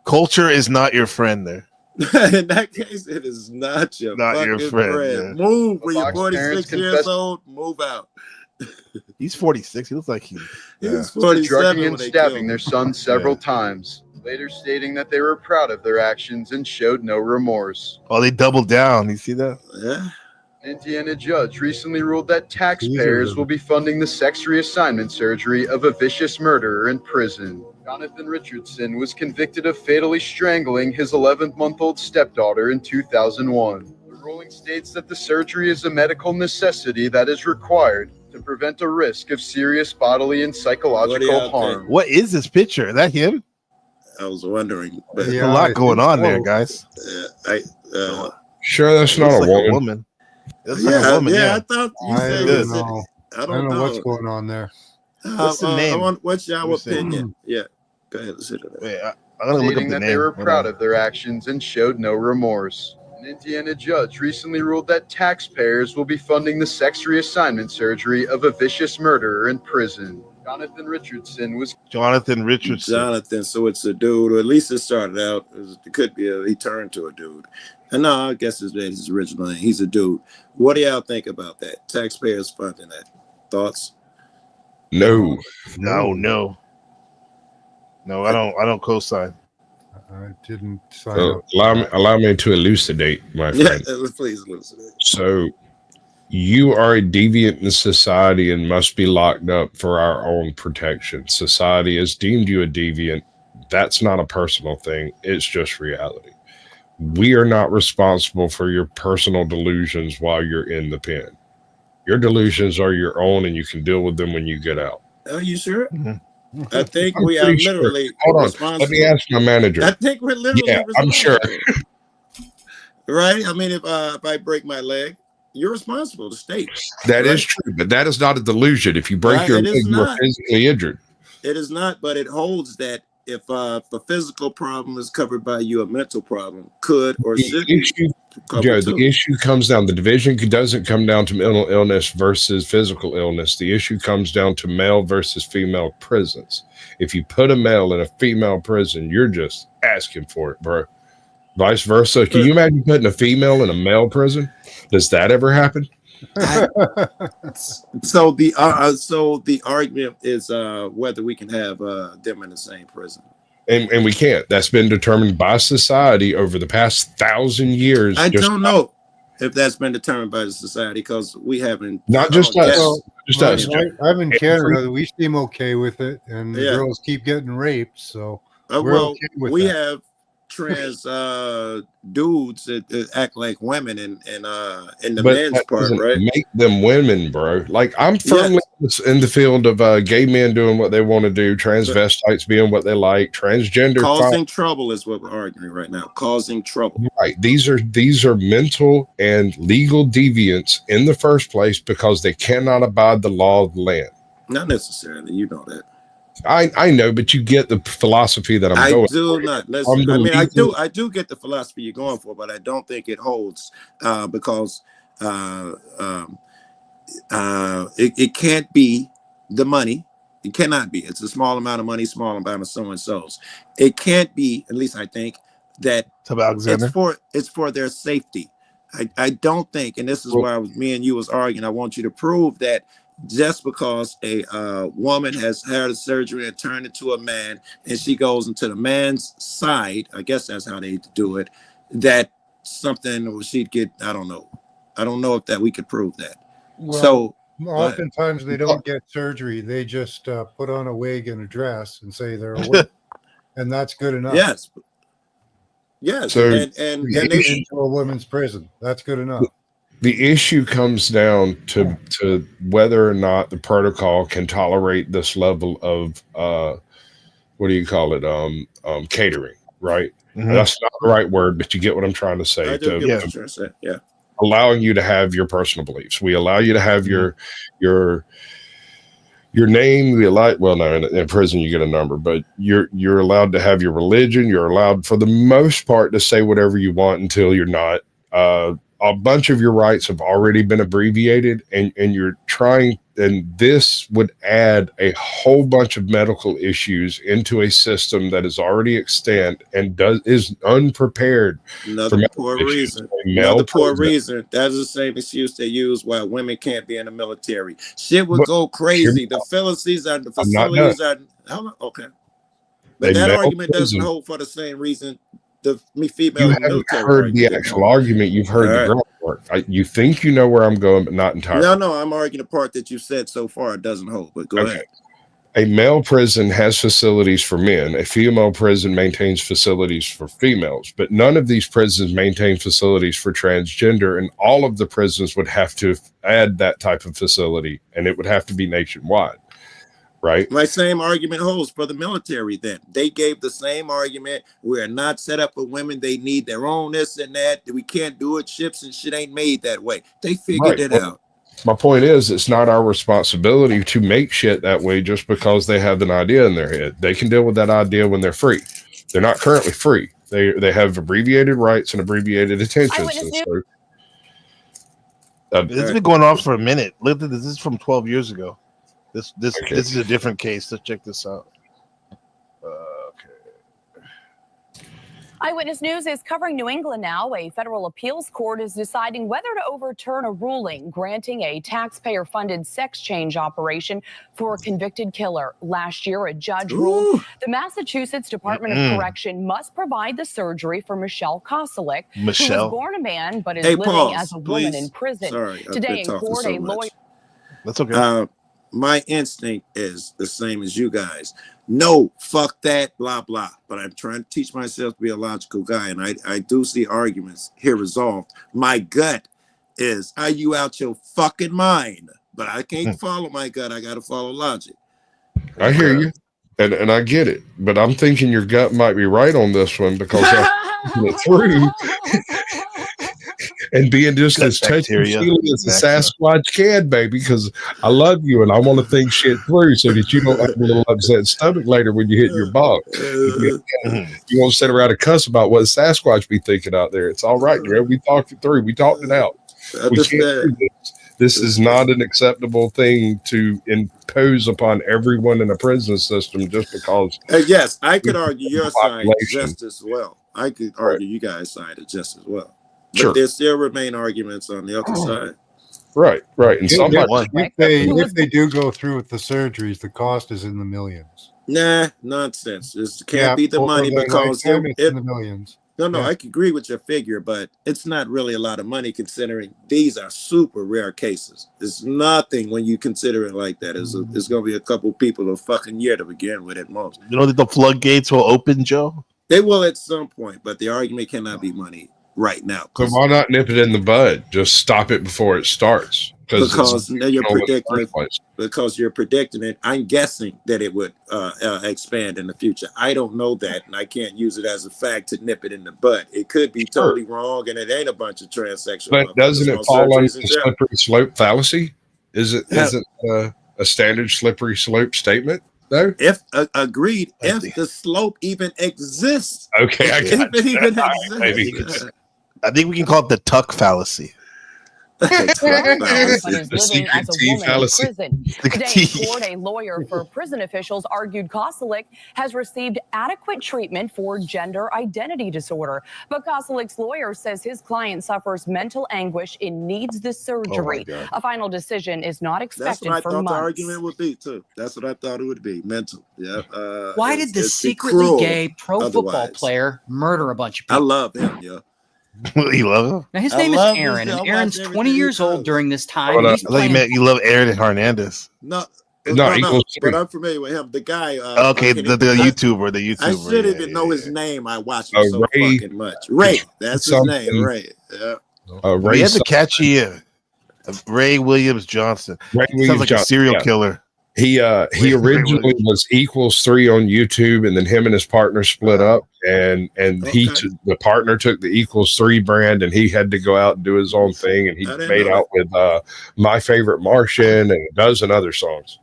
Culture is not your friend there. In that case, it is not your friend. Yeah. Move when you're 46 years old. Move out. He's 46. He looks like he's 47. Drugging and stabbing their son several times, later stating that they were proud of their actions and showed no remorse. Oh, they doubled down. You see that? Yeah. An Indiana judge recently ruled that taxpayers will be funding the sex reassignment surgery of a vicious murderer in prison. Jonathan Richardson was convicted of fatally strangling his 11-month-old stepdaughter in 2001. The ruling states that the surgery is a medical necessity that is required to prevent a risk of serious bodily and psychological harm. What is this picture? Is that him? I was wondering. But there's a lot going on there, guys. Sure, that's not a woman. That's not a woman. I thought you said it. I don't know what's going on there. What's the name? What's your opinion? Yeah. Go ahead. Let's hit it. I'm gonna look up the that name. they were proud of their actions and showed no remorse. An Indiana judge recently ruled that taxpayers will be funding the sex reassignment surgery of a vicious murderer in prison. Jonathan Richardson. Jonathan, so it's a dude, or at least it started out. It could be he turned to a dude. And no, I guess his original name. He's a dude. What do y'all think about that? Taxpayers funding that. Thoughts? No. No, I don't co-sign. I didn't sign up. Allow me to elucidate, my friend. Yeah, please elucidate. So, you are a deviant in society and must be locked up for our own protection. Society has deemed you a deviant. That's not a personal thing. It's just reality. We are not responsible for your personal delusions while you're in the pen. Your delusions are your own, and you can deal with them when you get out. Are you sure? Mm-hmm. I think I'm we are pretty literally sure. Hold on. responsible. Let me ask my manager. I think we're literally responsible. I'm sure. Right? I mean, if I break my leg, you're responsible, the state. That is true, but that is not a delusion. If you break your leg, you are physically injured. It is not, but it holds that if a physical problem is covered by you, a mental problem could or should be covered Joe, too. the issue comes down, the division doesn't come down to mental illness versus physical illness. The issue comes down to male versus female prisons. If you put a male in a female prison, you're just asking for it, bro. Vice versa. Can you imagine putting a female in a male prison? Does that ever happen? So the argument is whether we can have them in the same prison. And we can't. That's been determined by society over the past 1,000 years. I don't know if that's been determined by the society because we haven't. Not just us. Just us. I'm in Canada. We seem okay with it, and the girls keep getting raped. So we have trans dudes that act like women in the men's part, right? Make them women, bro. Like I'm firmly in the field of gay men doing what they want to do, transvestites being what they like, transgender causing trouble is what we're arguing right now. Causing trouble. Right. These are mental and legal deviants in the first place because they cannot abide the law of the land. Not necessarily, you know that. I know, but you get the philosophy that I'm going for. I do get the philosophy you're going for, but I don't think it holds because it can't be the money. It cannot be. It's a small amount of money, small amount of so-and-so's. It can't be, at least I think, that it's for their safety. I don't think, and this is why me and you was arguing, I want you to prove that just because a woman has had a surgery and turned into a man and she goes into the man's side, I guess that's how they do it, that something or she'd get, I don't know if that we could prove that. Well, so oftentimes they don't get surgery. They just put on a wig and a dress and say they're a woman. And that's good enough. Yes. So and they into a women's prison. That's good enough. The issue comes down to whether or not the protocol can tolerate this level of what do you call it? Catering, right? Mm-hmm. That's not the right word, but you get what I'm trying to say. I do get what you're trying to say. Yeah. Allowing you to have your personal beliefs. We allow you to have your name. We allow, well, no, in prison you get a number, but you're allowed to have your religion. You're allowed, for the most part, to say whatever you want until you're not. A bunch of your rights have already been abbreviated, and you're trying, and this would add a whole bunch of medical issues into a system that is already extant and is unprepared. Another poor reason. That is the same excuse they use why women can't be in the military. Shit would go crazy. The facilities are. Okay. But that argument doesn't hold for the same reason. The female you haven't heard the actual argument. You've heard the groundwork. You think you know where I'm going, but not entirely. No, I'm arguing the part that you said so far. It doesn't hold, but go ahead. A male prison has facilities for men. A female prison maintains facilities for females, but none of these prisons maintain facilities for transgender, and all of the prisons would have to add that type of facility, and it would have to be nationwide. Right. My same argument holds for the military. Then they gave the same argument. We're not set up for women. They need their own this and that. We can't do it. Ships and shit ain't made that way. They figured it out. My point is, it's not our responsibility to make shit that way just because they have an idea in their head. They can deal with that idea when they're free. They're not currently free. They have abbreviated rights and abbreviated attentions. And so, it's been going on for a minute. Look, this is from 12 years ago. This is a different case. Let's check this out. Eyewitness News is covering New England now. A federal appeals court is deciding whether to overturn a ruling granting a taxpayer-funded sex change operation for a convicted killer. Last year, a judge ruled the Massachusetts Department of Correction must provide the surgery for Michelle Koselik, who was born a man but is living as a woman in prison. Sorry, today in court, a lawyer. That's okay. My instinct is the same as you guys. No, fuck that, blah, blah. But I'm trying to teach myself to be a logical guy, and I do see arguments here resolved. My gut is, are you out your fucking mind? But I can't follow my gut. I got to follow logic. I hear you, and I get it. But I'm thinking your gut might be right on this one because after it through and being just as touchy-feely as a Sasquatch can, baby, because I love you and I want to think shit through so that you don't have a little upset stomach later when you hit your bog. You won't sit around and cuss about what Sasquatch be thinking out there. It's all right, Greg. We talked it through. We talked it out. We can't do this. This is not an acceptable thing to impose upon everyone in the prison system just because. Yes, I could argue your side just as well. I could argue you guys' side just as well. But there still remain arguments on the other side. Right. And if they do go through with the surgeries, the cost is in the millions. Nah, nonsense. It can't be the money because it's in the millions. No, I can agree with your figure, but it's not really a lot of money considering these are super rare cases. It's nothing when you consider it like that. It's going to be a couple people a fucking year to begin with at most. You know that the floodgates will open, Joe? They will at some point, but the argument cannot be money right now. So why not nip it in the bud? Just stop it before it starts. Because now you're predicting it. Because you're predicting it. I'm guessing that it would expand in the future. I don't know that, and I can't use it as a fact to nip it in the bud. It could be totally wrong, and it ain't a bunch of transsexual. But doesn't it fall under the slippery slope fallacy? Isn't a standard slippery slope statement? No? If agreed, if the slope even exists. Okay, I got if it even exists. I think we can call it the tuck fallacy. The secret fallacy. Today in court, a lawyer for prison officials argued Koselik has received adequate treatment for gender identity disorder. But Koselik's lawyer says his client suffers mental anguish and needs the surgery. A final decision is not expected for months. That's what I thought the argument would be, too. That's what I thought it would be. Mental. Yeah. Why did the secretly gay pro football player murder a bunch of people? I love him, yeah. You love him? Now his name is Aaron, and Aaron's 20 years old during this time. I thought you meant you love Aaron Hernandez. No, but I'm familiar with him. The guy. Okay, the YouTuber. I shouldn't even know his name. I watch him so fucking much. Ray, that's his name. Ray. Yeah. Ray has a catchy Ray Williams Johnson. Sounds like a serial killer. He originally was Equals 3 on YouTube, and then him and his partner split up, and the partner took the Equals 3 brand, and he had to go out and do his own thing, and he made out with My Favorite Martian and a dozen other songs.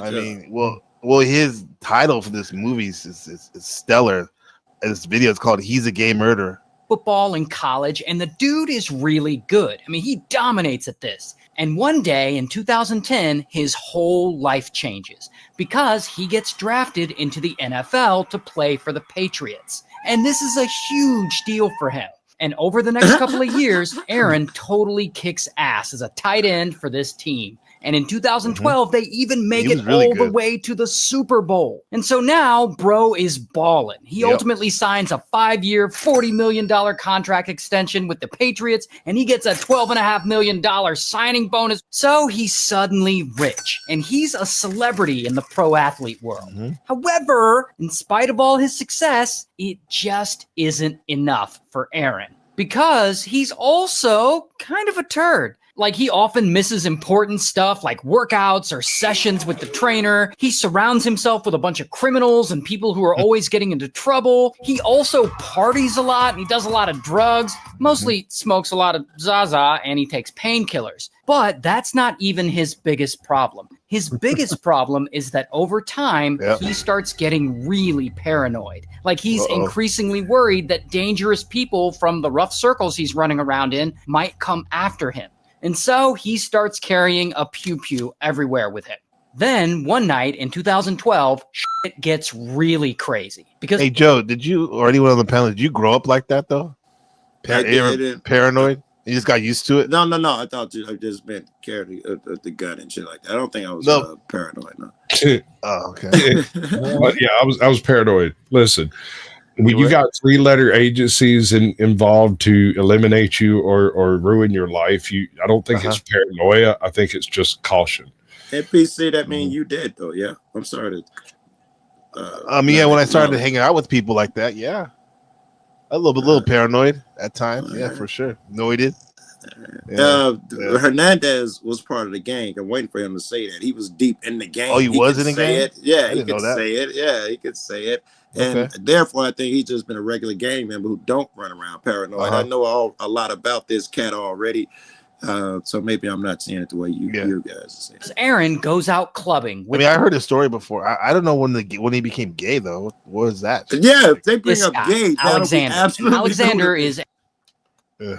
I mean, well, his title for this movie is stellar. And this video is called "He's a Gay Murderer." Football in college, and the dude is really good. I mean, he dominates at this. And one day in 2010, his whole life changes because he gets drafted into the NFL to play for the Patriots. And this is a huge deal for him. And over the next couple of years, Aaron totally kicks ass as a tight end for this team. And in 2012, they even make it all the way to the Super Bowl. And so now, bro is balling. He ultimately signs a 5-year, $40 million contract extension with the Patriots, and he gets a $12.5 million signing bonus. So he's suddenly rich, and he's a celebrity in the pro athlete world. However, in spite of all his success, it just isn't enough for Aaron because he's also kind of a turd. Like, he often misses important stuff like workouts or sessions with the trainer. He surrounds himself with a bunch of criminals and people who are always getting into trouble. He also parties a lot and he does a lot of drugs, mostly smokes a lot of Zaza, and he takes painkillers. But that's not even his biggest problem. his biggest problem is that over time, he starts getting really paranoid. Like he's increasingly worried that dangerous people from the rough circles he's running around in might come after him. And so he starts carrying a pew-pew everywhere with him. Then one night in 2012, shit gets really crazy. Because hey, Joe, did you or anyone on the panel, did you grow up like that though? Paranoid? You just got used to it? No. I thought I just meant carrying the gun and shit like that. I don't think I was paranoid. No. Oh, okay. Yeah, I was paranoid. Listen, when you got 3-letter agencies involved to eliminate you or ruin your life, I don't think it's paranoia. I think it's just caution. NPC, that mean you dead though? Yeah, I'm sorry. When I started hanging out with people like that, a little paranoid at times. Yeah, for sure. Noided. Hernandez was part of the gang. I'm waiting for him to say that. He was deep in the gang. Oh, he was in the gang? Yeah, he could say it. Yeah, he could say it. And therefore, I think he's just been a regular gang member who don't run around paranoid. I know a lot about this cat already. So maybe I'm not seeing it the way you guys are saying it. Aaron goes out clubbing. I heard his story before. I don't know when he became gay though. What was that? Yeah, they bring up gay. Alexander is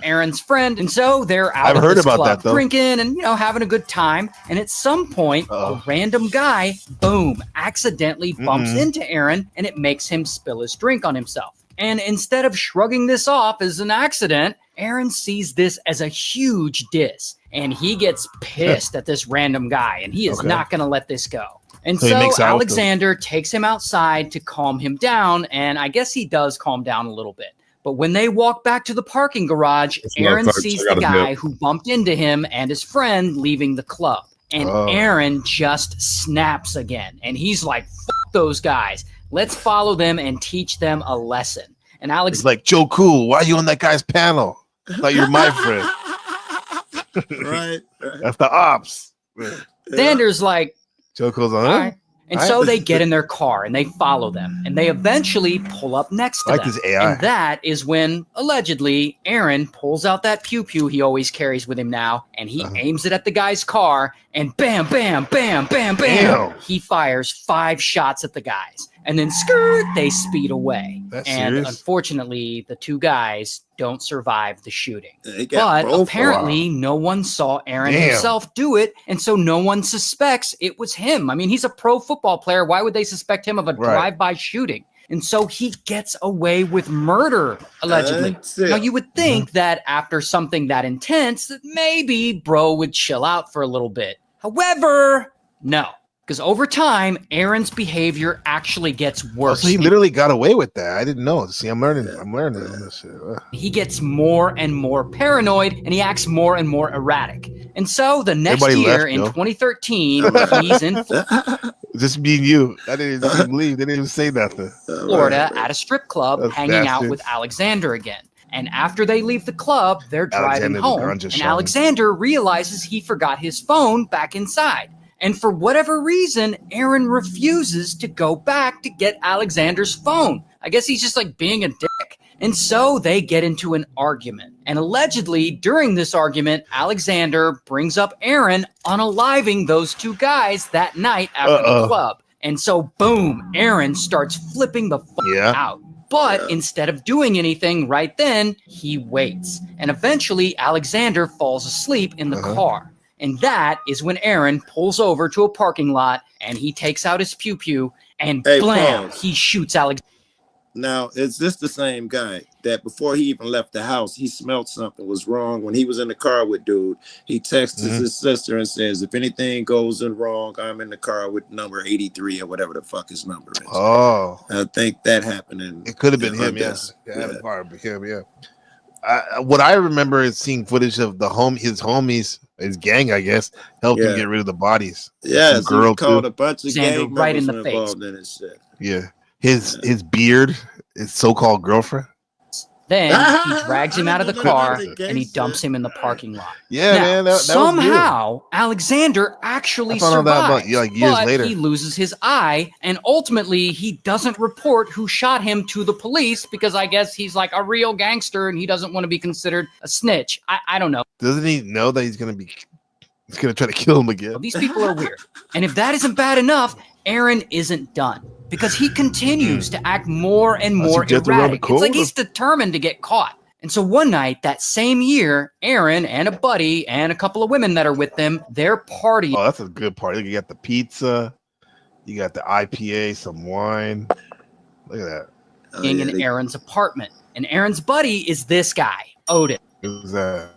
Aaron's friend, and so they're out I've at heard this about club that, though. drinking and having a good time. And at some point, a random guy, accidentally bumps into Aaron, and it makes him spill his drink on himself. And instead of shrugging this off as an accident, Aaron sees this as a huge diss, and he gets pissed at this random guy, and he is not going to let this go. And so Alexander takes him outside to calm him down, and I guess he does calm down a little bit. But when they walk back to the parking garage, Aaron sees the guy who bumped into him and his friend leaving the club. And Aaron just snaps again, and he's like, "Fuck those guys. Let's follow them and teach them a lesson." And Alex is like, "Joe Cool, why are you on that guy's panel? I thought you're my friend." Right. That's the ops. Xander's like, Joe Cool's on. All right. And so they get in their car and they follow them, and they eventually pull up next to them. This AI. And that is when allegedly Aaron pulls out that pew-pew he always carries with him now, and he aims it at the guy's car, and bam, bam, bam, bam, bam. Damn. He fires 5 shots at the guys, and then skirt, they speed away. That's and serious? Unfortunately, the 2 guys don't survive the shooting. But apparently no one saw Aaron himself do it, and so no one suspects it was him. I mean, he's a pro football player. Why would they suspect him of a drive-by shooting? And so he gets away with murder, allegedly. Now, you would think that after something that intense, that maybe bro would chill out for a little bit. However, no. Because over time, Aaron's behavior actually gets worse. So he literally got away with that. I didn't know. See, I'm learning on this shit. He gets more and more paranoid, and he acts more and more erratic. And so the next year, in 2013, he's in just me and you. I didn't even leave. They didn't even say nothing. Florida at a strip club, hanging out with Alexander again. And after they leave the club, they're driving home. And Alexander realizes he forgot his phone back inside. And for whatever reason, Aaron refuses to go back to get Alexander's phone. I guess he's just like being a dick. And so they get into an argument. And allegedly, during this argument, Alexander brings up Aaron unaliving those 2 guys that night after the club. And so, boom, Aaron starts flipping the fuck out. But instead of doing anything right then, he waits. And eventually, Alexander falls asleep in the car. And that is when Aaron pulls over to a parking lot, and he takes out his pew-pew, and blam, he shoots Alexander. Now, is this the same guy that before he even left the house, he smelled something was wrong? When he was in the car with dude, he texts his sister and says, "If anything goes wrong, I'm in the car with number 83 or whatever the fuck his number is." Oh. I think that happened. It could have been him, yes. What I remember is seeing footage of his homies, his gang, I guess, helped him get rid of the bodies. Yeah, girl he called a bunch of gang members right in the involved in his shit. Yeah, his beard, his so-called girlfriend. Then he drags him out of the car and he dumps him in the parking lot. Yeah, now, man. That somehow Alexander actually survives, years later. He loses his eye, and ultimately he doesn't report who shot him to the police because I guess he's like a real gangster and he doesn't want to be considered a snitch. I don't know. Doesn't he know that he's going to be He's gonna try to kill him again. Well, these people are weird. And if that isn't bad enough, Aaron isn't done because he continues to act more and more erratic. It's like he's determined to get caught. And so one night that same year, Aaron and a buddy and a couple of women that are with them, they're partying. Oh, that's a good party. You got the pizza, you got the IPA, some wine. Look at that. In Aaron's apartment. And Aaron's buddy is this guy, Odin. Who's that?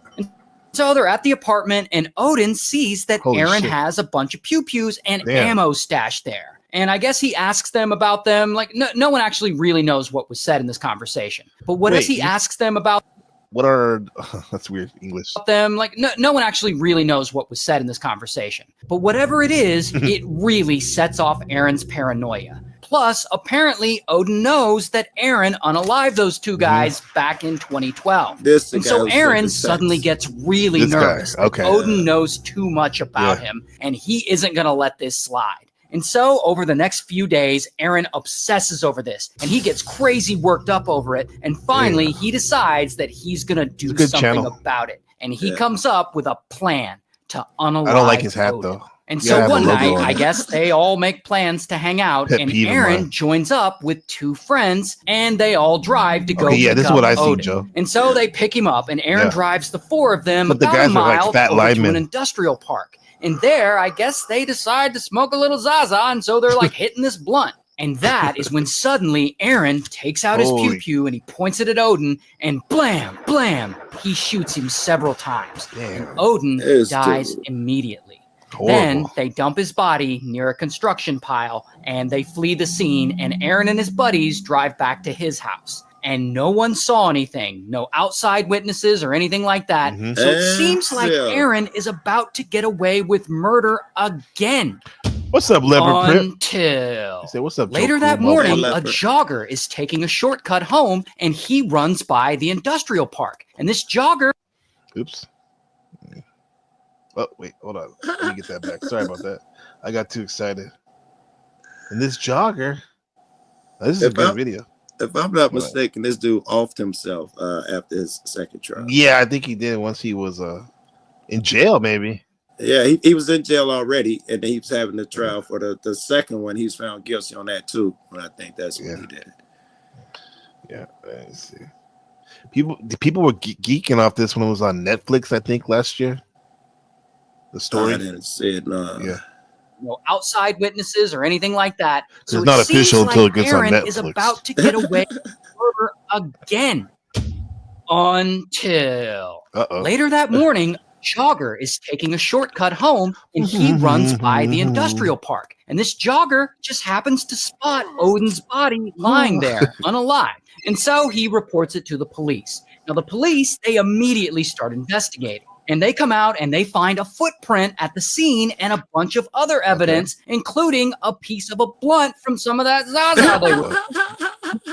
So they're at the apartment, and Odin sees that Aaron has a bunch of pew-pews and ammo stashed there. And I guess he asks them about them. Like, no one actually really knows what was said in this conversation. But what does he asks them about? What are that's weird English. Them like no one actually really knows what was said in this conversation. But whatever it is, it really sets off Aaron's paranoia. Plus, apparently, Odin knows that Aaron unalived those two guys back in 2012. And so Aaron suddenly gets really nervous. Odin knows too much about him, and he isn't going to let this slide. And so, over the next few days, Aaron obsesses over this, and he gets crazy worked up over it. And finally, he decides that he's going to do something about it. And he comes up with a plan to unalive I don't like his hat, Odin. though. And so one night, I guess they all make plans to hang out, and Aaron joins up with two friends, and they all drive to go pick up Odin. Joe. And so they pick him up, and Aaron drives the four of them about a mile over to an industrial park. And there, I guess they decide to smoke a little Zaza, and so they're like hitting this blunt. And that is when suddenly Aaron takes out his pew-pew and he points it at Odin, and blam, blam, he shoots him several times. And Odin dies immediately. Then they dump his body near a construction pile and they flee the scene, and Aaron and his buddies drive back to his house. And no one saw anything, no outside witnesses or anything like that. So it seems like Aaron is about to get away with murder again. What's up, Leopard Prip? Until what's up, later that morning, a jogger is taking a shortcut home, and he runs by the industrial park. And this jogger... Oops. Oh, wait, hold on. Let me get that back. Sorry about that. I got too excited. And this jogger, this is a good video. If I'm not mistaken, this dude offed himself after his second trial. Yeah, I think he did once he was in jail, maybe. Yeah, he was in jail already, and he was having the trial for the second one. He was found guilty on that too. But I think that's when he did it. Yeah, let's see. People were geeking off this when it was on Netflix, I think, last year. The story. I didn't see it. No. Yeah. No outside witnesses or anything like that. So it's not official until it gets Aaron on Netflix. Is about to get away with murder again. Until later that morning, jogger is taking a shortcut home, and he runs by the industrial park. And this jogger just happens to spot Odin's body lying there, unalive. And so he reports it to the police. Now, the police, they immediately start investigating. And they come out and they find a footprint at the scene and a bunch of other evidence, including a piece of a blunt from some of that Zaza they were.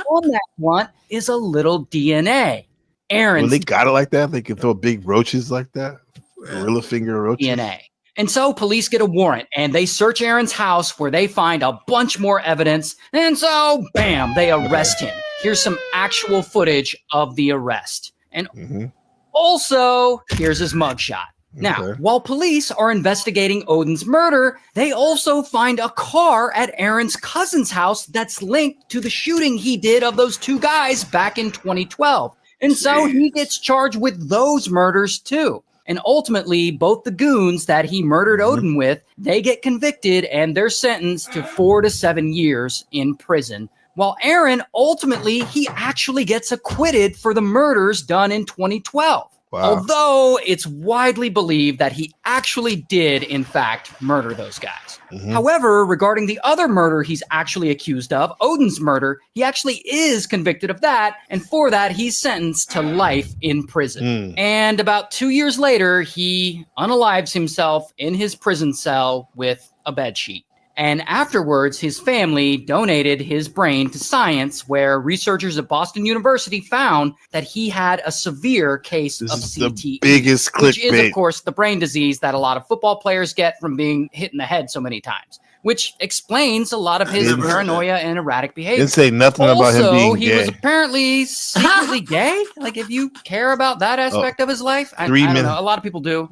On that blunt is a little DNA. When they got it like that, they can throw big roaches like that. Gorilla finger roaches. DNA. And so police get a warrant and they search Aaron's house, where they find a bunch more evidence. And so, bam, they arrest him. Here's some actual footage of the arrest. And also, here's his mugshot. Now, while police are investigating Odin's murder, they also find a car at Aaron's cousin's house that's linked to the shooting he did of those two guys back in 2012. And so he gets charged with those murders too. And ultimately, both the goons that he murdered Odin with, they get convicted and they're sentenced to 4 to 7 years in prison. While Aaron, ultimately, he actually gets acquitted for the murders done in 2012. Wow. Although it's widely believed that he actually did, in fact, murder those guys. However, regarding the other murder he's actually accused of, Odin's murder, he actually is convicted of that. And for that, he's sentenced to life in prison. And about 2 years later, he unalives himself in his prison cell with a bedsheet. And afterwards, his family donated his brain to science, where researchers at Boston University found that he had a severe case of CTE. The biggest clickbait. Which is, of course, the brain disease that a lot of football players get from being hit in the head so many times, which explains a lot of his paranoia and erratic behavior. Didn't say nothing about him being gay. He was apparently secretly gay. Like, if you care about that aspect of his life, I don't know. A lot of people do.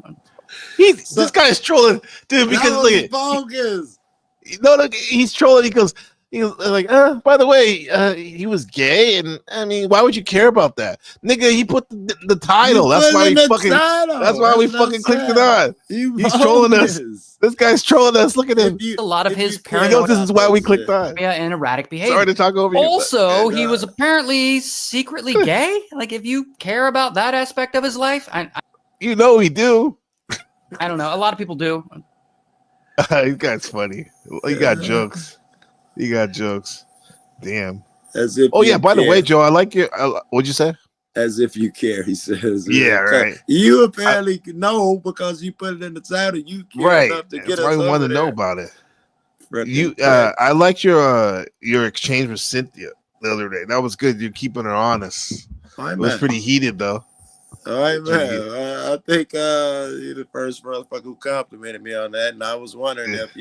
This guy's trolling, dude. Because look at bogus. No, look, he's trolling. He goes like, by the way, he was gay, and I mean, why would you care about that, nigga? He put the title. That's why we fucking clicked it on. He's trolling us. This guy's trolling us. Look at him. A lot of his paranoia. This is why we clicked on. And erratic behavior. Sorry to talk over you. Also, he was apparently secretly gay. Like, if you care about that aspect of his life, you know he do. I don't know. A lot of people do. This guy's funny. He got jokes. He got jokes. Damn. As if. Oh yeah. By the way, Joe, I like your. What'd you say? As if you care, he says. Yeah, right. You apparently know because you put it in the title. You care enough to get us I wanted to know about it. I liked your exchange with Cynthia the other day. That was good. You're keeping her honest. It was pretty heated though. All right, man. I think you're the first motherfucker who complimented me on that, and I was wondering if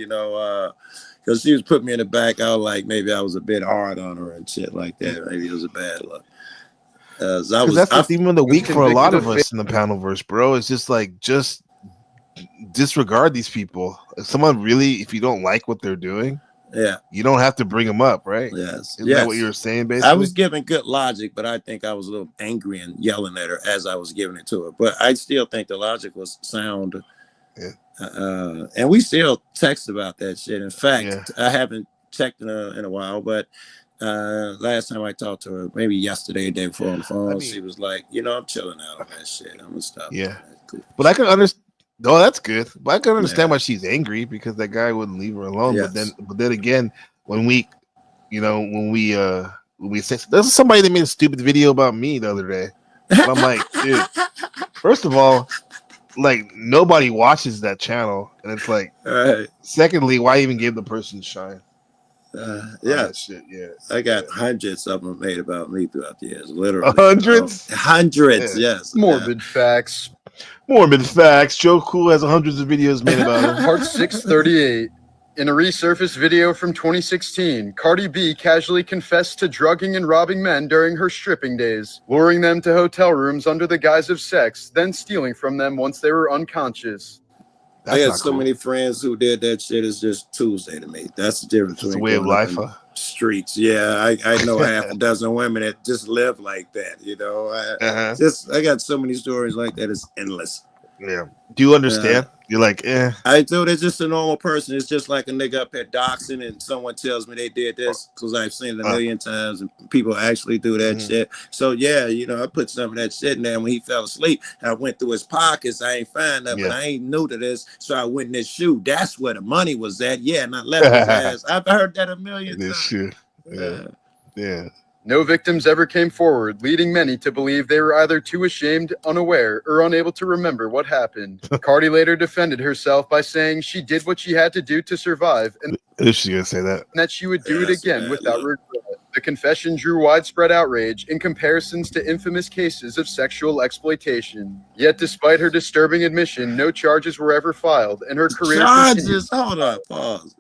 because she was putting me in the back. I was like, maybe I was a bit hard on her and shit like that. Maybe it was a bad look. That's the theme of the week for a lot of us in the panelverse, bro. It's just like disregard these people. If someone really, if you don't like what they're doing, you don't have to bring them up, right? Yes. Isn't that what you were saying, basically? I was giving good logic, but I think I was a little angry and yelling at her as I was giving it to her. But I still think the logic was sound. Yeah. And we still text about that shit. In fact, I haven't checked in a while, but last time I talked to her, maybe yesterday, the day before on the phone, she was like, I'm chilling out on that shit. I'm gonna stop. Yeah. Cool. But I can understand. Oh, that's good. But I can understand why she's angry because that guy wouldn't leave her alone. Yes. But then again, when we say there's somebody that made a stupid video about me the other day. And I'm like, dude, first of all, like nobody watches that channel, and it's like, secondly, why even give the person shine? Shit, I got hundreds of them made about me throughout the years, literally. Hundreds, yes. Morbid Facts. Morbid Facts. Joe Cool has hundreds of videos made about him. Part 638. In a resurfaced video from 2016, Cardi B casually confessed to drugging and robbing men during her stripping days, luring them to hotel rooms under the guise of sex, then stealing from them once they were unconscious. I had so many friends who did that shit. It's just Tuesday to me. That's the difference. It's a way of life, huh? Streets. Yeah, I know half a dozen women that just live like that. I got so many stories like that. It's endless. Yeah. Do you understand? You're like, I do. They're just a normal person. It's just like a nigga up at doxing and someone tells me they did this because I've seen it a million times and people actually do that shit. So I put some of that shit in there. When he fell asleep, I went through his pockets. I ain't find nothing. I ain't new to this. So I went in his shoe. That's where the money was at. Yeah, and I left his ass. I've heard that a million times. Shoe. Yeah. No victims ever came forward, leading many to believe they were either too ashamed, unaware, or unable to remember what happened. Cardi later defended herself by saying she did what she had to do to survive, and she's gonna say that she would do it again without regret. The confession drew widespread outrage in comparisons to infamous cases of sexual exploitation. Yet, despite her disturbing admission, no charges were ever filed, and her career continued. Hold on, pause.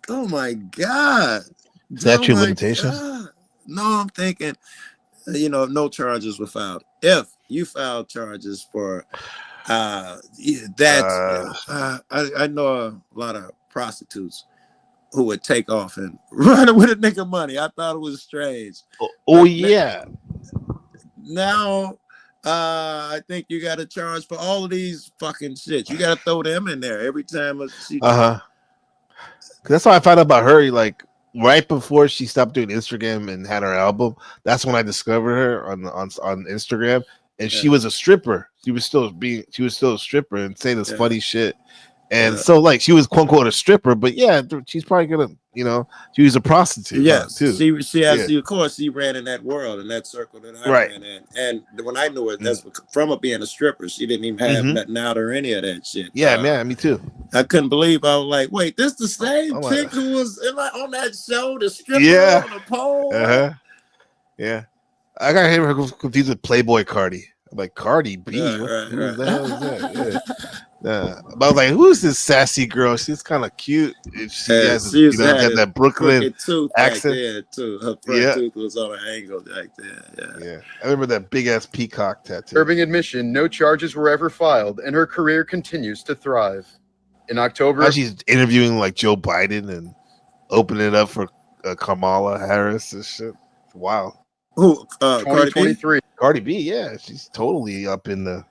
Oh my God. Statute of limitations? No, I'm thinking, no charges were filed. If you filed charges for I know a lot of prostitutes who would take off and run with a nigga money. I thought it was strange. Now, I think you got to charge for all of these fucking shit. You got to throw them in there every time. That's how I found out about her. Like, right before she stopped doing Instagram and had her album, that's when I discovered her on Instagram, and she was a stripper. She was still a stripper and saying this funny shit, and so like she was quote unquote a stripper, but she's probably gonna she was a prostitute. Yes, too. She of course she ran in that world, in that circle that I ran in, and when I knew her, that's from her being a stripper. She didn't even have nothing out or any of that shit. Yeah, me too. I couldn't believe. I was like, wait, this the same chick who was on that show, the stripper on the pole. Yeah, I got her confused with Playboy Cardi. I'm like, Cardi B? Who the hell is that? But I was like, who's this sassy girl? She's kind of cute. She has, she used to have got that Brooklyn tooth accent. back there too. Her front tooth was on an angle back there. Yeah. I remember that big ass peacock tattoo. Disturbing admission, no charges were ever filed, and her career continues to thrive. In October, now she's interviewing like Joe Biden and opening it up for Kamala Harris and shit. Wow. Who? 2023. Cardi B, yeah, she's totally up in the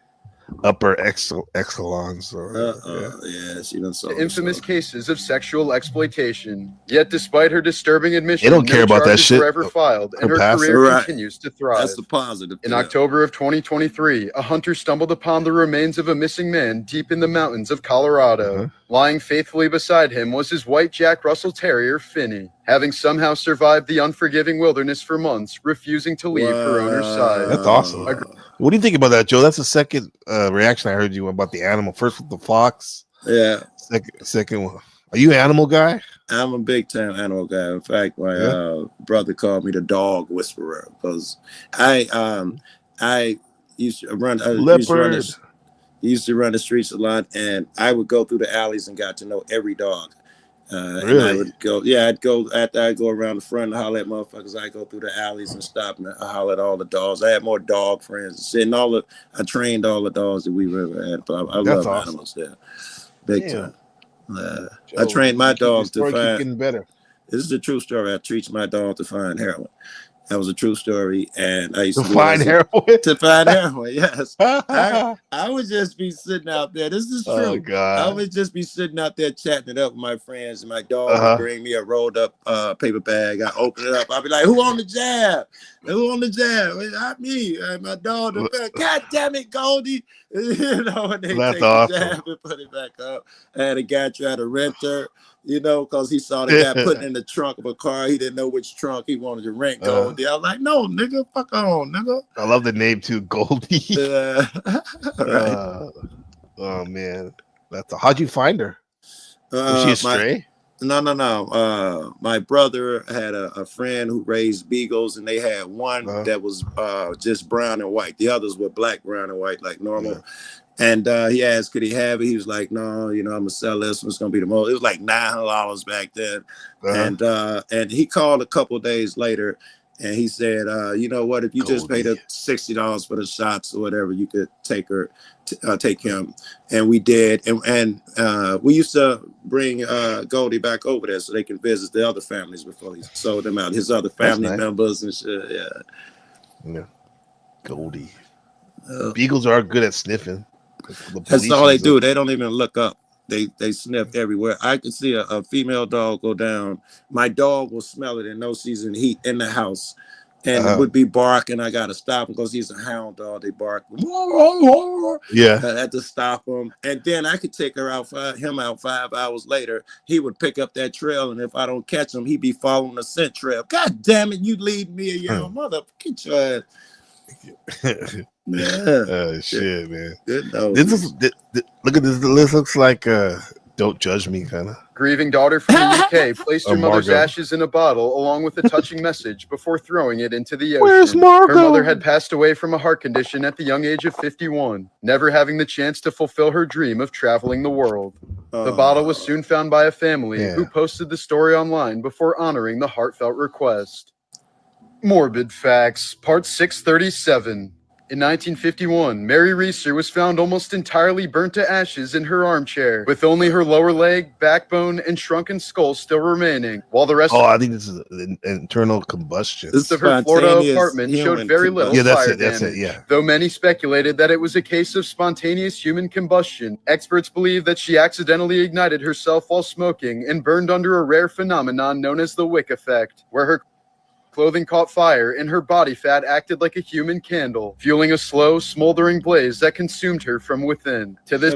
upper echelons. Yeah, she done so. Infamous cases of sexual exploitation. Yet, despite her disturbing admission, they don't care about that shit. Were ever filed, and her career continues to thrive. That's the positive. In October of 2023, a hunter stumbled upon the remains of a missing man deep in the mountains of Colorado. Lying faithfully beside him was his white Jack Russell Terrier, Finney, having somehow survived the unforgiving wilderness for months, refusing to leave her owner's side. That's awesome. What do you think about that, Joe? That's the second reaction I heard you about the animal. First with the fox. Yeah. Second one. Are you an animal guy? I'm a big time animal guy. In fact, my brother called me the dog whisperer because I used to run. Used to run the streets a lot, and I would go through the alleys and got to know every dog. Really? And I would go, I'd go after I go around the front and holler at motherfuckers. I go through the alleys and stop and I holler at all the dogs. I had more dog friends. And I trained all the dogs that we've ever had. But I love animals. Yeah, big time. I trained my dog to find. Getting better. This is a true story. I teach my dog to find heroin. That was a true story, and I used to find heroin. To find heroin, yes. I would just be sitting out there. This is true. Oh God! I would just be sitting out there chatting it up with my friends, and my dog would bring me a rolled up paper bag. I open it up. I'd be like, "Who on the jab? Who on the jab? Not me." And my dog, God damn it, Goldie! You know, and they take the jab and put it back up. I had a guy try to rent her. You know, because he saw the guy putting in the trunk of a car. He didn't know which trunk he wanted to rent Goldie. I was like, no, nigga, fuck on, nigga. I love the name too, Goldie. Right. Oh man, how'd you find her? Was she a stray? No. My brother had a friend who raised beagles, and they had one that was just brown and white. The others were black, brown, and white, like normal. Yeah. And he asked, could he have it? He was like, no, I'm gonna sell this one. It's gonna be the most. It was like $900 back then. And he called a couple of days later, and he said, you know what? If you just paid her $60 for the shots or whatever, you could take him. And we did. And we used to bring Goldie back over there so they can visit the other families before he sold them out. His other family members and shit. Yeah. Goldie. Beagles are good at sniffing. That's all they do. They don't even look up. They sniff everywhere. I could see a female dog go down. My dog will smell it and know she's in heat in the house, and it would be barking. I got to stop him because he's a hound dog. They bark. Yeah, I had to stop him, and then I could take him out 5 hours later. He would pick up that trail, and if I don't catch him, he'd be following the scent trail. God damn it! You lead me, mother. Get your ass. Yeah. Shit, man. Good look at this. This looks like Don't Judge Me kind of. Grieving daughter from the UK placed her mother's ashes in a bottle along with a touching message before throwing it into the ocean. Where's Margot? Her mother had passed away from a heart condition at the young age of 51, never having the chance to fulfill her dream of traveling the world. The bottle was soon found by a family who posted the story online before honoring the heartfelt request. Morbid Facts, Part 637. In 1951, Mary Reeser was found almost entirely burnt to ashes in her armchair, with only her lower leg, backbone, and shrunken skull still remaining, while the rest I think this is an internal combustion. of her Florida apartment showed very little fire damage. Though many speculated that it was a case of spontaneous human combustion, experts believe that she accidentally ignited herself while smoking and burned under a rare phenomenon known as the wick effect, where her clothing caught fire and her body fat acted like a human candle, fueling a slow, smoldering blaze that consumed her from within. To this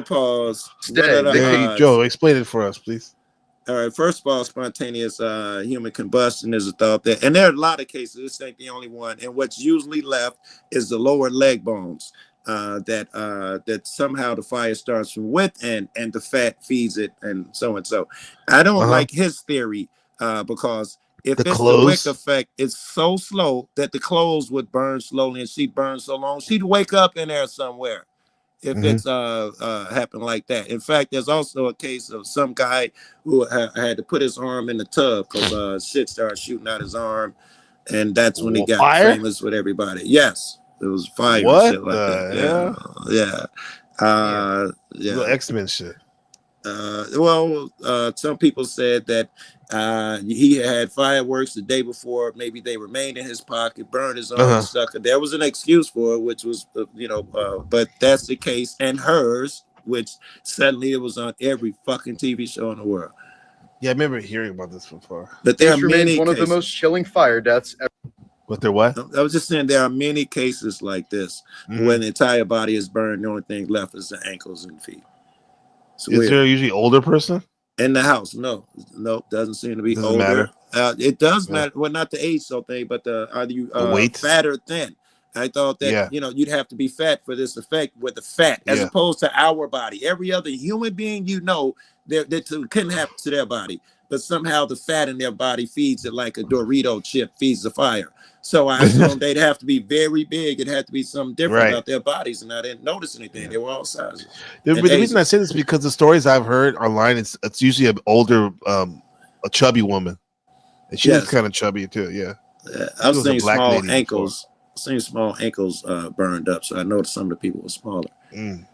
day, Joe, explain it for us, please. All right. First of all, spontaneous human combustion is a thought that, and there are a lot of cases. This ain't the only one. And what's usually left is the lower leg bones. That somehow the fire starts from within and the fat feeds it, and so and so. I don't like his theory because. If it's the wick effect, it's so slow that the clothes would burn slowly and she'd burn so long, she'd wake up in there somewhere. if it's happened like that. In fact, there's also a case of some guy who had to put his arm in the tub because shit started shooting out his arm, and that's when he got famous with everybody. Yes, it was fire and shit like that. Little X-Men shit. Some people said that he had fireworks the day before. Maybe they remained in his pocket, burned his arm, and stuck. There was an excuse for it, which was, but that's the case. And hers, which suddenly it was on every fucking TV show in the world. Yeah, I remember hearing about this before. But there This remains one of the most chilling fire deaths ever. But there what? I was just saying there are many cases like this when the entire body is burned. The only thing left is the ankles and feet. Is there usually older person in the house? No, doesn't seem to be older. Matter. It does matter. Well, not the age thing, but are you weight, fat or thin? I thought that you'd have to be fat for this effect with the fat, as opposed to our body. Every other human being that couldn't happen to their body, but somehow the fat in their body feeds it like a Dorito chip feeds the fire. So I assume they'd have to be very big. It had to be something different about their bodies, and I didn't notice anything. They were all sizes. The reason I say this is because the stories I've heard online, it's usually an older, a chubby woman, and she was kind of chubby too. Yeah, I've seen small ankles. Seen small ankles burned up, so I noticed some of the people were smaller. Kind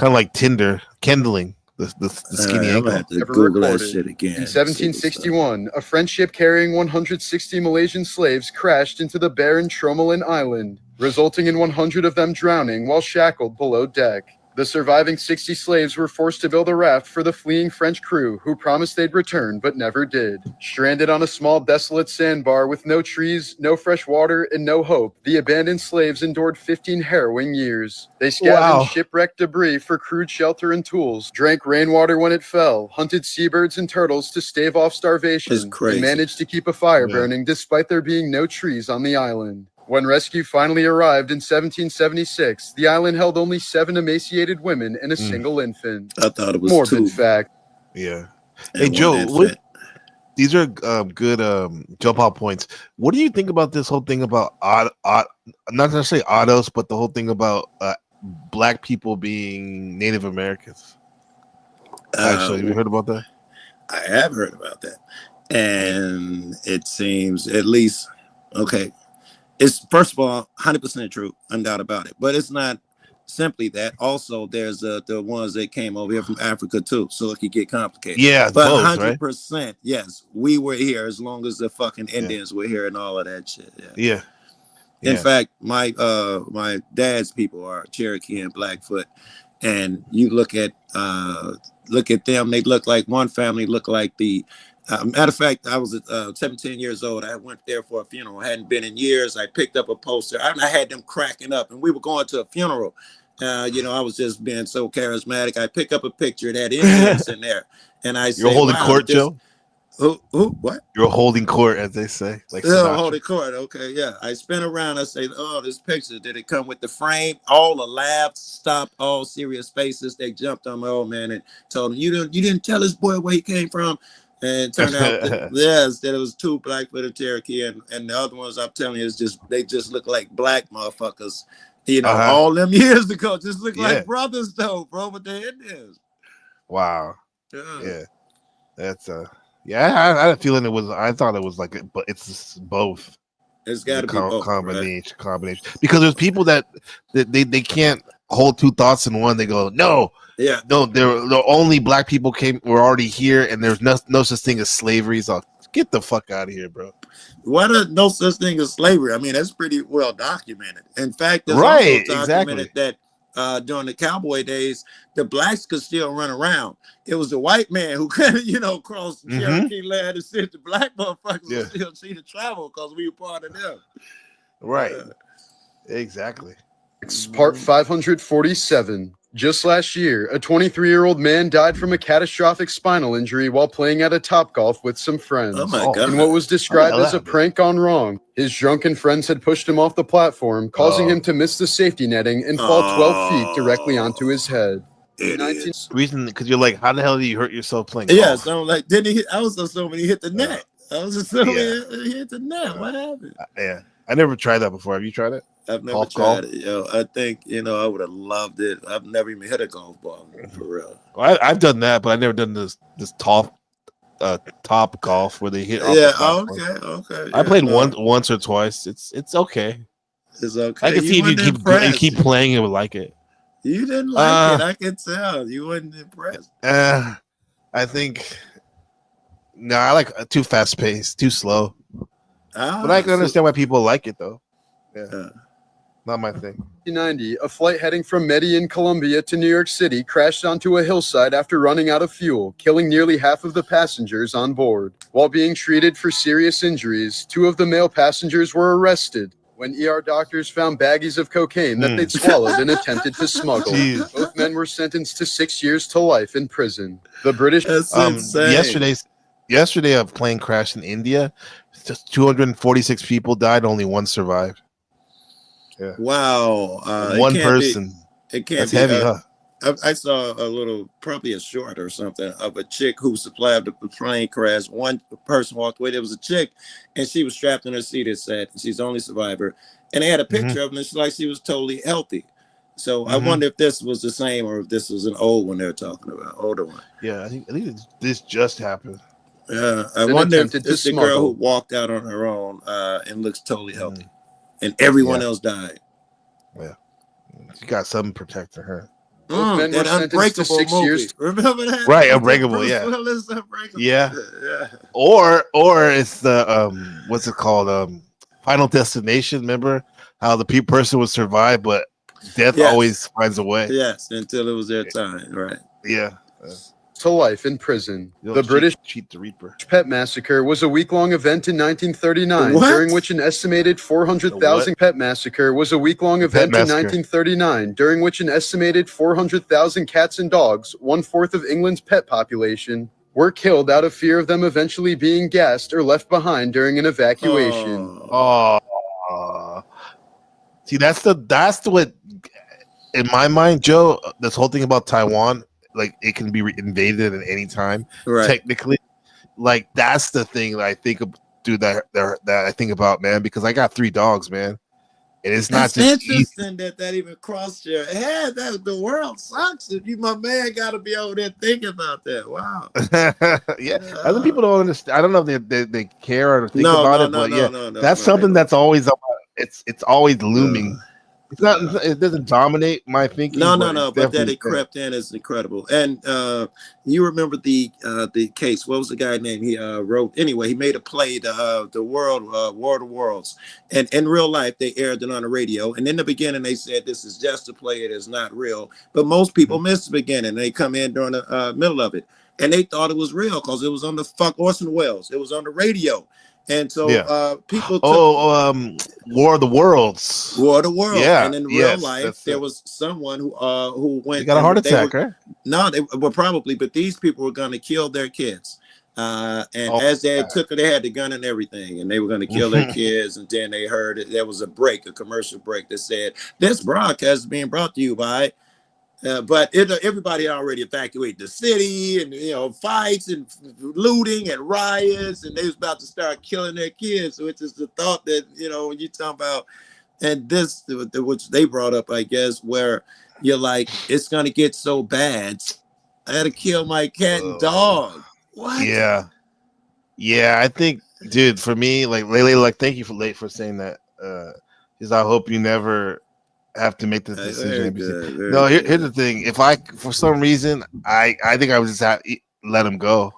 of like Tinder, kindling. The skinny ankle. Google that shit again. In 1761, a French ship carrying 160 Malaysian slaves crashed into the barren Tromelin Island, resulting in 100 of them drowning while shackled below deck. The surviving 60 slaves were forced to build a raft for the fleeing French crew, who promised they'd return but never did. Stranded on a small desolate sandbar with no trees, no fresh water, and no hope, the abandoned slaves endured 15 harrowing years. They scavenged shipwrecked debris for crude shelter and tools, drank rainwater when it fell, hunted seabirds and turtles to stave off starvation, and managed to keep a fire burning despite there being no trees on the island. When rescue finally arrived in 1776, the island held only 7 emaciated women and a single infant. I thought it was Morbid fact. Yeah. Hey, Joe, these are good jump out points. What do you think about this whole thing about not necessarily autos, but the whole thing about black people being Native Americans? Actually, have you heard about that? I have heard about that. And it seems at least, okay. It's first of all 100% true, undoubt about it. But it's not simply that. Also, there's the ones that came over here from Africa too, so it could get complicated. Yeah, but both, 100%, right? Yes, we were here as long as the fucking Indians were here and all of that shit. Yeah. In fact, my dad's people are Cherokee and Blackfoot, and you look at them. They look like one family. Look like the. Matter of fact, I was 17 years old. I went there for a funeral. I hadn't been in years. I picked up a poster. I had them cracking up, and we were going to a funeral. I was just being so charismatic. I pick up a picture that had Indians in there, and I said, "You're holding court, Joe." Who? What? You're holding court, as they say. Like holding court. Okay, yeah. I spin around. I say, "Oh, this picture. Did it come with the frame?" All the laughs stopped. All serious faces. They jumped on my old man and told him, "You didn't tell this boy where he came from." And it turned out that it was 2 Blackfoot Cherokee, and the other ones I'm telling you they just look like black motherfuckers. All them years ago, just look like brothers though, bro. But they're Indians. Wow. Yeah. That's I had a feeling I thought it was like it, but it's both. It's got to be both, combination. Because there's people that they can't hold 2 thoughts in one. They go, no. Yeah, no, the only black people were already here, and there's no such thing as slavery. So get the fuck out of here, bro. What no such thing as slavery? I mean, that's pretty well documented. In fact, there's also documented that during the cowboy days, the blacks could still run around. It was the white man who could, cross the Cherokee land and sit the black motherfuckers would still see the travel because we were part of them. Right. Exactly. Part 547. Just last year, a 23-year-old man died from a catastrophic spinal injury while playing at a Topgolf with some friends. Oh my God. In what was described as a prank gone wrong, his drunken friends had pushed him off the platform, causing him to miss the safety netting and fall 12 feet directly onto his head. Reason because you're like, how the hell did you hurt yourself playing golf? Yeah, so I'm like, didn't he? I was assuming he hit the net. I was assuming he hit the net. What happened? Yeah, I never tried that before. Have you tried it? I've never tried it. I think I would have loved it. I've never even hit a golf ball for real. Well, I've done that, but I've never done this top golf where they hit off the platform. Okay. I played once or twice. It's okay. It's okay. I can see if you keep playing, it would like it. You didn't like it. I can tell. You wasn't impressed. I think I like too fast paced, too slow. But I can understand why people like it though. Yeah. Not my thing. 1990, a flight heading from Medellin, Colombia to New York City crashed onto a hillside after running out of fuel, killing nearly half of the passengers on board. While being treated for serious injuries, 2 of the male passengers were arrested when ER doctors found baggies of cocaine that they'd swallowed and attempted to smuggle. Jeez. Both men were sentenced to 6 years to life in prison. The British... Yesterday a plane crashed in India. Just 246 people died, only 1 survived. Yeah. Wow. One person. It can't That's be heavy, huh? I saw a little, probably a short or something, of a chick who survived the plane crash. One person walked away. There was a chick, and she was strapped in her seat. It said she's the only survivor, and they had a picture of her, and it's like she was totally healthy. So I wonder if this was the same or if this was an old one they're talking about, older one. Yeah, I think this just happened. Yeah, I wonder if it's the girl who walked out on her own and looks totally healthy, and everyone else died. Yeah, she got something protecting her. That Unbreakable movie. Remember that? Right, Unbreakable. Yeah. Unbreakable. Yeah. Or it's the what's it called? Final Destination. Remember how the person would survive, but death always finds a way. Yes, until it was their time. Right. Yeah. To life in prison. The British Cheat the Reaper Pet Massacre was a week-long event in 1939, during which an estimated 400,000 cats and dogs, 1/4 of England's pet population, were killed out of fear of them eventually being gassed or left behind during an evacuation. See, that's what in my mind, Joe. This whole thing about Taiwan. Like it can be invaded at any time. Right. Technically, like that's the thing that I think of, dude. That I think about, man, because I got 3 dogs, man, and it's not just interesting that even crossed your head. That the world sucks if you, my man, got to be over there thinking about that. Wow. Yeah, other people don't understand. I don't know if they care or think about it, but that's something that's always about. It's always looming. It's not. It doesn't dominate my thinking. No. But that it crept in is incredible. And you remember the case? What was the guy name? He wrote. Anyway, he made a play, the War of Worlds, and in real life they aired it on the radio. And in the beginning they said this is just a play; it is not real. But most people miss the beginning. They come in during the middle of it, and they thought it was real because it was on the Orson Welles. It was on the radio. And so people War of the Worlds. Yeah. And in real life, there was someone who went. They got a heart attack, right? No, they were probably, but these people were going to kill their kids. As they took it, they had the gun and everything, and they were going to kill their kids. And then they heard it. There was a commercial break that said, "This broadcast is being brought to you by." But everybody already evacuated the city, and fights and looting and riots, and they was about to start killing their kids. Which is the thought that when you talk about, and this which they brought up, I guess, where you're like, it's gonna get so bad, I had to kill my cat and dog. What? Yeah. I think, dude, for me, like Lele, like thank you for saying that. Because I hope you never have to make this decision. Here's the thing: if I, for some reason, I think I would just let him go,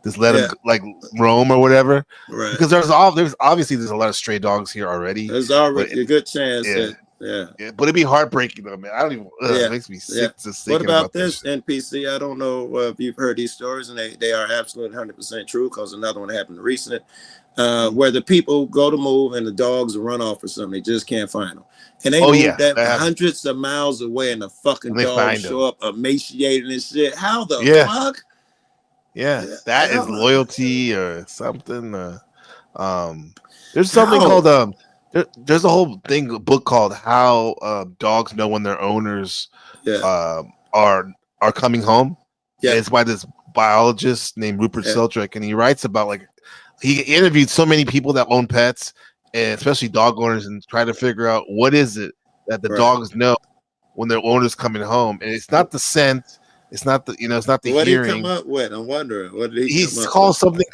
just let him like roam or whatever. Right. Because there's obviously a lot of stray dogs here already. There's already a good chance. But it'd be heartbreaking though, man. I don't even. It makes me sick. What about this NPC? I don't know if you've heard these stories, and they are absolutely 100% true. Because another one happened recent, where the people go to move and the dogs run off or something. They just can't find them. And they moved that hundreds of miles away, and the fucking dogs show up emaciated and shit. How the fuck? Yeah, that is loyalty or something. There's something called there's a whole book called How Dogs Know When Their Owners are coming home. Yeah, it's by this biologist named Rupert Sheldrake, and he writes about he interviewed so many people that own pets. and especially dog owners, and try to figure out what is it that the dogs know when their owner's coming home. And it's not the scent, it's not the it's not the what hearing. What did he come up with? I'm wondering. What did he come up called with? something.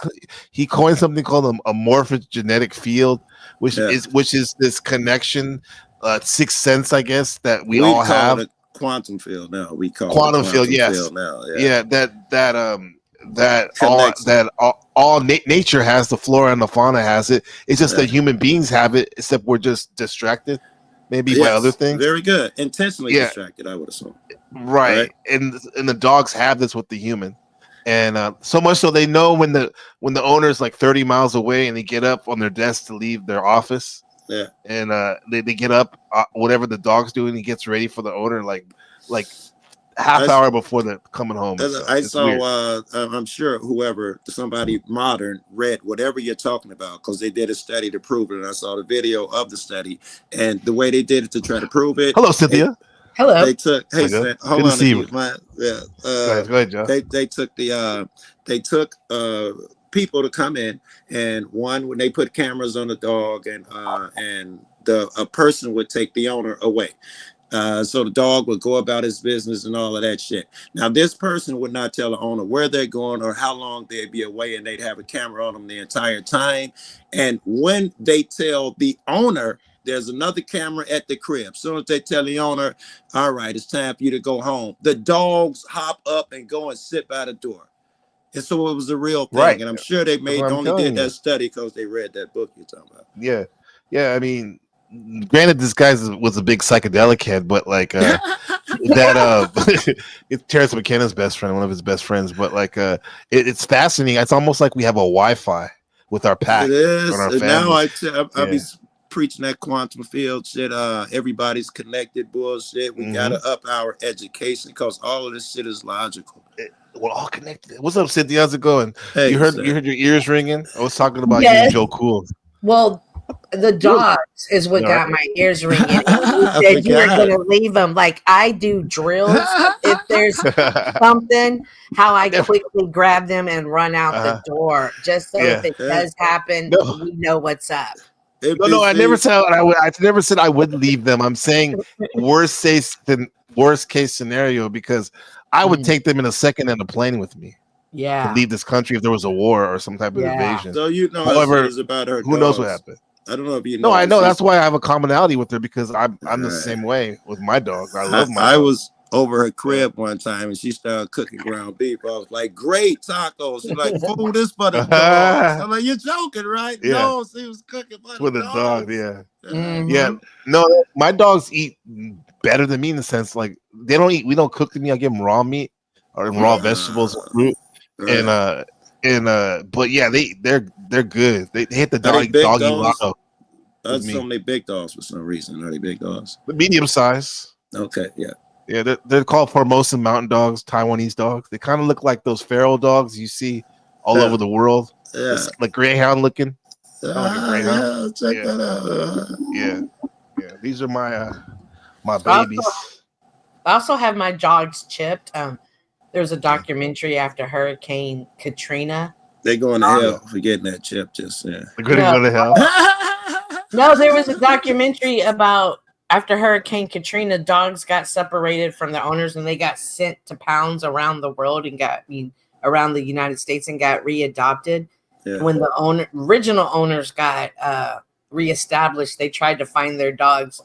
He coined something called a morphogenetic field, which is this connection, sixth sense, I guess, that we all have. It a quantum field now. We call quantum it a field. Yes. Field now. Yeah. All nature has, the flora and the fauna has it. It's just that human beings have it, except we're just distracted, maybe by other things. Very good. Intentionally distracted, I would assume. Right. And the dogs have this with the human. And so much so they know when the owner's like 30 miles away and they get up on their desk to leave their office. Yeah. And they get up, whatever the dog's doing, he gets ready for the owner like half hour before they're coming home. I saw, I'm sure somebody modern read whatever you're talking about, because they did a study to prove it. And I saw the video of the study and the way they did it to try to prove it. Hello, Cynthia. Hello. They took, hold on. Go ahead, Joe. They took people to come in, and when they put cameras on the dog, and a person would take the owner away. So the dog would go about his business and all of that shit. Now, this person would not tell the owner where they're going or how long they'd be away, and they'd have a camera on them the entire time. And when they tell the owner, there's another camera at the crib. As soon as they tell the owner, all right, it's time for you to go home, the dogs hop up and go and sit by the door. And so it was a real thing. Right. And I'm sure they only did that study because they read that book you're talking about. Yeah. Yeah. I mean, granted, this guy was a big psychedelic head, but like it's Terrence McKenna's best friend, one of his best friends. But like it's fascinating. It's almost like we have a Wi-Fi with our pack. It is. On our and now I be preaching that quantum field shit. Everybody's connected bullshit. We gotta up our education, because all of this shit is logical. We're all connected. What's up, Cynthia? How's it going? Hey, you heard your ears ringing? I was talking about you and Joe Cool. Well, the dogs is what got my ears ringing. You said you were going to leave them. Like, I do drills. If there's something, how I quickly grab them and run out the door, just so if it does happen, we know what's up. No, I never said I never said I would leave them. I'm saying worst case scenario, because I would take them in a second on a plane with me. Yeah. To leave this country if there was a war or some type of invasion. So however, about her who dogs. knows what happened? I don't know if you know. No, I know. That's why I have a commonality with her, because I'm the same way with my dogs. I love my dogs. I was over her crib one time and she started cooking ground beef. I was like, great tacos. She's like, food is for the dogs. I'm like, you're joking, right? Yeah. No, she was cooking for the dog. Yeah. Yeah. No, my dogs eat better than me in the sense, like, we don't cook to me. I give them raw meat or raw vegetables, fruit. But yeah, they're good. They hit the doggy lotto. That's so many big dogs for some reason. Are they big dogs? Medium size. Okay, yeah. Yeah, they're called Formosan mountain dogs, Taiwanese dogs. They kind of look like those feral dogs you see all over the world. Yeah. It's like greyhound looking. Check that out. Yeah. These are my babies. I also have my dogs chipped. There's a documentary after Hurricane Katrina. They going to hell for getting that chip. Just they're going to go to hell. No, there was a documentary about after Hurricane Katrina, dogs got separated from their owners and they got sent to pounds around the world and around the United States and got readopted. Yeah. When the original owners got reestablished, they tried to find their dogs,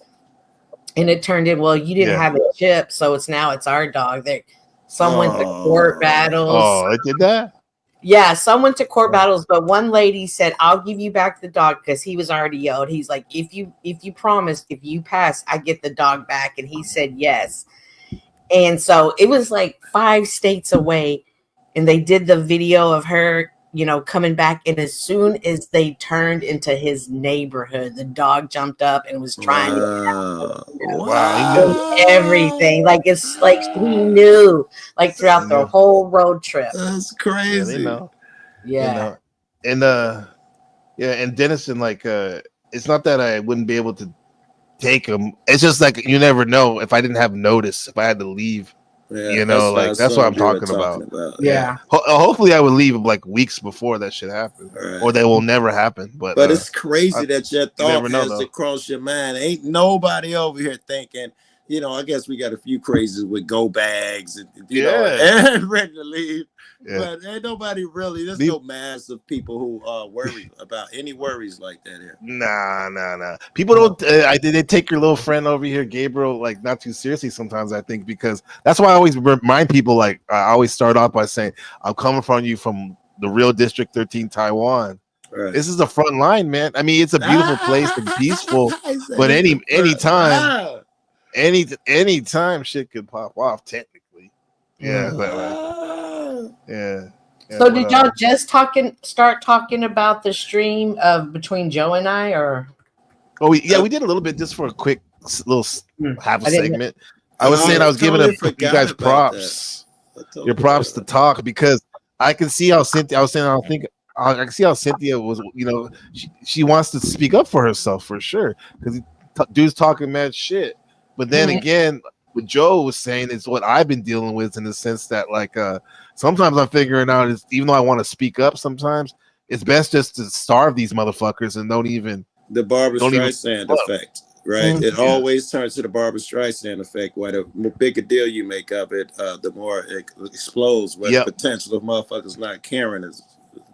and it turned in, well, you didn't have a chip, so it's our dog. Some went to court battles. Oh, I did that? Yeah, some went to court battles, but one lady said, I'll give you back the dog, because he was already owed. He's like, if you promise, if you pass, I get the dog back. And he said yes. And so it was like 5 states away, and they did the video of her, coming back. And as soon as they turned into his neighborhood, the dog jumped up and was trying to everything. Like, it's like he knew, like, throughout the whole road trip. That's crazy. Yeah, they know. Yeah. And Denison, like, it's not that I wouldn't be able to take him. It's just like, you never know if I didn't have notice, if I had to leave you know, like that's what I'm talking about. Yeah. Hopefully, I would leave like weeks before that shit happen, or that will never happen. But it's crazy that your thought has to cross your mind. Ain't nobody over here thinking. You know, I guess we got a few crazies with go bags and know and ready to leave. But ain't nobody really. There's no mass of people who worry about any worries like that here. Nah. People don't. They take your little friend over here, Gabriel, like not too seriously sometimes. I think because that's why I always remind people. Like I always start off by saying, "I'm coming from you from the real District 13, Taiwan." Right. This is the front line, man. I mean, it's a beautiful place and peaceful, but anytime shit could pop off. Technically, yeah. So did y'all just start talking about the stream of between Joe and I, or? Oh, we did a little bit just for a quick little half a segment. I was saying I was giving you guys props. Your props to talk because I can see how Cynthia. I was saying I can see how Cynthia was. You know, she wants to speak up for herself for sure because dude's talking mad shit. But then again, what Joe was saying is what I've been dealing with in the sense that like sometimes I'm figuring out is even though I want to speak up, sometimes it's best just to starve these motherfuckers and don't even the Barbara Streisand effect, right? It always turns to the Barbara Streisand effect. Why the bigger deal you make of it, the more it explodes. Where the potential of motherfuckers not caring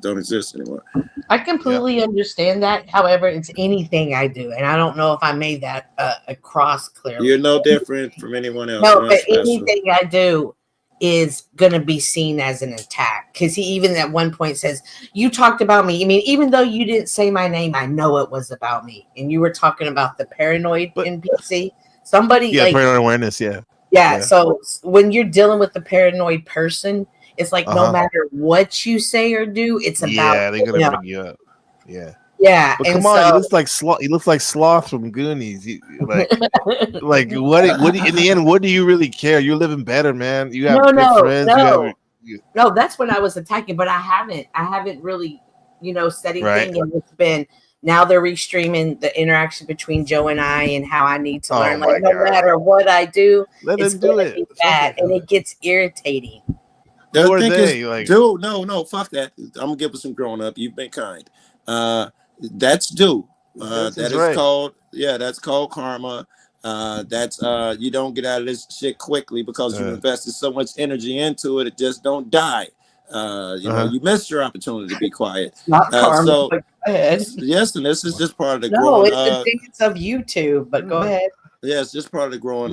don't exist anymore. I completely understand that. However, it's anything I do, and I don't know if I made that across clearly. You're no different from anyone else. No, but anything I do is going to be seen as an attack because he even at one point says, "You talked about me." I mean, even though you didn't say my name, I know it was about me, and you were talking about the paranoid NPC. Somebody, paranoid awareness, yeah. So when you're dealing with the paranoid person. It's like no matter what you say or do, it's about they're gonna bring you up. Yeah. But come on, he looks like Sloth from Goonies. Like what? In the end, what do you really care? You're living better, man. You have good friends. No, that's when I was attacking, but I haven't really, said anything, and it's been. Now they're restreaming the interaction between Joe and I and how I need to learn. Like no matter what I do, it's going to be bad, and it gets irritating. Who are they? Dude, no, fuck that. I'm gonna give it some growing up. You've been kind. That's due. That's called karma. That's you don't get out of this shit quickly because you invested so much energy into it. It just don't die. You missed your opportunity to be quiet. Not karma. But go ahead. Yes, and this is just part of the growing. No, it's the dance of YouTube. But go ahead. Yeah, it's just part of the growing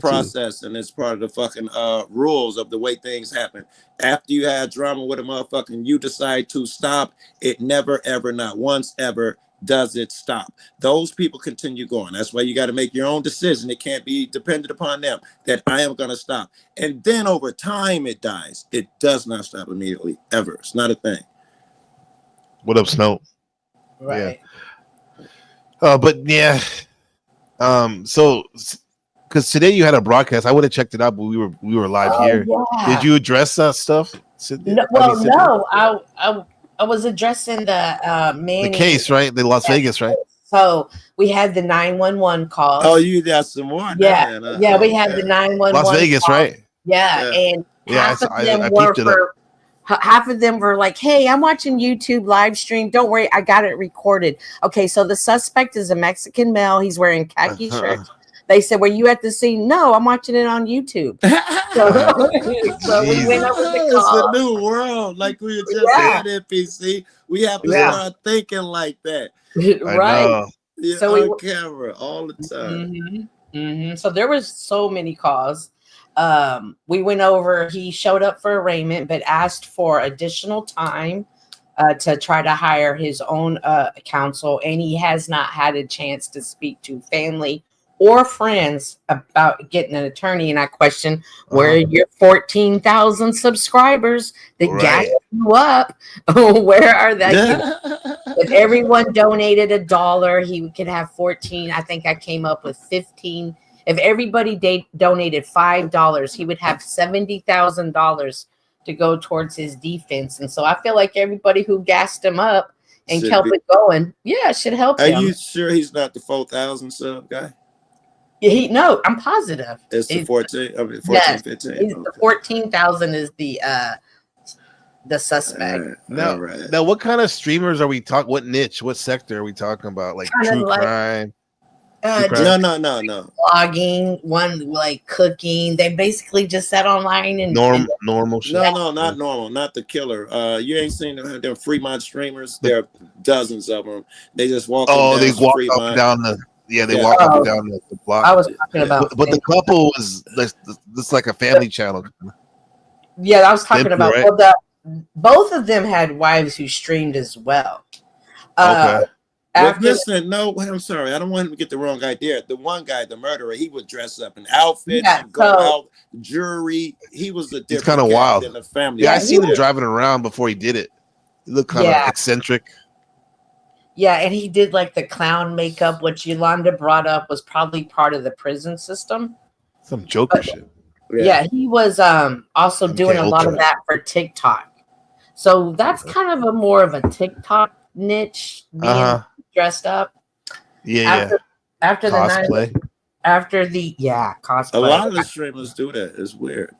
process, and it's part of the fucking rules of the way things happen. After you had drama with a motherfucker and you decide to stop, it never, ever, not once, ever does it stop. Those people continue going. That's why you got to make your own decision. It can't be dependent upon them that I am going to stop. And then over time, it dies. It does not stop immediately, ever. It's not a thing. What up, Snow? Right. Yeah. So because today you had a broadcast, I would have checked it out, but we were live here. Yeah. Did you address that stuff? I was addressing the case, right? The Las Vegas, right? So we had the 911 calls. Oh, you got some more? We had the 911. Las Vegas, calls. Right? Yeah, and half of them were like, "Hey, I'm watching YouTube live stream. Don't worry, I got it recorded." Okay, so the suspect is a Mexican male. He's wearing khaki shirts. They said, "Were you at the scene?" "No, I'm watching it on YouTube." So we went over the call. It's a new world, like we were just saying, NPC. We have to start thinking like that, right? So on camera all the time. Mm-hmm. So there was so many calls. We went over. He showed up for arraignment, but asked for additional time to try to hire his own counsel, and he has not had a chance to speak to family or friends about getting an attorney. And I question where are your 14,000 subscribers that got you up? Where are they? If everyone donated $1, he could have 14. I think I came up with 15. If everybody donated $5, he would have $70,000 to go towards his defense. And so I feel like everybody who gassed him up and kept it going, should help him. Are you sure he's not the 4,000 sub guy? No, I'm positive. It's the 14. I mean, 14, yes, 15. Okay. The 14,000 is the suspect. Now, what kind of streamers are we talking? What niche? What sector are we talking about? Like Kinda true like, crime? just No. Blogging, one like cooking. They basically just sat online and normal shit. No, not normal, not the killer. You ain't seen them Fremont streamers. There are dozens of them. They just walk. They walk up and down the. Yeah, they walk up and down the block. I was talking about, but the couple was this like a family channel. Yeah, I was talking about. Right? Well, both of them had wives who streamed as well. Okay. Listen, no, I'm sorry. I don't want him to get the wrong idea. The one guy, the murderer, he would dress up in outfits and go out, jewelry. He was a different. It's kind of wild. Than the family. Yeah, I seen him driving around before he did it. He looked kind of eccentric. Yeah, and he did like the clown makeup, which Yolanda brought up was probably part of the prison system. Some Joker shit. Yeah, he was also doing a lot of that for TikTok. So that's kind of a more of a TikTok niche, being dressed up. After the cosplay. Cosplay. A lot of the streamers do that. It's weird.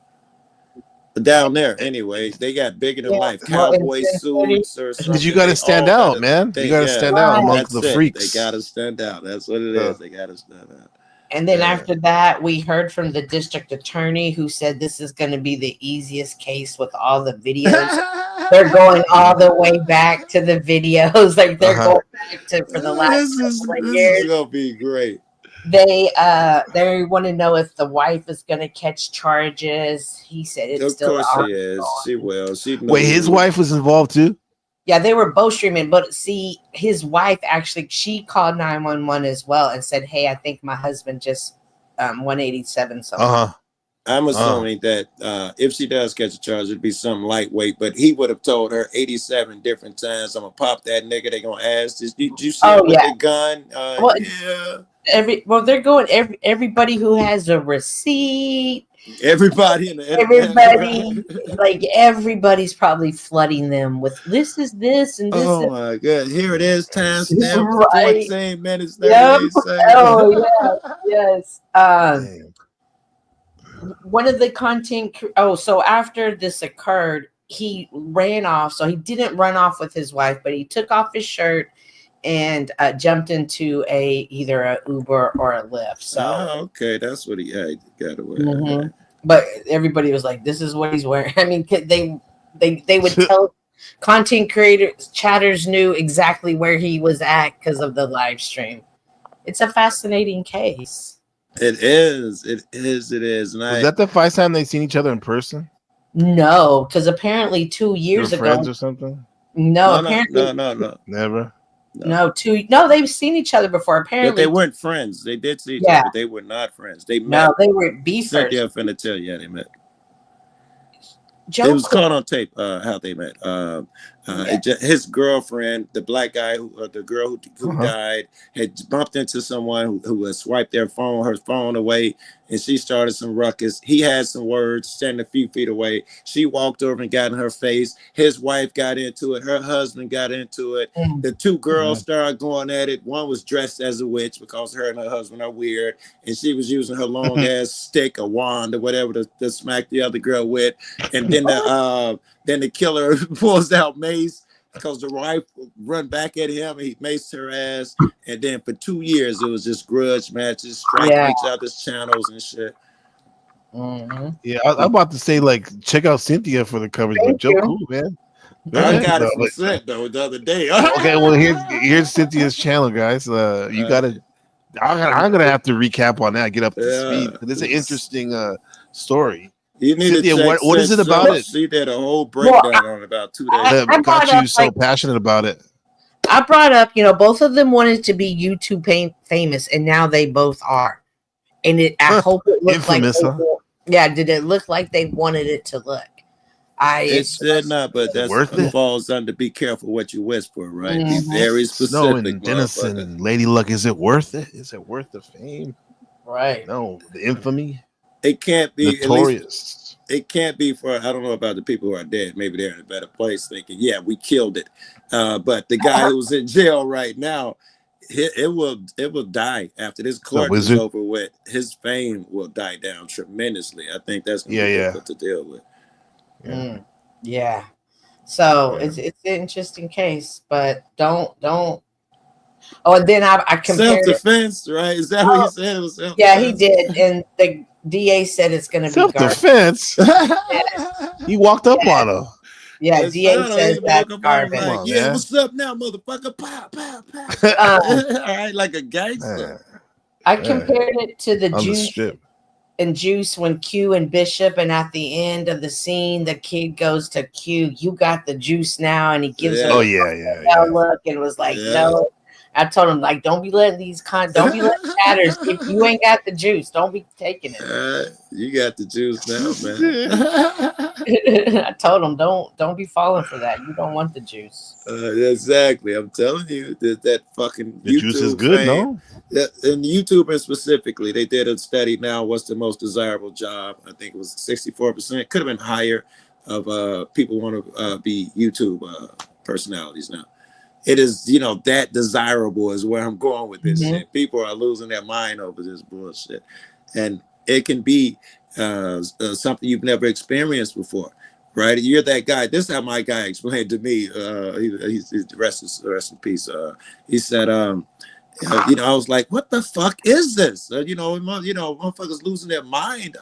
Down there, anyway, they got bigger than life cowboy suits or something. Because you got to stand out, man. You got to stand out amongst the freaks. They got to stand out. That's what it is. They got to stand out. And then after that, we heard from the district attorney who said this is going to be the easiest case with all the videos. They're going all the way back to the videos. Like they're going back to for the last this years. is going to be great. They want to know if the wife is going to catch charges. He said it's still. Of course she is. She will. Wait, his wife was involved too? Yeah, they were both streaming, but see, his wife actually, she called 911 as well and said, "Hey, I think my husband just 187 something." I'm assuming that if she does catch a charge, it'd be something lightweight. But he would have told her 87 different times, "I'm gonna pop that nigga." They gonna ask, "Did you see him with the gun?" They're going everybody who has a receipt. Everybody in the everybody's probably flooding them with this is this and this. Oh my god! Here it is, time stamp, 14 minutes. Yep. Oh yeah, yes. One of the content. So after this occurred, he ran off. So he didn't run off with his wife, but he took off his shirt and jumped into either a Uber or a Lyft. So okay, that's what he got away. But everybody was like, "This is what he's wearing." I mean, they would tell content creators, chatters knew exactly where he was at because of the live stream. It's a fascinating case. It is. And was that the first time they seen each other in person? No, because apparently 2 years ago, friends or something. No, apparently no, never. No, they've seen each other before. Apparently, but they weren't friends. They did see each other, but they were not friends. They met. No, they were beefers. Cynthia finna tell you how they met. It was caught on tape how they met. His girlfriend, the black guy, the girl who died, had bumped into someone who had swiped her phone away, and she started some ruckus. He had some words, standing a few feet away. She walked over and got in her face. His wife got into it. Her husband got into it. The two girls started going at it. One was dressed as a witch because her and her husband are weird, and she was using her long ass stick, a wand, or whatever to smack the other girl with. And then the killer pulls out mace because the wife run back at him and he maced her ass. And then for 2 years, it was just grudge matches, striking each other's channels and shit. Yeah, I'm about to say, like, check out Cynthia for the coverage, but Joe Cool, man. I got it from Seth, though, the other day. Okay, well, here's Cynthia's channel, guys. You gotta. I'm gonna have to recap on that, get up to speed. It's an interesting story. You need Cynthia, to check what is it about it? She did a whole breakdown on about 2 days. That got you so passionate about it. I brought up, both of them wanted to be YouTube famous, and now they both are. And I hope it looks infamous, like. Yeah, did it look like they wanted it to look? It said not, but that falls under be careful what you wish for, right? Be very specific. Snow and Denison and Lady Luck, is it worth it? Is it worth the fame? Right. No, the infamy. It can't be notorious. It can't be for, I don't know about the people who are dead. Maybe they're in a better place thinking, yeah, we killed it. But the guy who's in jail right now, it will die after this court is over with. His fame will die down tremendously. I think that's gonna be difficult to deal with. Yeah. So it's an interesting case, but don't. Oh, and then I compared self-defense, right? Is that what he said? It was self-defense? Yeah, he did, and the DA said it's going to be self-defense. He walked up on him. Yeah, DA says that's garbage. Like, yeah, what's up now, motherfucker? Pow, pow, pow. All right, like a gangster. I compared it to the Juice and Juice when Q and Bishop, and at the end of the scene, the kid goes to Q, "You got the juice now," and he gives him a look and was like, "No." I told him, like, don't be letting don't be letting chatters. If you ain't got the juice, don't be taking it. You got the juice now, man. I told him, don't be falling for that. You don't want the juice. Exactly. I'm telling you that fucking the YouTube juice is good, no? And YouTubers specifically, they did a study now. What's the most desirable job? I think it was 64%. Could have been higher of people want to be YouTube personalities now. It is, that desirable is where I'm going with this shit. People are losing their mind over this bullshit. And it can be something you've never experienced before, right? You're that guy. This is how my guy explained to me. He's rest in peace. He said, I was like, what the fuck is this? Motherfuckers losing their mind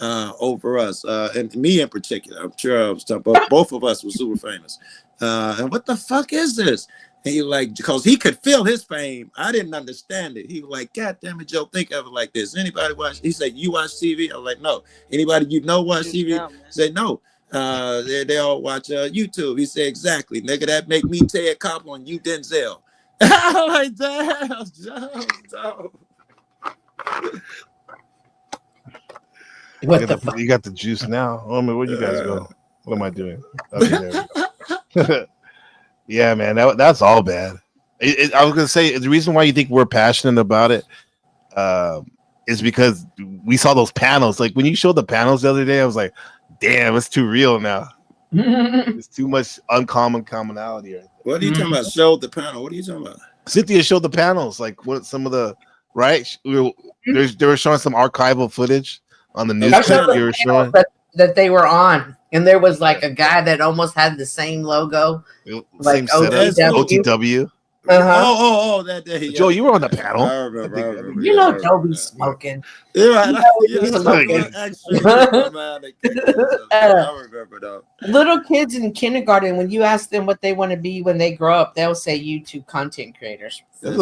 over us. And me in particular. I'm sure I was talking about both of us were super famous. And what the fuck is this? And he because he could feel his fame. I didn't understand it. He was like, God damn it, Joe, think of it like this. Anybody watch? He said, you watch TV? I was like, no. Anybody watch TV? He said, no. They all watch YouTube. He said, exactly. Nigga, that make me Ted Koppel and you Denzel. I'm like, damn, Joe. You got the juice now. Oh, man, where you guys go? What am I doing? Okay, there. Yeah, man, that's all bad. I was gonna say the reason why you think we're passionate about it is because we saw those panels. Like when you showed the panels the other day, I was like, "Damn, it's too real now. It's too much commonality." Right? What are you talking about? Showed the panel. What are you talking about? Cynthia showed the panels. Like what some of the they were showing some archival footage on the news clip you were showing that they were on. And there was like a guy that almost had the same logo, like OTW. That day. Joe, you were on the panel. I remember. You know, Toby's smoking. I remember though. Little kids in kindergarten, when you ask them what they want to be when they grow up, they'll say YouTube content creators. That's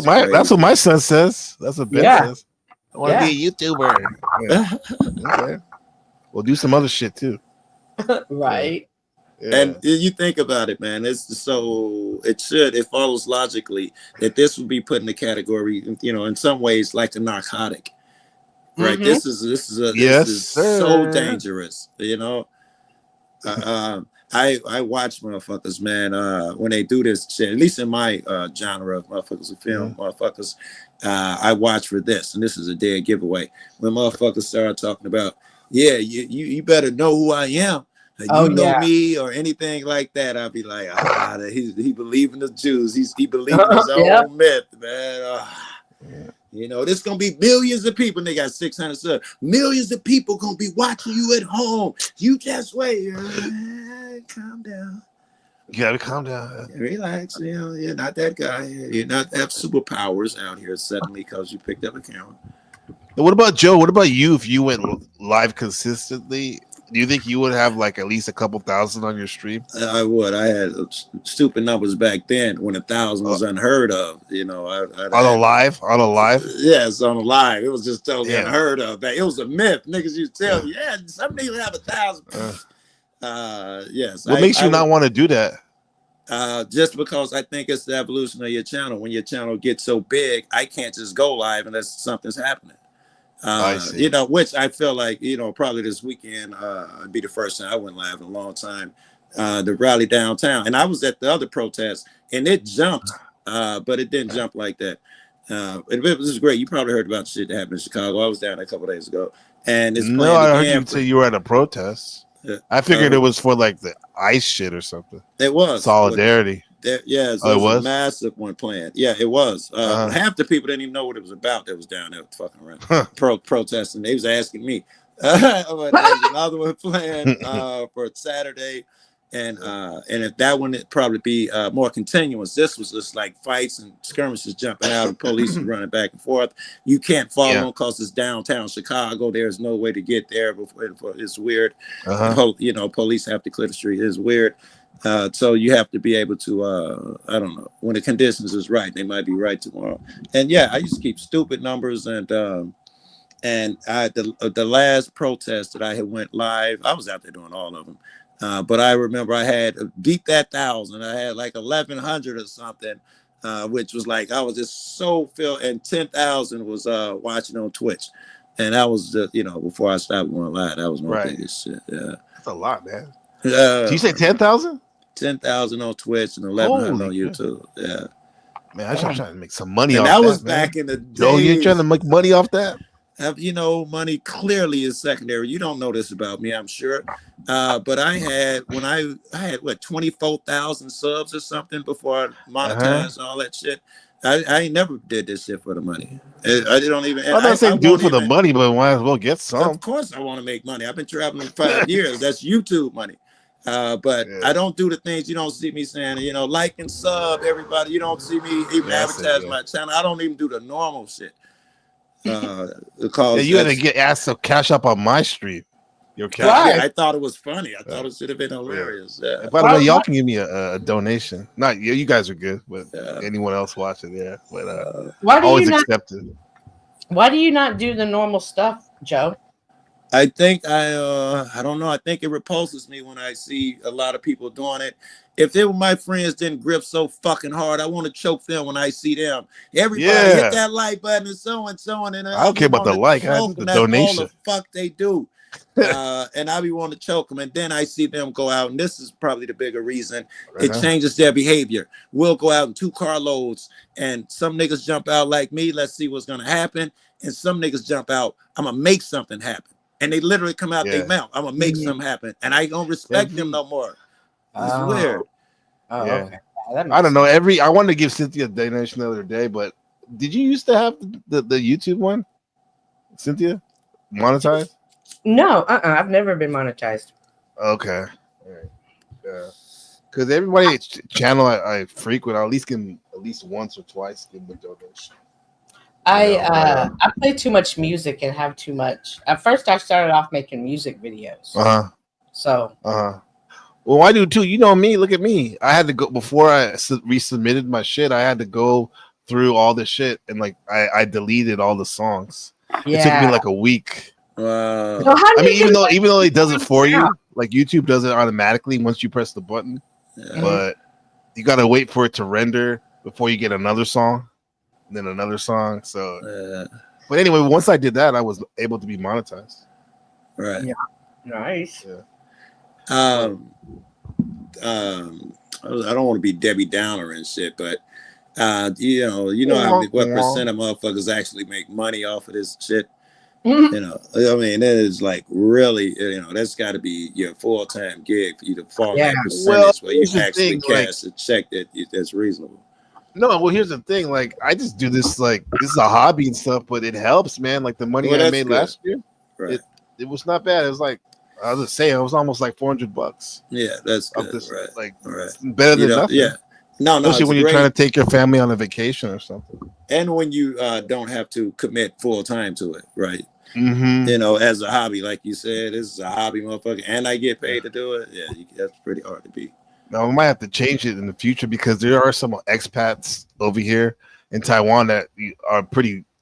what my son says. That's what Ben says. I want to be a YouTuber. Okay. We'll do some other shit too. Right. Yeah. And you think about it, man. It follows logically that this would be put in the category, in some ways like a narcotic, right? This is so dangerous, I watch motherfuckers, man, when they do this shit, at least in my genre of motherfuckers of film, motherfuckers, I watch for this, and this is a dead giveaway. When motherfuckers start talking about, you better know who I am. You know me or anything like that, I'll be like, he believe in the Jews. He believes in his own myth, man. There's gonna be millions of people, and they got 600 subs. Millions of people gonna be watching you at home. You just wait. Calm down. You gotta calm down. Relax. You're not that guy. You're not have superpowers out here suddenly because you picked up a camera. What about Joe? What about you? If you went live consistently, do you think you would have like at least a couple thousand on your stream? I would. I had stupid numbers back then when 1,000 was unheard of. On a live? Yes, on a live. It was just totally unheard of. It was a myth. Niggas used to tell you, some niggas have 1,000. Yes. What makes you not want to do that? Just because I think it's the evolution of your channel. When your channel gets so big, I can't just go live unless something's happening. Which I feel like, probably this weekend would be the first time I went live in a long time. The rally downtown, and I was at the other protest, and it jumped, but it didn't jump like that. It was great. You probably heard about the shit that happened in Chicago. I was down there a couple of days ago, and it's I heard you say you were at a protest. I figured it was for like the ICE shit or something. It was solidarity. Yeah, so Oh, it it was a was? massive one planned. Yeah, it was. Half the people didn't even know what it was about that was down there fucking around protesting. They was asking me. But there's another one planned for Saturday. And if that one it'd probably be more continuous. This was just like fights and skirmishes jumping out and police running back and forth. You can't follow them because it's downtown Chicago. There's no way to get there before it's weird. You know, police have to clear the street. It's weird. So you have to be able to I don't know, when the conditions is right. They might be right tomorrow. And yeah, I used to keep stupid numbers and I the last protest that I had went live, I was out there doing all of them. But I remember I had beat that 1,000. I had like 1,100 or something, which was like I was just so filled. And 10,000 was watching on Twitch, and that was you know, before I stopped going live. That was my biggest shit. Yeah, that's a lot, man. Did you say 10,000? 10,000 on Twitch and 1,100 on YouTube. Yeah, man, I'm trying to make some money and off that. That was man. Back in the day. Joe, you trying to make money off that? You know, money clearly is secondary. You don't know this about me, I'm sure. But I had what 24,000 subs or something before I monetized all that shit. I ain't never did this shit for the money. I don't even. I'm not saying do it for the money, but might as well get some. Of course, I want to make money. I've been traveling 5 years. That's YouTube money. But I don't do the things you don't see me saying. You know, like and sub everybody. You don't see me even advertise my channel. I don't even do the normal shit. Because you had to get asked to cash up on my stream. Your cash. I thought it was funny. I thought it should have been hilarious. Yeah. By the way, y'all can give me a donation. Not you. You guys are good, but anyone else watching, But why do always you not, accepted. Why do you not do the normal stuff, Joe? I think I don't know. I think it repulses me when I see a lot of people doing it. If they were my friends didn't grip so fucking hard, I want to choke them when I see them. Everybody hit that like button and so and so on. And I don't care about the like. I do the donation. All the fuck they do. And I be wanting to choke them. And then I see them go out. And this is probably the bigger reason. It changes their behavior. We'll go out in 2 carloads and some niggas jump out like me. Let's see what's going to happen. And some niggas jump out. I'm going to make something happen. And they literally come out their mouth. I'm going to make something happen. And I don't respect them no more. It's weird. Oh, okay. I don't know. I wanted to give Cynthia a donation the other day, but did you used to have the YouTube one, Cynthia, monetized? No, I've never been monetized. Okay, all right. Yeah, because everybody channel I frequent, I at least give at least once or twice give them a donation. I play too much music and have too much. At first, I started off making music videos. So. Well, I do too. You know me. Look at me. I had to go before I resubmitted my shit. I had to go through all the shit and like I deleted all the songs. Yeah. It took me like a week. So I mean, even though it does it for you, like YouTube does it automatically once you press the button, but you gotta wait for it to render before you get another song, and then another song. So, but anyway, once I did that, I was able to be monetized. Right. Yeah. Nice. Yeah. I don't want to be Debbie Downer and shit, but you know what percent of motherfuckers actually make money off of this shit. You know, I mean, it is like really, you know, that's got to be your full-time gig for you to fall that percentage where you actually cash a check that's reasonable. No, well, here's the thing. Like, I just do this like this is a hobby and stuff, but it helps, man. Like the money I made last year, it was not bad. It was like. I was saying it was almost like $400. Yeah, that's good. Like better than nothing. Yeah, no, especially when you're trying to take your family on a vacation or something, and when you don't have to commit full time to it, right? Mm-hmm. You know, as a hobby, like you said, this is a hobby, motherfucker, and I get paid to do it. Yeah, that's pretty hard to beat. Now we might have to change it in the future because there are some expats over here in Taiwan that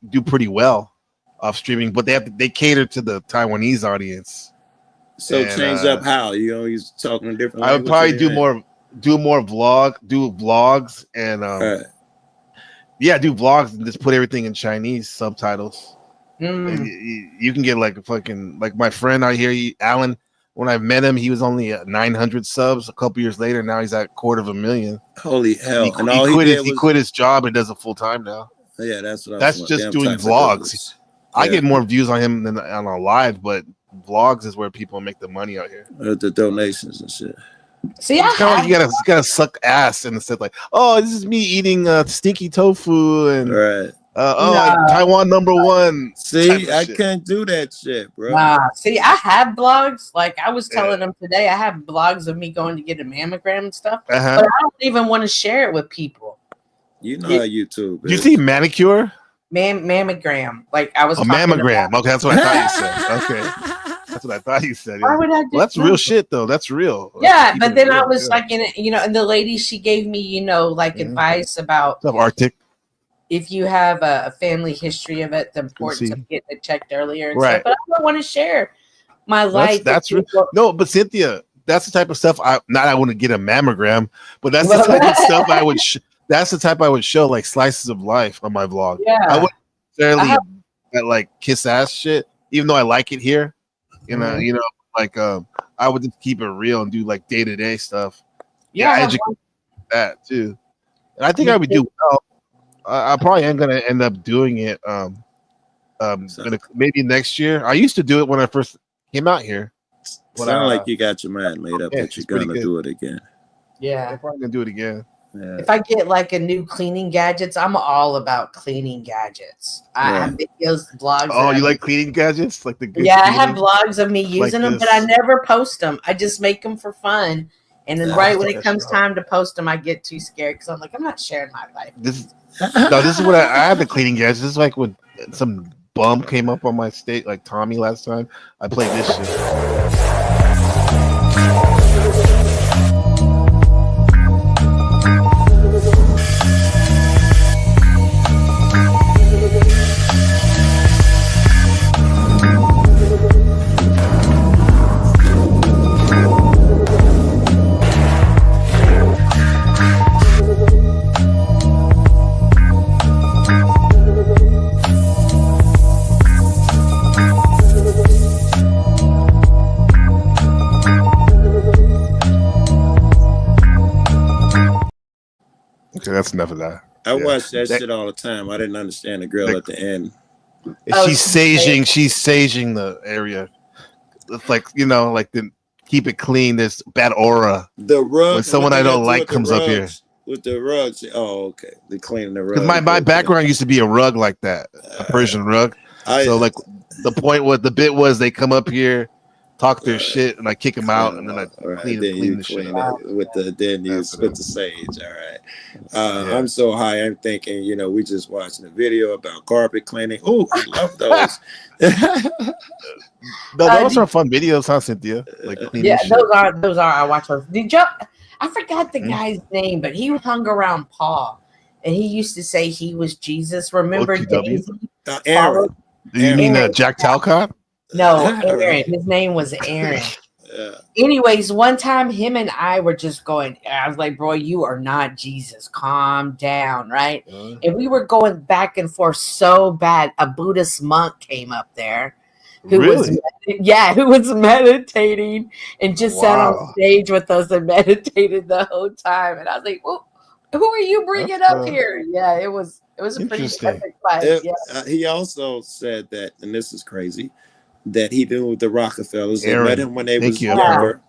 do pretty well off streaming, but they cater to the Taiwanese audience. So change up how he's talking a different. I would probably do vlogs and do vlogs and just put everything in Chinese subtitles. And you can get like a fucking like my friend out here, Alan. When I met him, he was only at 900 subs. A couple years later, now he's at 250,000. Holy hell! He quit his job and does it full time now. Yeah, that's just doing vlogs. I get more views on him than on a live, but vlogs is where people make the money out here. The donations and shit. See, it's kind of like you gotta suck ass and said like, oh, this is me eating stinky tofu and Taiwan #1. See, I can't do that shit, bro. See, I have blogs. Like I was telling them today, I have blogs of me going to get a mammogram and stuff, but I don't even want to share it with people. You know how YouTube is. You see manicure? Mammogram. Like I was mammogram. Okay, that's what I thought you said. Okay. That's what I thought you said. Why would I do that's real shit though. That's real. Yeah, but then I was like and the lady, she gave me, advice about Arctic. If you have a family history of it, the importance of getting it checked earlier and stuff. But I don't want to share my life. That's real. No, but Cynthia, that's the type of stuff I want to get a mammogram, but that's the type of stuff I would that's the type I would show, like slices of life on my vlog. Yeah. I wouldn't necessarily that like kiss ass shit, even though I like it here. I would just keep it real and do like day-to-day stuff. Yeah, educate that too. And I think I would do well. I probably am gonna end up doing it maybe next year. I used to do it when I first came out here. Sound like you got your mind made up that you're gonna do it again. Yeah, I'm probably gonna do it again. Yeah. If I get like a new cleaning gadgets, I'm all about cleaning gadgets. I have videos, blogs. Oh, you like cleaning gadgets? Like the good I have blogs of me using them, but I never post them. I just make them for fun. And then when it comes time to post them, I get too scared because I'm like, I'm not sharing my life. This is what I have the cleaning gadgets. This is like when some bum came up on my state, like Tommy last time. I played this shit. Okay, that's enough of that. I watch that shit all the time. I didn't understand the girl at the end. She's saging the area. It's like, like to keep it clean. There's bad aura. The rug. When someone I don't like comes up here. With the rugs. Oh, okay. They're cleaning the rug. Because my background used to be a rug like that, a Persian rug. So like the bit was they come up here, talk their shit, and I kick them out, and then I clean the shit with the sage. All right. I'm so high. I'm thinking, we just watching a video about carpet cleaning. Oh, I love those. Those are fun videos, huh, Cynthia? Like those are. I watch those. I forgot the guy's name, but he hung around Paul, and he used to say he was Jesus. Remember Daisy? Aaron. Do you mean Jack Talcott? No, Aaron. His name was Aaron. Anyways, one time him and I were just going, I was like, bro, you are not Jesus. Calm down, right? And we were going back and forth so bad. A Buddhist monk came up there who was meditating and just sat on stage with us and meditated the whole time. And I was like, well, who are you bringing up here? Yeah, it was a pretty epic fight. He also said that, and this is crazy, that he knew the Rockefellers. They Aaron, met him when they was younger.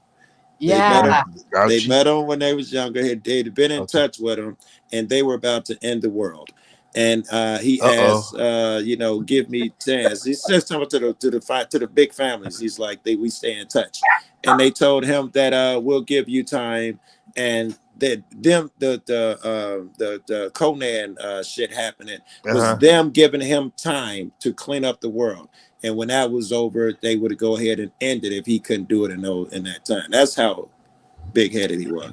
Yeah. They met him when they was younger. They'd been in touch with him, and they were about to end the world. And he asked, give me chance. He says something to the big families. He's like, we stay in touch, and they told him that we'll give you time, and that the Conan shit happening was them giving him time to clean up the world. And when that was over, they would go ahead and end it if he couldn't do it in that time. That's how big-headed he was.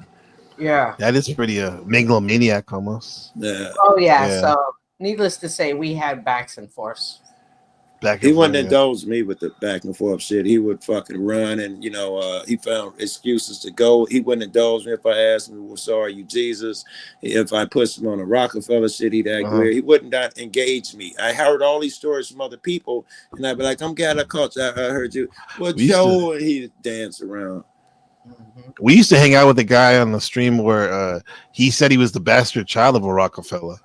Yeah. That is pretty megalomaniac almost. Yeah. Oh, yeah. So, needless to say, we had backs and forths. He wouldn't indulge me with the back and forth shit. He would fucking run, and he found excuses to go. He wouldn't indulge me if I asked him, "Well, so are you Jesus?" If I pushed him on a Rockefeller shit, he'd act weird. He would not engage me. I heard all these stories from other people, and I'd be like, "I'm glad I caught you. I heard you." Well, Joe, and he'd dance around. We used to hang out with a guy on the stream where he said he was the bastard child of a Rockefeller.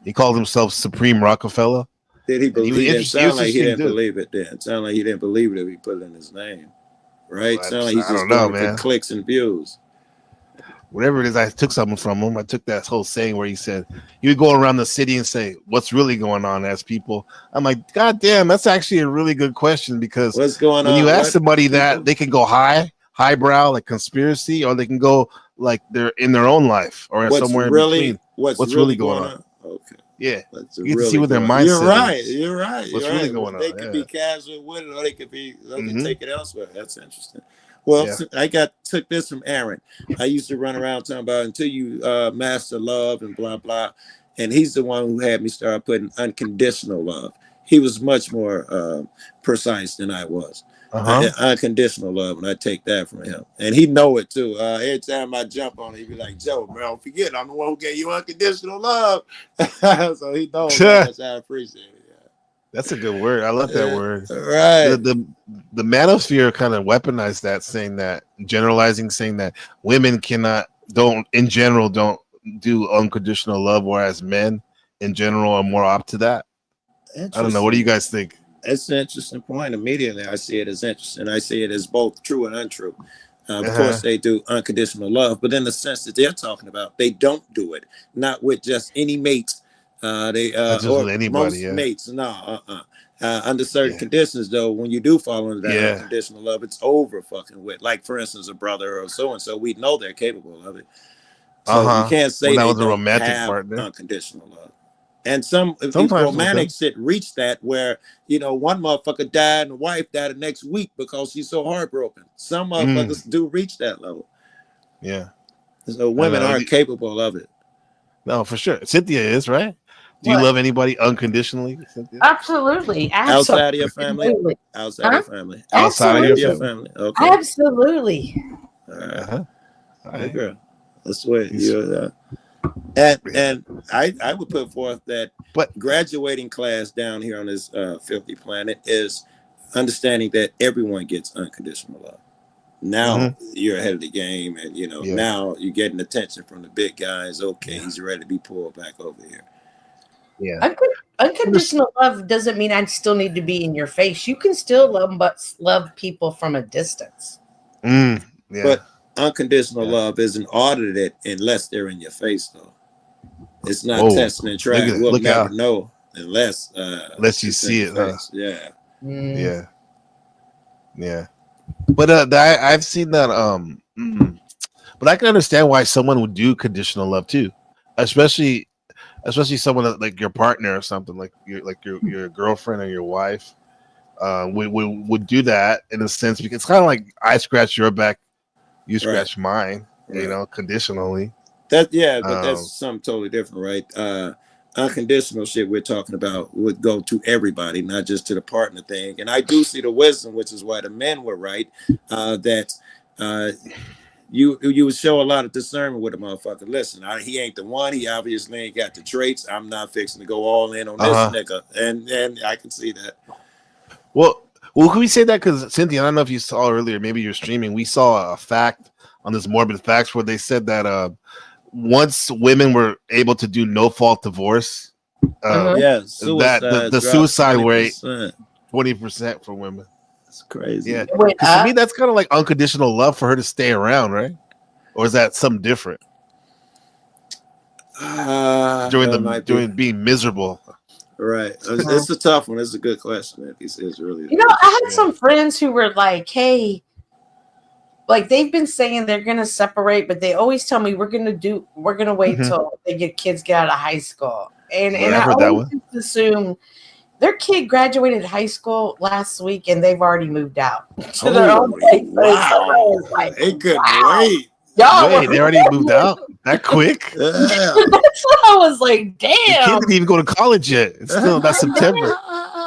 He called himself Supreme Rockefeller. Did he believe it? Sound like he didn't believe it then. Sound like he didn't believe it if he put it in his name. Right? Sound like he's just doing it for clicks and views. whatever it is, I took something from him. I took that whole saying where he said he would go around the city and say, "What's really going on?" As people, I'm like, God damn, that's actually a really good question, because what's going when on? you ask somebody that, they can go highbrow, like conspiracy, or they can go like they're in their own life or somewhere in between. What's really going on? Okay. Yeah, What's you get to really see what their going on? mindset is. You're right. What's really going on? They could be casual with it, or they could take it elsewhere. That's interesting. Well, Yeah. I took this from Aaron. I used to run around talking about until you master love and blah blah, and he's the one who had me start putting unconditional love. He was much more precise than I was. Unconditional love, and I take that from him, and he know it too. Every time I jump on it, he be like, "Joe, man, don't forget, I'm the one who gave you unconditional love." So he knows how much I appreciate it. Yeah. That's a good word. I love that word. Right. The manosphere kind of weaponized that, saying that, generalizing, saying that women don't do unconditional love, whereas men in general are more up to that. I don't know. What do you guys think? It's an interesting point. Immediately, I see it as interesting. I see it as both true and untrue. Of course, they do unconditional love, but in the sense that they're talking about, they don't do it. Not with just any mates. They just or with anybody, most mates. No, under certain conditions, though, when you do fall into that unconditional love, it's over fucking with. Like, for instance, a brother or so and so, we know they're capable of it. So you can't say that they was a don't romantic have partner. unconditional love. And some Sometimes romantics that reach that where, one motherfucker died and the wife died the next week because she's so heartbroken. Some motherfuckers do reach that level. Yeah. So women are capable of it. No, for sure. Cynthia is, right? Do you love anybody unconditionally, Cynthia? Absolutely. Outside of your family? Outside of your family. Outside of your family. Okay. Absolutely. All right. Good girl. That's what you're and I would put forth that graduating class down here on this filthy planet is understanding that everyone gets unconditional love. Now you're ahead of the game, and now you're getting attention from the big guys. Okay, he's ready to be pulled back over here. Yeah. Unconditional love doesn't mean I still need to be in your face. You can still love people from a distance. But unconditional love isn't audited unless they're in your face, though. It's not testing and trying. We'll never know unless you see it. Yeah. Yeah. But I've seen that. But I can understand why someone would do conditional love too, especially someone that, like your partner or something, like your girlfriend or your wife, would do that in a sense, because it's kind of like I scratch your back, you scratch mine, conditionally. But that's something totally different, right? Unconditional shit we're talking about would go to everybody, not just to the partner thing. And I do see the wisdom, which is why the men were right, that you would show a lot of discernment with a motherfucker. Listen, he ain't the one. He obviously ain't got the traits. I'm not fixing to go all in on this nigga, and I can see that. Well, can we say that? Because Cynthia, I don't know if you saw earlier, maybe you're streaming. We saw a fact on this Morbid Facts where they said that once women were able to do no fault divorce, that the suicide 20%. Rate 20% for women. That's crazy. Yeah, to me that's kind of like unconditional love for her to stay around, right? Or is that something different? During being miserable. Right. It's a tough one. It's a good question. It's really. I had some friends who were like, "Hey, like they've been saying they're gonna separate, but they always tell me we're gonna wait till kids get out of high school." And I always just assume their kid graduated high school last week and they've already moved out to their own place. Wow. They couldn't wait. Wait, they already moved out that quick? Yeah. That's what I was like, damn. The kid didn't even go to college yet. It's still not September.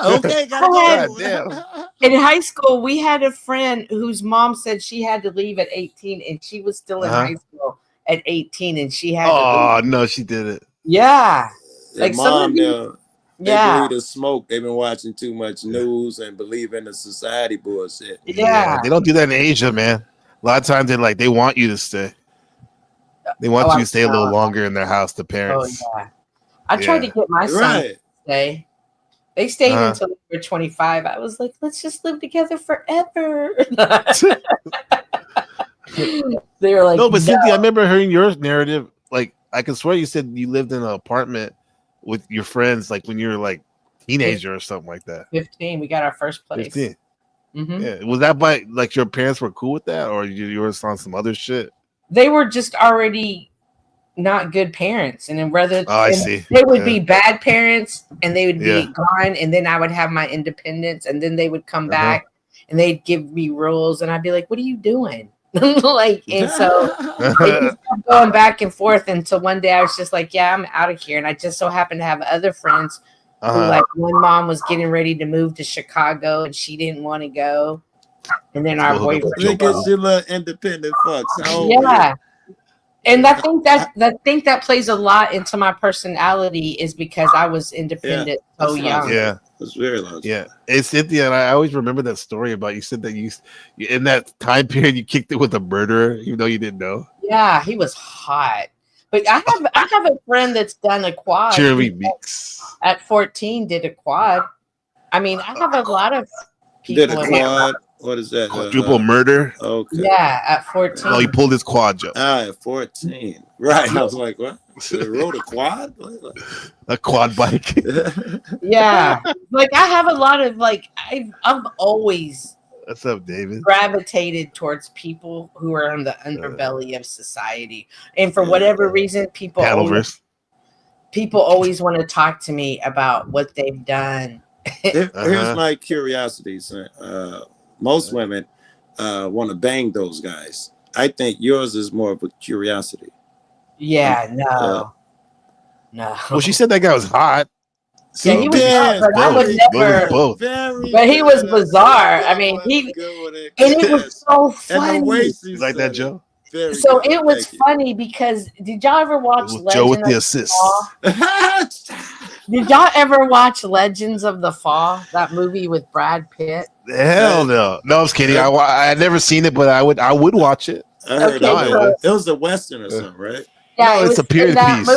Okay, gotta go. Damn. In high school, we had a friend whose mom said she had to leave at 18 and she was still in high school at 18 and she had to leave. Oh, no, she did it. Yeah. Like mom, they believe the smoke. They've been watching too much news and believe in the society bullshit. Yeah. They don't do that in Asia, man. A lot of times they want you to stay. They want you to stay a little longer in their house, the parents. Oh, yeah. I tried to get my son to stay. They stayed until they were 25. I was like, let's just live together forever. They were like, no, but Cynthia, I remember hearing your narrative. Like, I can swear you said you lived in an apartment with your friends, like when you were like teenager or something like that. 15. We got our first place. 15. Mm-hmm. Yeah. Was that by like your parents were cool with that, or you were on some other shit? They were just already not good parents, and then I see. They would be bad parents, and they would be Yeah. gone, and then I would have my independence, and then they would come back, and they'd give me rules, and I'd be like, "What are you doing?" Like, and so it just kept going back and forth until one day I was just like, "Yeah, I'm out of here," and I just so happened to have other friends who, like, one mom was getting ready to move to Chicago, and she didn't want to go, and then our boyfriend. Look at you, little independent fucks. How old Yeah. And I think that plays a lot into my personality is because I was independent so young. Yeah, that's very logical. Yeah, it's Cynthia, and I always remember that story about you said that you in that time period you kicked it with a murderer, even though you didn't know. Yeah, he was hot. But I have a friend that's done a quad. Jeremy Meeks At 14 did a quad. I mean, I have a lot of people. Did a quad? What is that? Quadruple murder. Okay. Yeah, at 14. Oh, he pulled his quad jump. At 14. Right. I was like, what? They rode a quad? A quad bike. Yeah. Like I have a lot of I've always What's up, David? gravitated towards people who are in the underbelly of society. And for whatever reason, people always want to talk to me about what they've done. Here's my curiosities. Most women want to bang those guys. I think yours is more of a curiosity. Yeah, no. Well, she said that guy was hot. Yeah, he was hot, but I would never. Both. But he was bizarre. I mean, and it was so funny. You like that, Joe? So it was funny because did y'all ever watch Joe with the Legends of the Fall? Did y'all ever watch Legends of the Fall? That movie with Brad Pitt? Hell no. No, I was kidding. I had never seen it, but I would watch it. I heard it was a Western or something, right? Yeah, no, it's a period piece.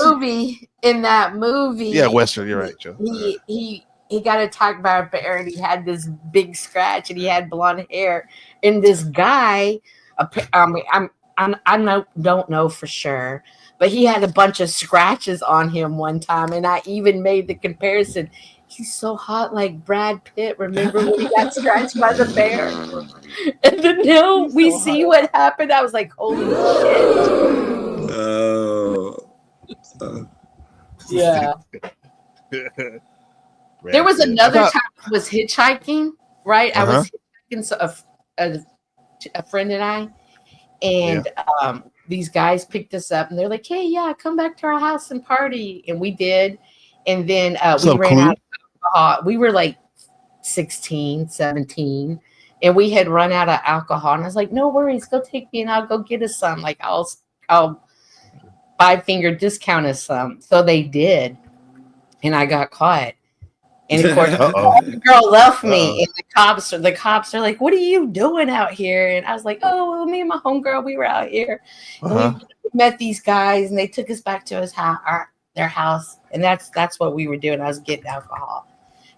In that movie. Yeah, Western. You're right, Joe. He got attacked by a bear, and he had this big scratch, and he had blonde hair. And this guy, I don't know for sure, but he had a bunch of scratches on him one time, and I even made the comparison. He's so hot like Brad Pitt. Remember when he got scratched by the bear? And then now we see what happened. I was like, holy shit. Yeah. There was another time I was hitchhiking, right? I was hitchhiking, so a friend and I, and these guys picked us up, and they're like, hey, yeah, come back to our house and party. And we did. And then we ran out of alcohol. We were like 16, 17, and we had run out of alcohol. And I was like, no worries, go take me and I'll go get us some. Like, I'll 5-finger discount us some. So they did. And I got caught. And of course, the girl left me, and the cops are like, what are you doing out here? And I was like, oh, well, me and my homegirl, we were out here. And we met these guys, and they took us back to their house. And that's what we were doing. I was getting alcohol.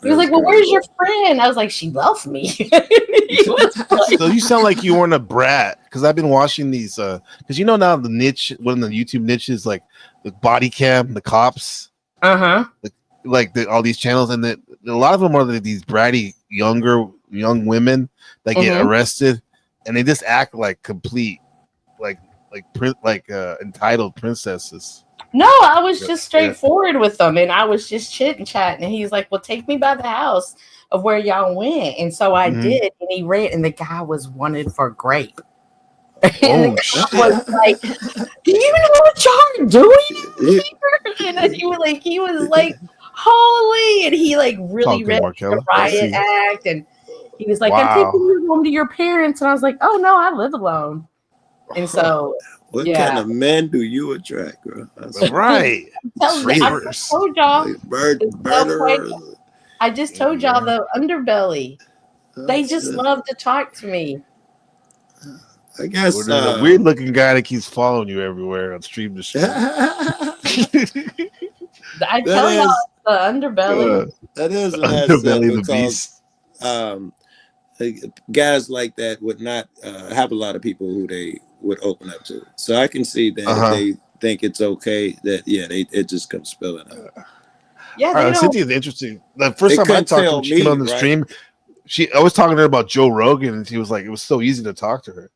He was like, well, where's your friend? I was like, she left me. So you sound like you weren't a brat, because I've been watching these because you know now the niche, one of the YouTube niches, like the body cam, the cops, all these channels, and a lot of them are these bratty young women that get arrested, and they just act like complete entitled princesses. No, I was just straightforward with them, and I was just chit chatting. And he's like, well, take me by the house of where y'all went. And so I did, and he ran, and the guy was wanted for grape. And the guy was like, do you know what y'all are doing here? And he was like, holy, and he like really read the riot act, and he was like, I'm taking you home to your parents. And I was like, oh no, I live alone. And so what kind of men do you attract, girl? Right. I told y'all. Murderers. I just told y'all the underbelly. They just love to talk to me. I guess there's a weird looking guy that keeps following you everywhere on stream to stream. I tell y'all the underbelly. That is an underbelly, the beast. Guys like that would not have a lot of people who they would open up to it. So I can see that if they think it's okay, that it just comes spilling out. Yeah, they don't. Cynthia's interesting. The first time I talked to her, she came on the stream. I was talking to her about Joe Rogan, and she was like, it was so easy to talk to her.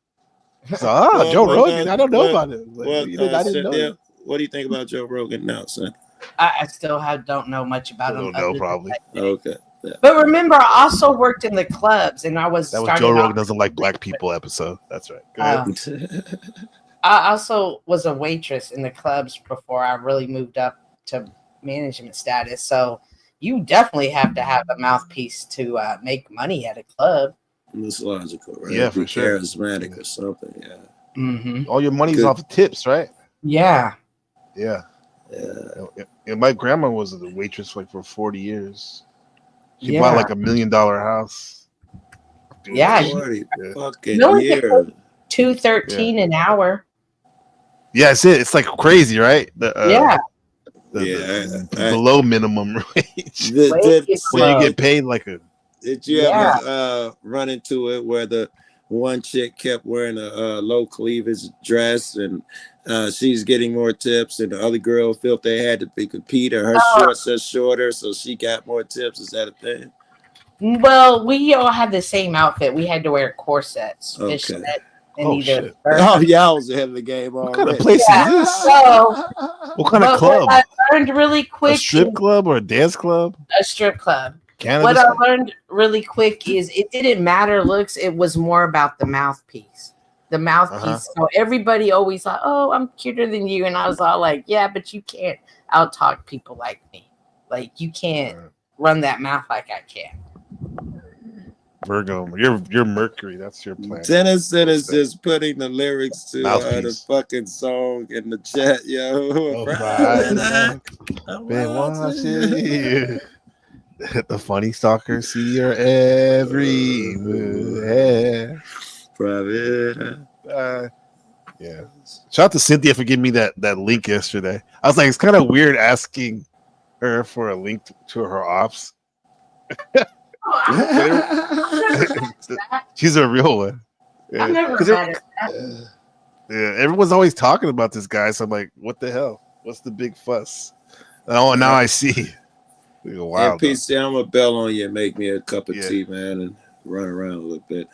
So, Joe Rogan, I don't know about it. Like, I didn't know. What do you think about Joe Rogan now, son? I still don't know much about him. Don't know, probably. Okay. Yeah. But remember, I also worked in the clubs, and I was. That was Joe Rogan doesn't like black people episode. That's right. Go ahead. I also was a waitress in the clubs before I really moved up to management status. So you definitely have to have a mouthpiece to make money at a club. It's logical, right? Yeah, for sure. Charismatic or something. Yeah. Mm-hmm. All your money's off of tips, right? Yeah. Yeah. Yeah. My grandma was a waitress for 40 years. She bought like $1 million house. Dude, yeah. Fucking year. $213 an hour. Yeah, it's like crazy, right? The below minimum wage. When you get paid like a. Did you ever run into it where the one chick kept wearing a low cleavage dress and she's getting more tips, and the other girl felt they had to be compete, or her shorts are shorter, so she got more tips? Is that a thing? Well, we all had the same outfit. We had to wear corsets. Okay. Shit. I was ahead of the game already. What kind of place is this? So, what kind of club? I learned really quick. A strip club or a dance club? A strip club. Canada what I learned really quick is it didn't matter looks. It was more about the mouthpiece. The mouthpiece. So everybody always thought, "Oh, I'm cuter than you," and I was all like, "Yeah, but you can't out-talk people like me. Like you can't run that mouth like I can." Virgo, you're Mercury. That's your plan. Dennis is just putting the lyrics to the fucking song in the chat, yo. Been watching the funny stalker, see your every move. Private. Yeah. Shout out to Cynthia for giving me that link yesterday. I was like, it's kind of weird asking her for a link to her ops. She's a real one. I've never had it. Yeah, everyone's always talking about this guy, so I'm like, what the hell? What's the big fuss? Oh, now I see. Wow. PC, I'm gonna bell on you and make me a cup of tea, man, and run around a little bit.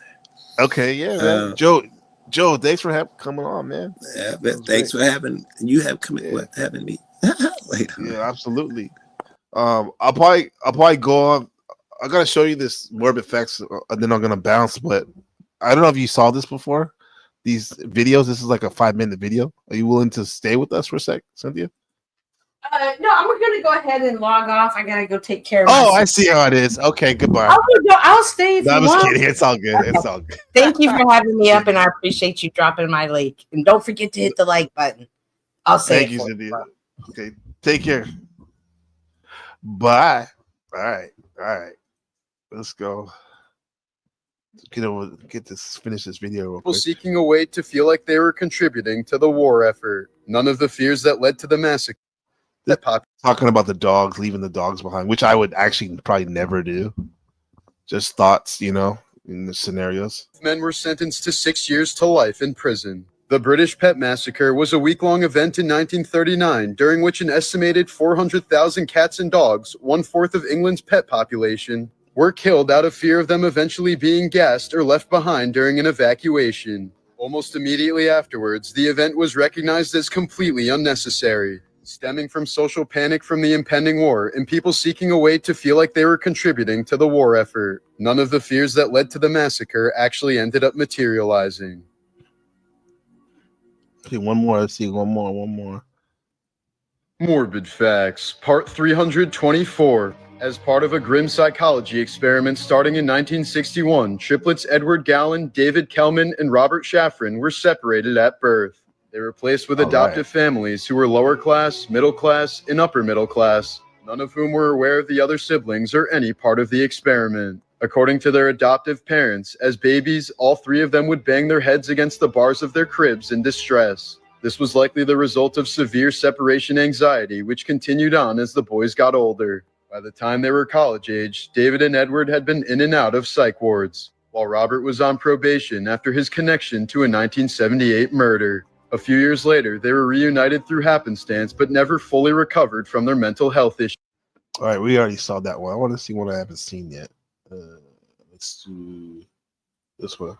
Okay, yeah, man. Joe, thanks for coming on, man. Yeah, thanks for having having me. Later. Yeah, absolutely. I'll probably go on. I gotta show you this Morbid Facts, and then I'm gonna bounce. But I don't know if you saw this before. These videos. This is like a 5-minute video. Are you willing to stay with us for a sec, Cynthia? No, I'm gonna go ahead and log off. I gotta go take care of. I see how it is. Okay, goodbye. I'll stay if you want. I was kidding. It's all good. Okay. It's all good. Thank you for having me up, and I appreciate you dropping my link. And don't forget to hit the like button. I'll say thank you, Cynthia. Okay, take care. Bye. All right. Let's go. Finish this video real People quick. seeking a way to feel like they were contributing to the war effort. None of the fears that led to the massacre. Talking about the dogs, leaving the dogs behind, which I would actually probably never do. Just thoughts, in the scenarios. Men were sentenced to 6 years to life in prison. The British Pet Massacre was a week-long event in 1939, during which an estimated 400,000 cats and dogs, 1/4 of England's pet population, were killed out of fear of them eventually being gassed or left behind during an evacuation. Almost immediately afterwards, the event was recognized as completely unnecessary, stemming from social panic from the impending war and people seeking a way to feel like they were contributing to the war effort. None of the fears that led to the massacre actually ended up materializing. Okay, one more. Let's see. One more. Morbid Facts, Part 324. As part of a grim psychology experiment starting in 1961, triplets Edward Gallen, David Kelman, and Robert Shafran were separated at birth. They were placed with adoptive families who were lower class, middle class, and upper middle class, none of whom were aware of the other siblings or any part of the experiment. According to their adoptive parents, as babies, all 3 of them would bang their heads against the bars of their cribs in distress. This was likely the result of severe separation anxiety, which continued on as the boys got older. By the time they were college age, David and Edward had been in and out of psych wards. while Robert was on probation after his connection to a 1978 murder. A few years later, they were reunited through happenstance, but never fully recovered from their mental health issues. All right, we already saw that one. I want to see one I haven't seen yet. Let's do this one.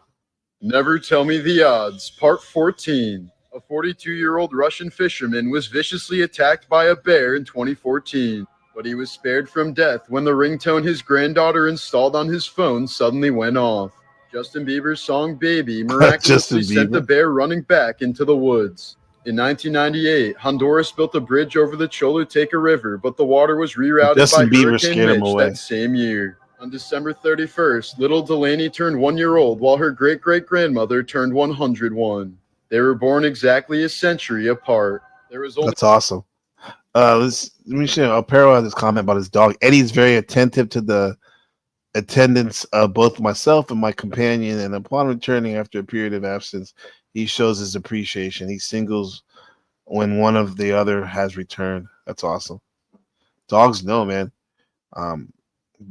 Never Tell Me the Odds, Part 14. A 42-year-old Russian fisherman was viciously attacked by a bear in 2014, but he was spared from death when the ringtone his granddaughter installed on his phone suddenly went off. Justin Bieber's song Baby miraculously sent the bear running back into the woods. In 1998, Honduras built a bridge over the Choluteca River, but the water was rerouted Justin by Bieber Hurricane scared him Mitch away. that same year. On December 31st, little Delaney turned 1 year old while her great-great-grandmother turned 101. They were born exactly a century apart. There was only That's awesome. Let me share. Aparo has this comment about his dog. Eddie's very attentive to the attendance of both myself and my companion, and upon returning after a period of absence, he shows his appreciation. He singles when one of the other has returned. That's awesome. Dogs know, man.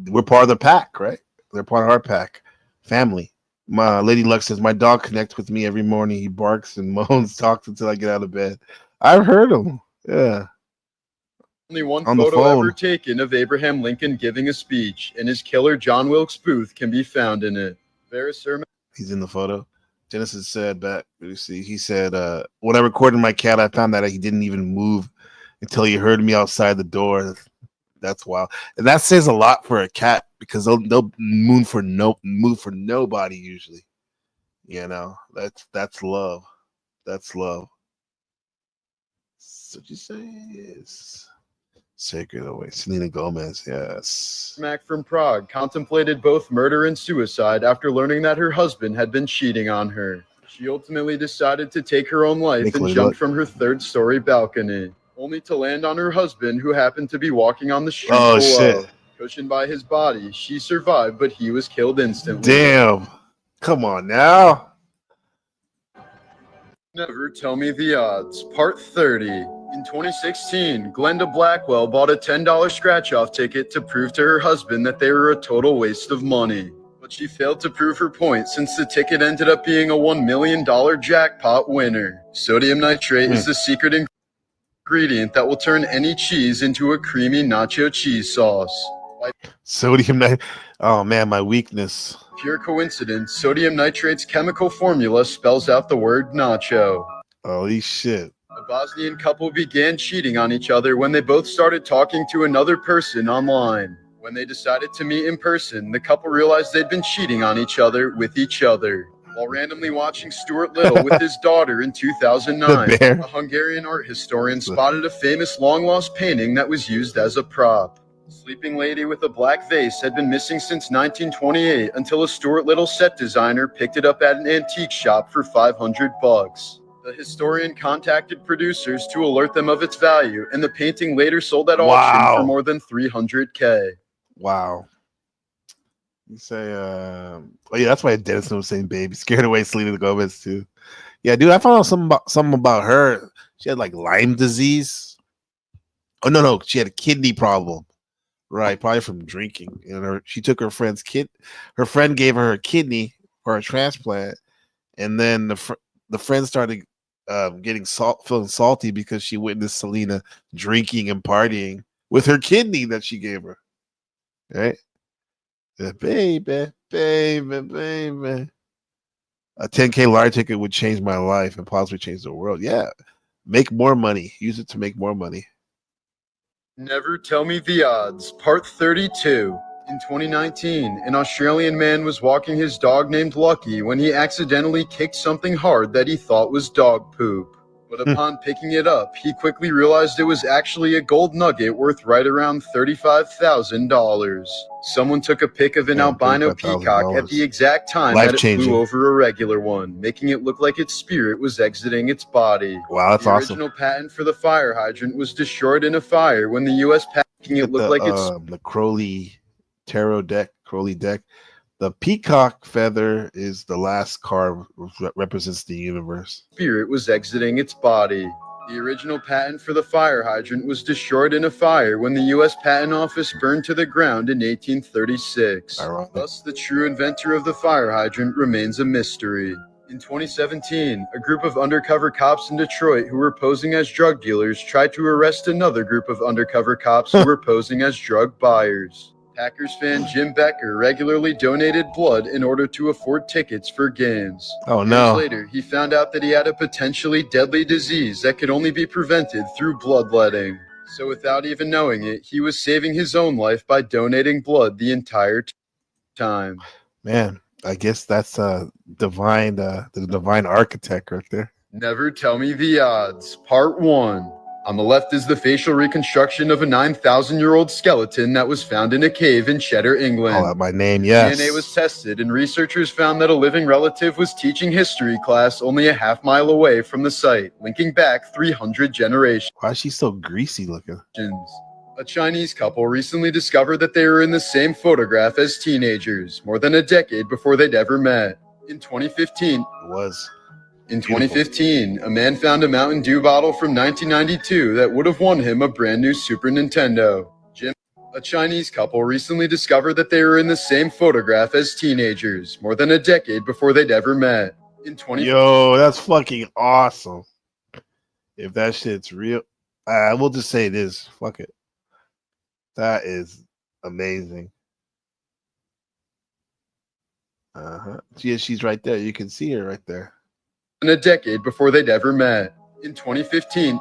We're part of the pack, right? They're part of our pack. Family. My Lady Luck says, my dog connects with me every morning. He barks and moans, talks until I get out of bed. I've heard him. Yeah. only one On the photo phone. ever taken of Abraham Lincoln giving a speech, and his killer John Wilkes Booth can be found in it. He's in the photo. Genesis said back, let me see. He said, when I recorded my cat, I found that he didn't even move until he heard me outside the door. That's wild. And that says a lot for a cat because they'll move for nobody usually. You know, that's love. That's love. So you say yes. Sacred away. Selena Gomez, yes. Mac from Prague contemplated both murder and suicide after learning that her husband had been cheating on her. She ultimately decided to take her own life and jump from her third-story balcony, only to land on her husband, who happened to be walking on the street below. Shit. Cushioned by his body, she survived, but he was killed instantly. Damn. Come on now. Never Tell Me the Odds, Part 30. In 2016, Glenda Blackwell bought a $10 scratch-off ticket to prove to her husband that they were a total waste of money. But she failed to prove her point since the ticket ended up being a $1 million jackpot winner. Sodium nitrate is the secret ingredient that will turn any cheese into a creamy nacho cheese sauce. Sodium nitrate. Oh man, my weakness. Pure coincidence, sodium nitrate's chemical formula spells out the word nacho. Holy shit. A Bosnian couple began cheating on each other when they both started talking to another person online. When they decided to meet in person, the couple realized they'd been cheating on each other with each other. While randomly watching Stuart Little with his daughter in 2009, a Hungarian art historian spotted a famous long-lost painting that was used as a prop. The sleeping lady with a black vase had been missing since 1928 until a Stuart Little set designer picked it up at an antique shop for $500. The historian contacted producers to alert them of its value, and the painting later sold at auction for more than $300K. Wow. You say, oh yeah, that's why Dennis was saying baby. Scared away Selena Gomez too. Yeah, dude, I found out something about her. She had like Lyme disease. Oh no, she had a kidney problem. Right, probably from drinking. And she took her friend's kid. Her friend gave her a kidney for a transplant, and then the friend started feeling salty because she witnessed Selena drinking and partying with her kidney that she gave her. Right? Baby. A 10K lottery ticket would change my life and possibly change the world. Yeah. Make more money. Use it to make more money. Never Tell Me the Odds, Part 32. In 2019, an Australian man was walking his dog named Lucky when he accidentally kicked something hard that he thought was dog poop. But upon picking it up, he quickly realized it was actually a gold nugget worth right around $35,000. Someone took a pic of an albino peacock at the exact time that it flew over a regular one, making it look like its spirit was exiting its body. Wow, that's awesome. The original patent for the fire hydrant was destroyed in a fire when the U.S. making it look like it's the Crowley deck. The peacock feather is the last card represents the universe. Spirit was exiting its body. The original patent for the fire hydrant was destroyed in a fire when the U.S. Patent Office burned to the ground in 1836. Thus, the true inventor of the fire hydrant remains a mystery. In 2017, a group of undercover cops in Detroit who were posing as drug dealers tried to arrest another group of undercover cops who were posing as drug buyers. Packers fan Jim Becker regularly donated blood in order to afford tickets for games. Oh, no. Years later, he found out that he had a potentially deadly disease that could only be prevented through bloodletting. So without even knowing it, he was saving his own life by donating blood the entire time. Man, I guess that's the divine architect right there. Never Tell Me the Odds, Part 1. On the left is the facial reconstruction of a 9,000-year-old skeleton that was found in a cave in Cheddar, England. Call out my name, yes. DNA was tested, and researchers found that a living relative was teaching history class only a half-mile away from the site, linking back 300 generations. Why is she so greasy looking? A Chinese couple recently discovered that they were in the same photograph as teenagers, more than a decade before they'd ever met. In 2015, In 2015, a man found a Mountain Dew bottle from 1992 that would have won him a brand new Super Nintendo. A Chinese couple recently discovered that they were in the same photograph as teenagers, more than a decade before they'd ever met. In 2015, Yo, that's fucking awesome. If that shit's real, we'll just say it is. Fuck it. That is amazing. Yeah, she's right there. You can see her right there. In a decade before they'd ever met. In 2015,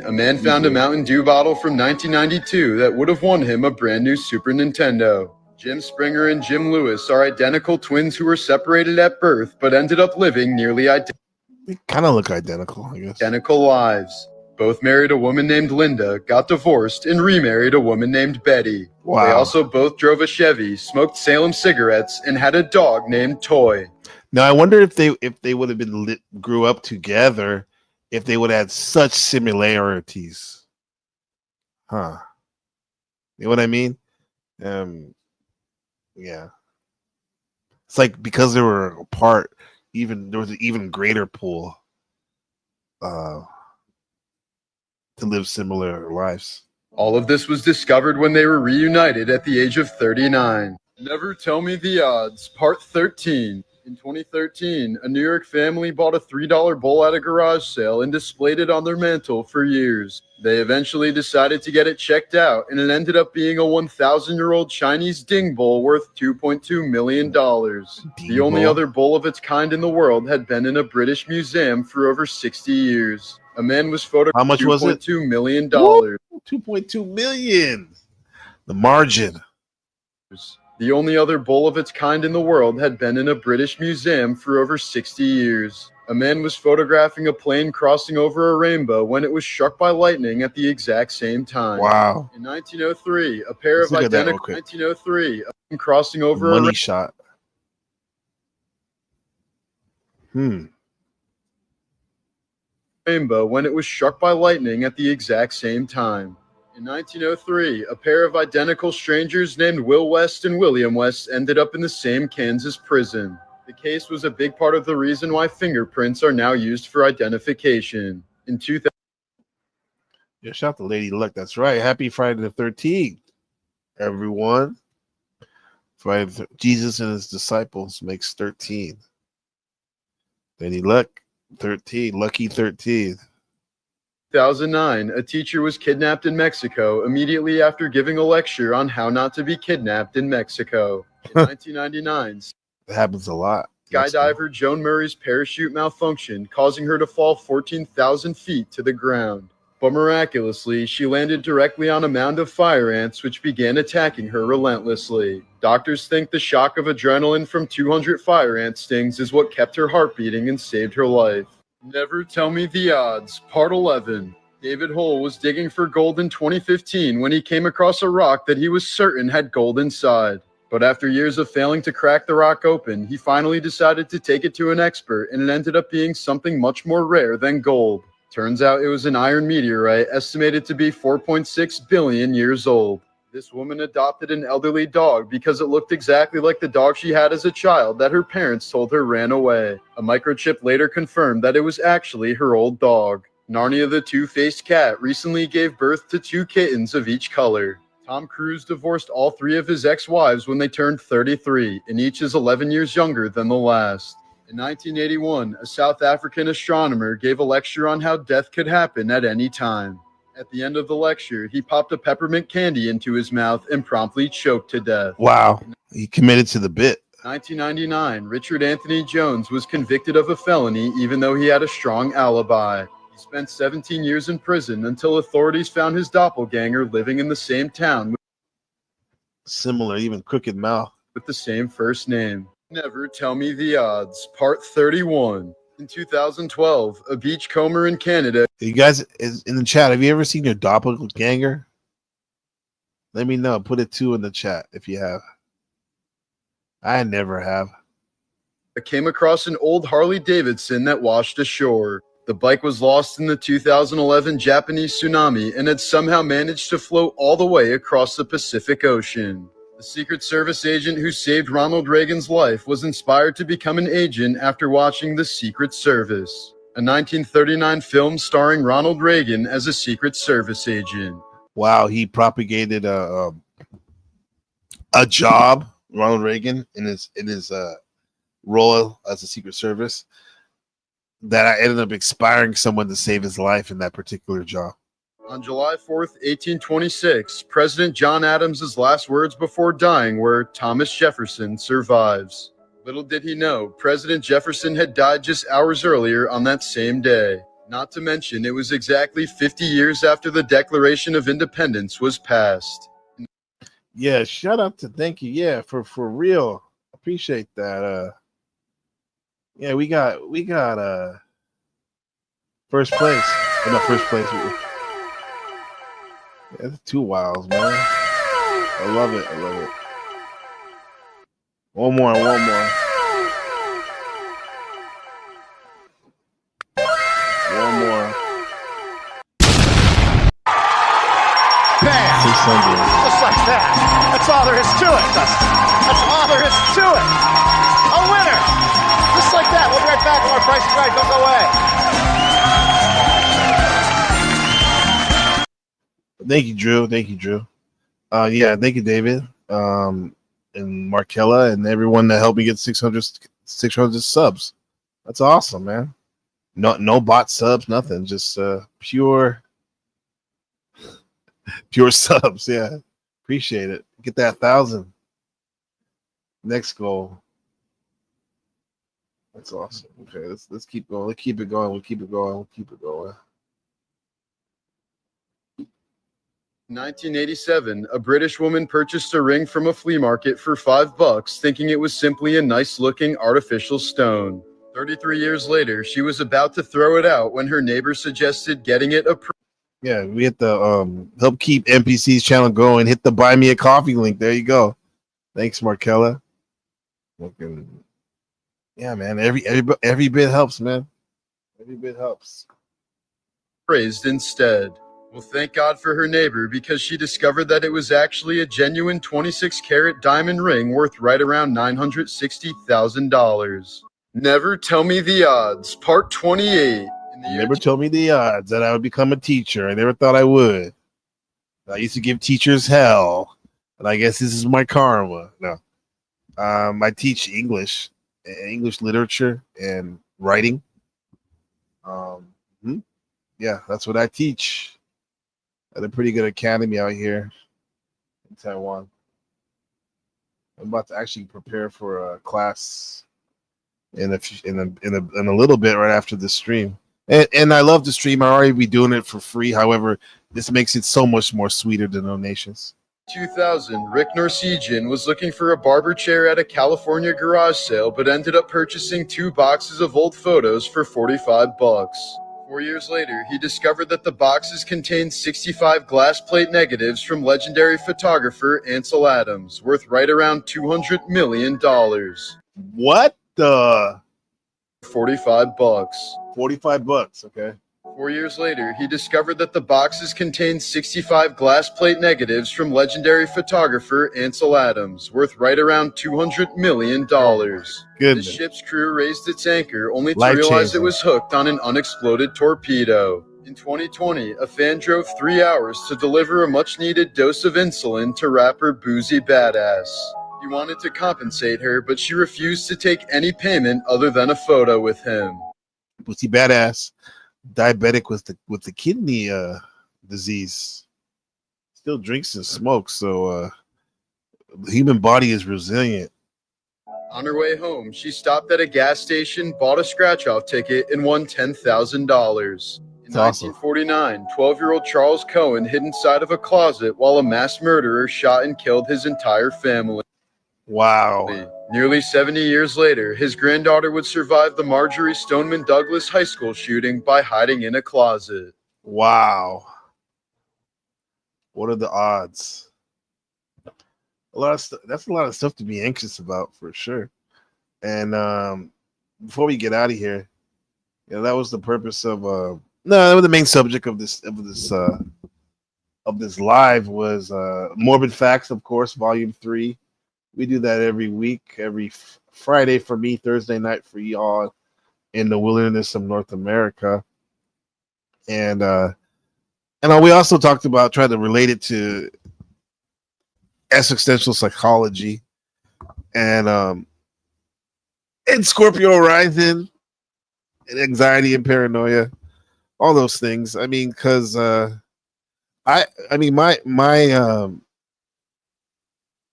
a man found a Mountain Dew bottle from 1992 that would have won him a brand new Super Nintendo. Jim Springer and Jim Lewis are identical twins who were separated at birth but ended up living nearly They kind of look identical, I guess. identical lives. Both married a woman named Linda, got divorced, and remarried a woman named Betty. Wow. They also both drove a Chevy, smoked Salem cigarettes, and had a dog named Toy. Now I wonder if they would have been grew up together, if they would have had such similarities. Huh. You know what I mean? Yeah. It's like because they were apart, there was an even greater pull to live similar lives. All of this was discovered when they were reunited at the age of 39. Never Tell Me the Odds, Part 13. In 2013, a New York family bought a $3 bowl at a garage sale and displayed it on their mantle for years. They eventually decided to get it checked out, and it ended up being a 1,000-year-old Chinese ding bowl worth $2.2 million. The only other bowl of its kind in the world had been in a British museum for over 60 years. A man was photographed. How much was it? $2.2 million. $2.2 million. The margin. The only other bowl of its kind in the world had been in a British museum for over 60 years. A man was photographing a plane crossing over a rainbow when it was struck by lightning at the exact same time. Wow. In 1903, a pair Let's of look at that real identical quick. 1903, a plane crossing over Money a shot. rainbow when it was struck by lightning at the exact same time. In 1903, a pair of identical strangers named Will West and William West ended up in the same Kansas prison. The case was a big part of the reason why fingerprints are now used for identification. In 2000, Yeah, shout out to Lady Luck. That's right. Happy Friday the 13th, everyone. Jesus and his disciples makes 13. Lady Luck, 13. Lucky 13. 2009, a teacher was kidnapped in Mexico immediately after giving a lecture on how not to be kidnapped in Mexico. In 1999, That happens a lot. skydiver Joan Murray's parachute malfunctioned, causing her to fall 14,000 feet to the ground. But miraculously, she landed directly on a mound of fire ants, which began attacking her relentlessly. Doctors think the shock of adrenaline from 200 fire ant stings is what kept her heart beating and saved her life. Never Tell Me the Odds, Part 11. David Hull was digging for gold in 2015 when he came across a rock that he was certain had gold inside. But after years of failing to crack the rock open, he finally decided to take it to an expert, and it ended up being something much more rare than gold. Turns out it was an iron meteorite estimated to be 4.6 billion years old. This woman adopted an elderly dog because it looked exactly like the dog she had as a child that her parents told her ran away. A microchip later confirmed that it was actually her old dog. Narnia the Two-Faced Cat recently gave birth to 2 kittens of each color. Tom Cruise divorced all 3 of his ex-wives when they turned 33, and each is 11 years younger than the last. In 1981, a South African astronomer gave a lecture on how death could happen at any time. At the end of the lecture, he popped a peppermint candy into his mouth and promptly choked to death. Wow, he committed to the bit. 1999, Richard Anthony Jones was convicted of a felony even though he had a strong alibi. He spent 17 years in prison until authorities found his doppelganger living in the same town. Similar, even crooked mouth. With the same first name. Never Tell Me the Odds, Part 31. In 2012, a beachcomber in Canada. You guys in the chat, have you ever seen your doppelganger? Let me know. Put a 2 in the chat if you have. I never have. I came across an old Harley Davidson that washed ashore. The bike was lost in the 2011 Japanese tsunami and had somehow managed to float all the way across the Pacific Ocean. The Secret Service agent who saved Ronald Reagan's life was inspired to become an agent after watching The Secret Service, a 1939 film starring Ronald Reagan as a Secret Service agent. Wow, he propagated a job, Ronald Reagan, in his role as a Secret Service, that ended up inspiring someone to save his life in that particular job. On July 4th, 1826, President John Adams's last words before dying were, "Thomas Jefferson survives." Little did he know, President Jefferson had died just hours earlier on that same day. Not to mention, it was exactly 50 years after the Declaration of Independence was passed. Yeah, shout out to thank you. Yeah, for real. Appreciate that. Yeah, we got first place. Not first place. Yeah, that's 2 wilds, man. I love it. One more. One more. 600. Just like that. That's all there is to it, Dustin. That's all there is to it. A winner. Just like that. We'll be right back on our Price is Right. Don't go away. Thank you, Drew. Yeah, thank you, David. And Markella and everyone that helped me get 600 subs. That's awesome, man. No bot subs, nothing. Just pure subs. Yeah, appreciate it. Get that 1,000. Next goal. That's awesome. Okay, let's keep going. Let's keep it going. We'll keep it going. 1987, a British woman purchased a ring from a flea market for $5, thinking it was simply a nice-looking artificial stone. 33 years later, she was about to throw it out when her neighbor suggested getting it approved. Yeah, we hit the help keep NPC's channel going. Hit the buy me a coffee link. There you go. Thanks, Markella. Yeah, man. Every bit helps, man. Every bit helps. Praised instead. Well, thank God for her neighbor, because she discovered that it was actually a genuine 26-karat diamond ring worth right around $960,000. Never Tell Me the Odds, Part 28. Never told me the odds that I would become a teacher. I never thought I would. I used to give teachers hell, and I guess this is my karma. No, I teach English literature, and writing. Yeah, that's what I teach at a pretty good academy out here in Taiwan. I'm about to actually prepare for a class in a little bit right after the stream. And I love the stream. I already be doing it for free. However, this makes it so much more sweeter than donations. 2000, Rick Norsegian was looking for a barber chair at a California garage sale, but ended up purchasing 2 boxes of old photos for $45. 4 years later, he discovered that the boxes contained 65 glass plate negatives from legendary photographer Ansel Adams, worth right around $200 million. What the? $45. $45, okay. 4 years later, he discovered that the boxes contained 65 glass plate negatives from legendary photographer Ansel Adams, worth right around $200 million. The ship's crew raised its anchor, only to realize it was hooked on an unexploded torpedo. In 2020, a fan drove 3 hours to deliver a much-needed dose of insulin to rapper Boozy Badass. He wanted to compensate her, but she refused to take any payment other than a photo with him. Boozy Badass, diabetic with the kidney disease, still drinks and smokes, so the human body is resilient. On her way home, she stopped at a gas station, bought a scratch-off ticket, and won $10,000. In 1949, 12-year-old Charles Cohen hid inside of a closet while a mass murderer shot and killed his entire family. Wow. Nearly 70 years later, his granddaughter would survive the Marjorie Stoneman Douglas High School shooting by hiding in a closet. Wow. What are the odds? That's a lot of stuff to be anxious about, for sure. And before we get out of here, that was the purpose of that was the main subject of this live was Morbid Facts, of course, Volume 3. We do that every week, every Friday for me, Thursday night for y'all in the wilderness of North America. And we also talked about trying to relate it to existential psychology and Scorpio Rising and anxiety and paranoia, all those things. I mean, because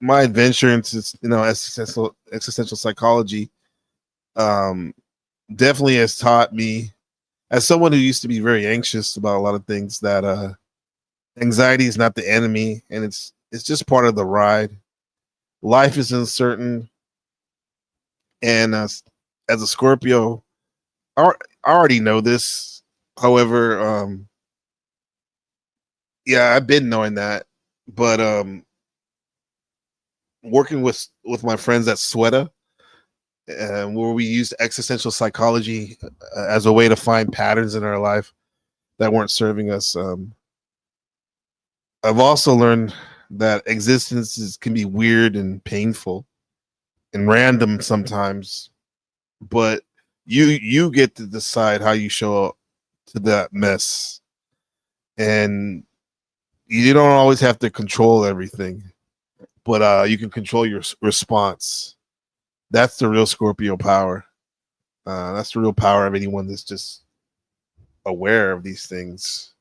my adventure into existential psychology definitely has taught me, as someone who used to be very anxious about a lot of things, that anxiety is not the enemy, and it's just part of the ride. Life is uncertain, and as a Scorpio, I already know this. However, I've been knowing that, but working with my friends at Sweta, where we used existential psychology as a way to find patterns in our life that weren't serving us. I've also learned that existence can be weird and painful and random sometimes, but you get to decide how you show up to that mess, and you don't always have to control everything, but you can control your response. That's the real Scorpio power. That's the real power of anyone that's just aware of these things.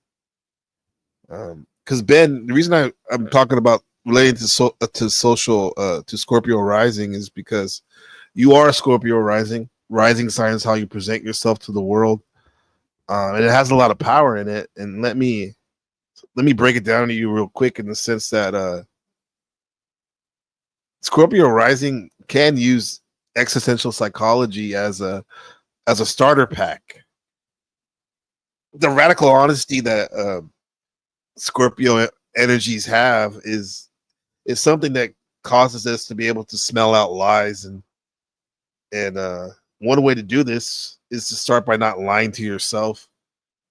Because Ben, the reason I'm talking about relating to Scorpio Rising is because you are a Scorpio Rising. Rising sign is how you present yourself to the world, and it has a lot of power in it. And let me break it down to you real quick, in the sense that Scorpio Rising can use existential psychology as a starter pack. The radical honesty that Scorpio energies have is something that causes us to be able to smell out lies, and one way to do this is to start by not lying to yourself.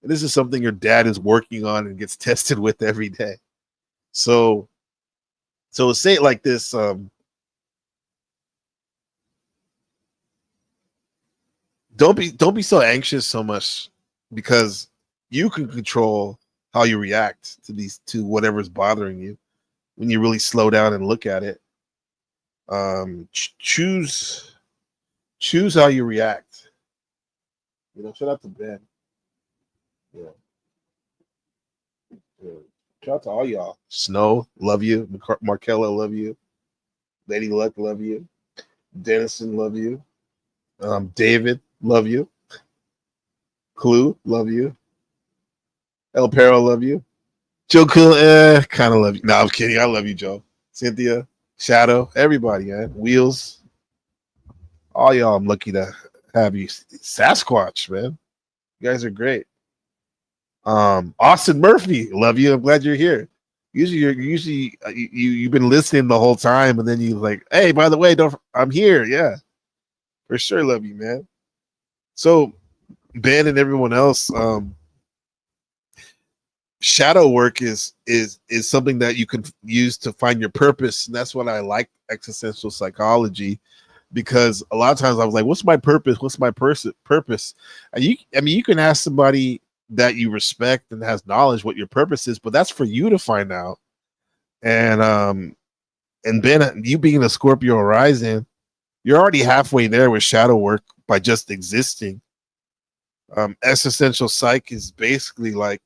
And this is something your dad is working on and gets tested with every day. So say it like this: don't be so anxious so much, because you can control how you react to whatever's bothering you when you really slow down and look at it. Choose how you react. Shout out to Ben. Shout out to all y'all. Snow, love you. Markella, love you. Lady Luck, love you. Dennison, love you. David, love you. Clue, love you. El Perro, love you. Joe Cool, kind of love you. No, I'm kidding. I love you, Joe. Cynthia, Shadow, everybody, man. Wheels, all y'all. I'm lucky to have you. Sasquatch, man. You guys are great. Austin Murphy, love you. I'm glad you're here. Usually you've been listening the whole time, and then you like, hey, by the way, I'm here. Yeah, for sure. Love you, man. So Ben and everyone else, shadow work is something that you can use to find your purpose, and that's what I like existential psychology, because a lot of times I was like, what's my purpose, purpose? And you can ask somebody that you respect and has knowledge what your purpose is, but that's for you to find out. And Ben, you being a Scorpio rising, you're already halfway there with shadow work by just existing. Existential psych is basically like,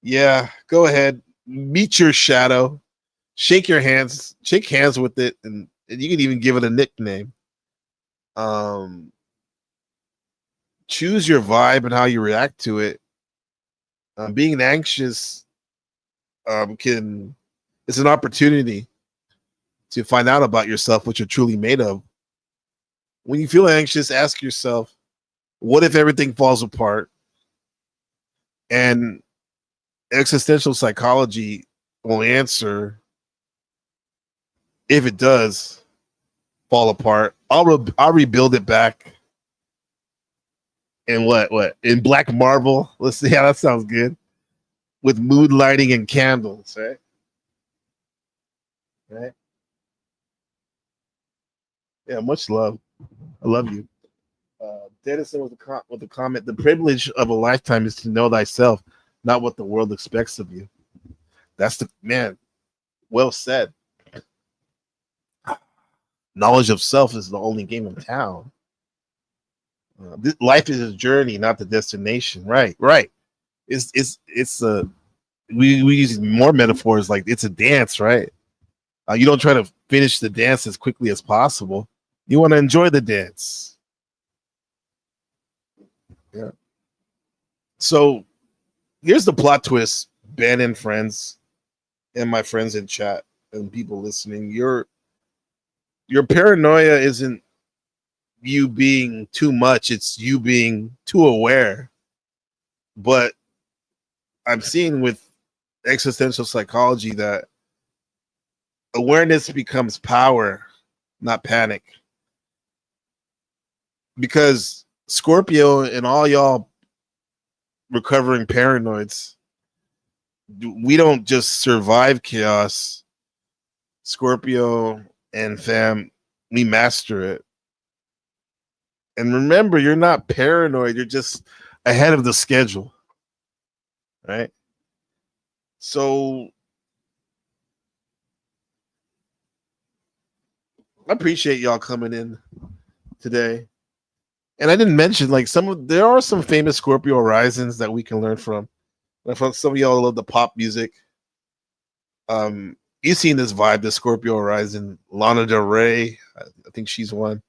yeah, go ahead, meet your shadow, shake hands with it, and you can even give it a nickname. Choose your vibe and how you react to it. Being anxious it's an opportunity to find out about yourself, what you're truly made of. When you feel anxious, ask yourself, what if everything falls apart? And existential psychology will answer, if it does fall apart, I'll rebuild it back. And what in black marble? Let's see how that sounds good. With mood lighting and candles, right? Right. Yeah, much love. I love you. Denison with a comment. The privilege of a lifetime is to know thyself, not what the world expects of you. That's the man. Well said. Knowledge of self is the only game in town. Life is a journey, not the destination. Right. It's a we use more metaphors like it's a dance, right? You don't try to finish the dance as quickly as possible. You want to enjoy the dance. Yeah. So here's the plot twist, Ben and friends, and my friends in chat and people listening. Your paranoia isn't you being too much, it's you being too aware. But I'm seeing with existential psychology that awareness becomes power, not panic. Because Scorpio and all y'all recovering paranoids, we don't just survive chaos. Scorpio and fam, we master it. And remember, you're not paranoid, you're just ahead of the schedule. Right? So I appreciate y'all coming in today. And I didn't mention, like, there are some famous Scorpio risings that we can learn from. Some of y'all love the pop music. You've seen this vibe, the Scorpio rising. Lana Del Rey, I think she's one.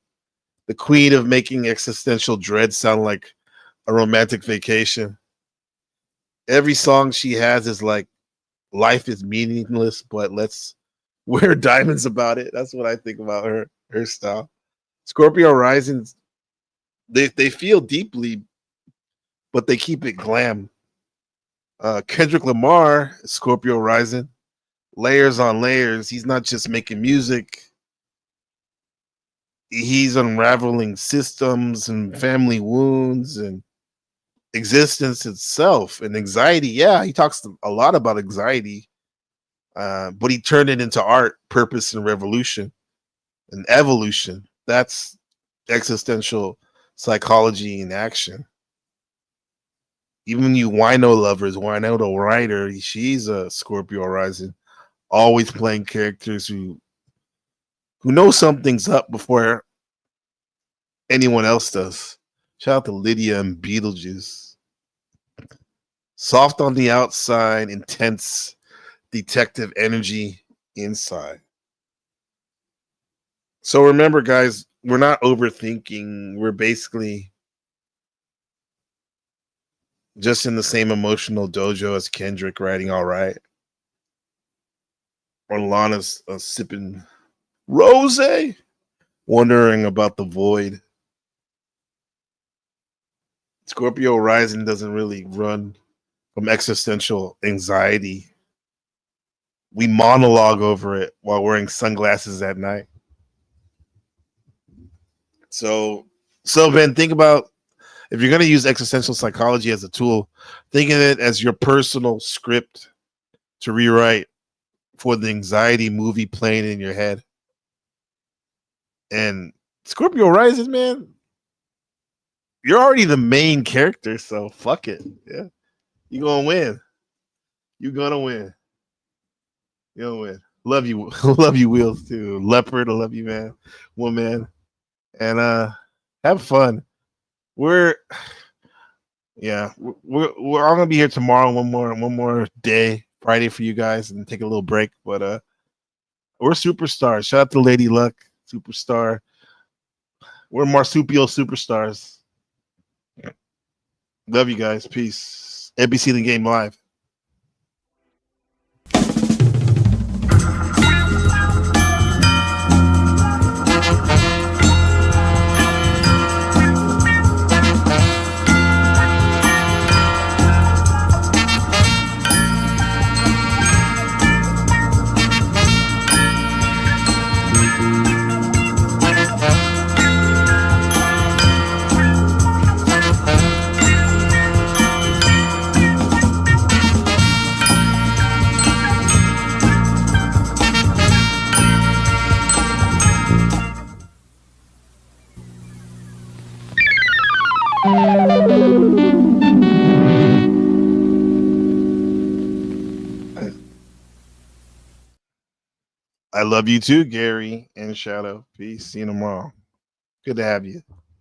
The queen of making existential dread sound like a romantic vacation. Every song she has is like, life is meaningless, but let's wear diamonds about it. That's what I think about her style. Scorpio risings, they feel deeply, but they keep it glam. Kendrick Lamar, Scorpio rising, layers on layers. He's not just making music. He's unraveling systems and family wounds and existence itself and anxiety. Yeah, he talks a lot about anxiety, but he turned it into art, purpose, and revolution and evolution. That's existential psychology in action. Even you wino lovers, Wino the writer, she's a Scorpio rising, always playing characters who know something's up before anyone else does. Shout out to Lydia and Beetlejuice. Soft on the outside, intense detective energy inside. So remember, guys, we're not overthinking. We're basically just in the same emotional dojo as Kendrick writing all right. Or Lana's sipping rose, wondering about the void. Scorpio rising doesn't really run from existential anxiety. We monologue over it while wearing sunglasses at night. So Ben, think about If you're going to use existential psychology as a tool, think of it as your personal script to rewrite for the anxiety movie playing in your head. And Scorpio Rising, man, you're already the main character, so fuck it. Yeah. You're going to win. You're going to win. You're going to win. Love you. Love you, Wheels, too. Leopard, I love you, man. Woman. And have fun. We're all gonna be here tomorrow. One more day, Friday for you guys, and take a little break. But we're superstars. Shout out to Lady Luck, superstar. We're marsupial superstars. Love you guys. Peace. NBC The Game Live. I love you too, Gary and Shadow. Peace. See you tomorrow. Good to have you.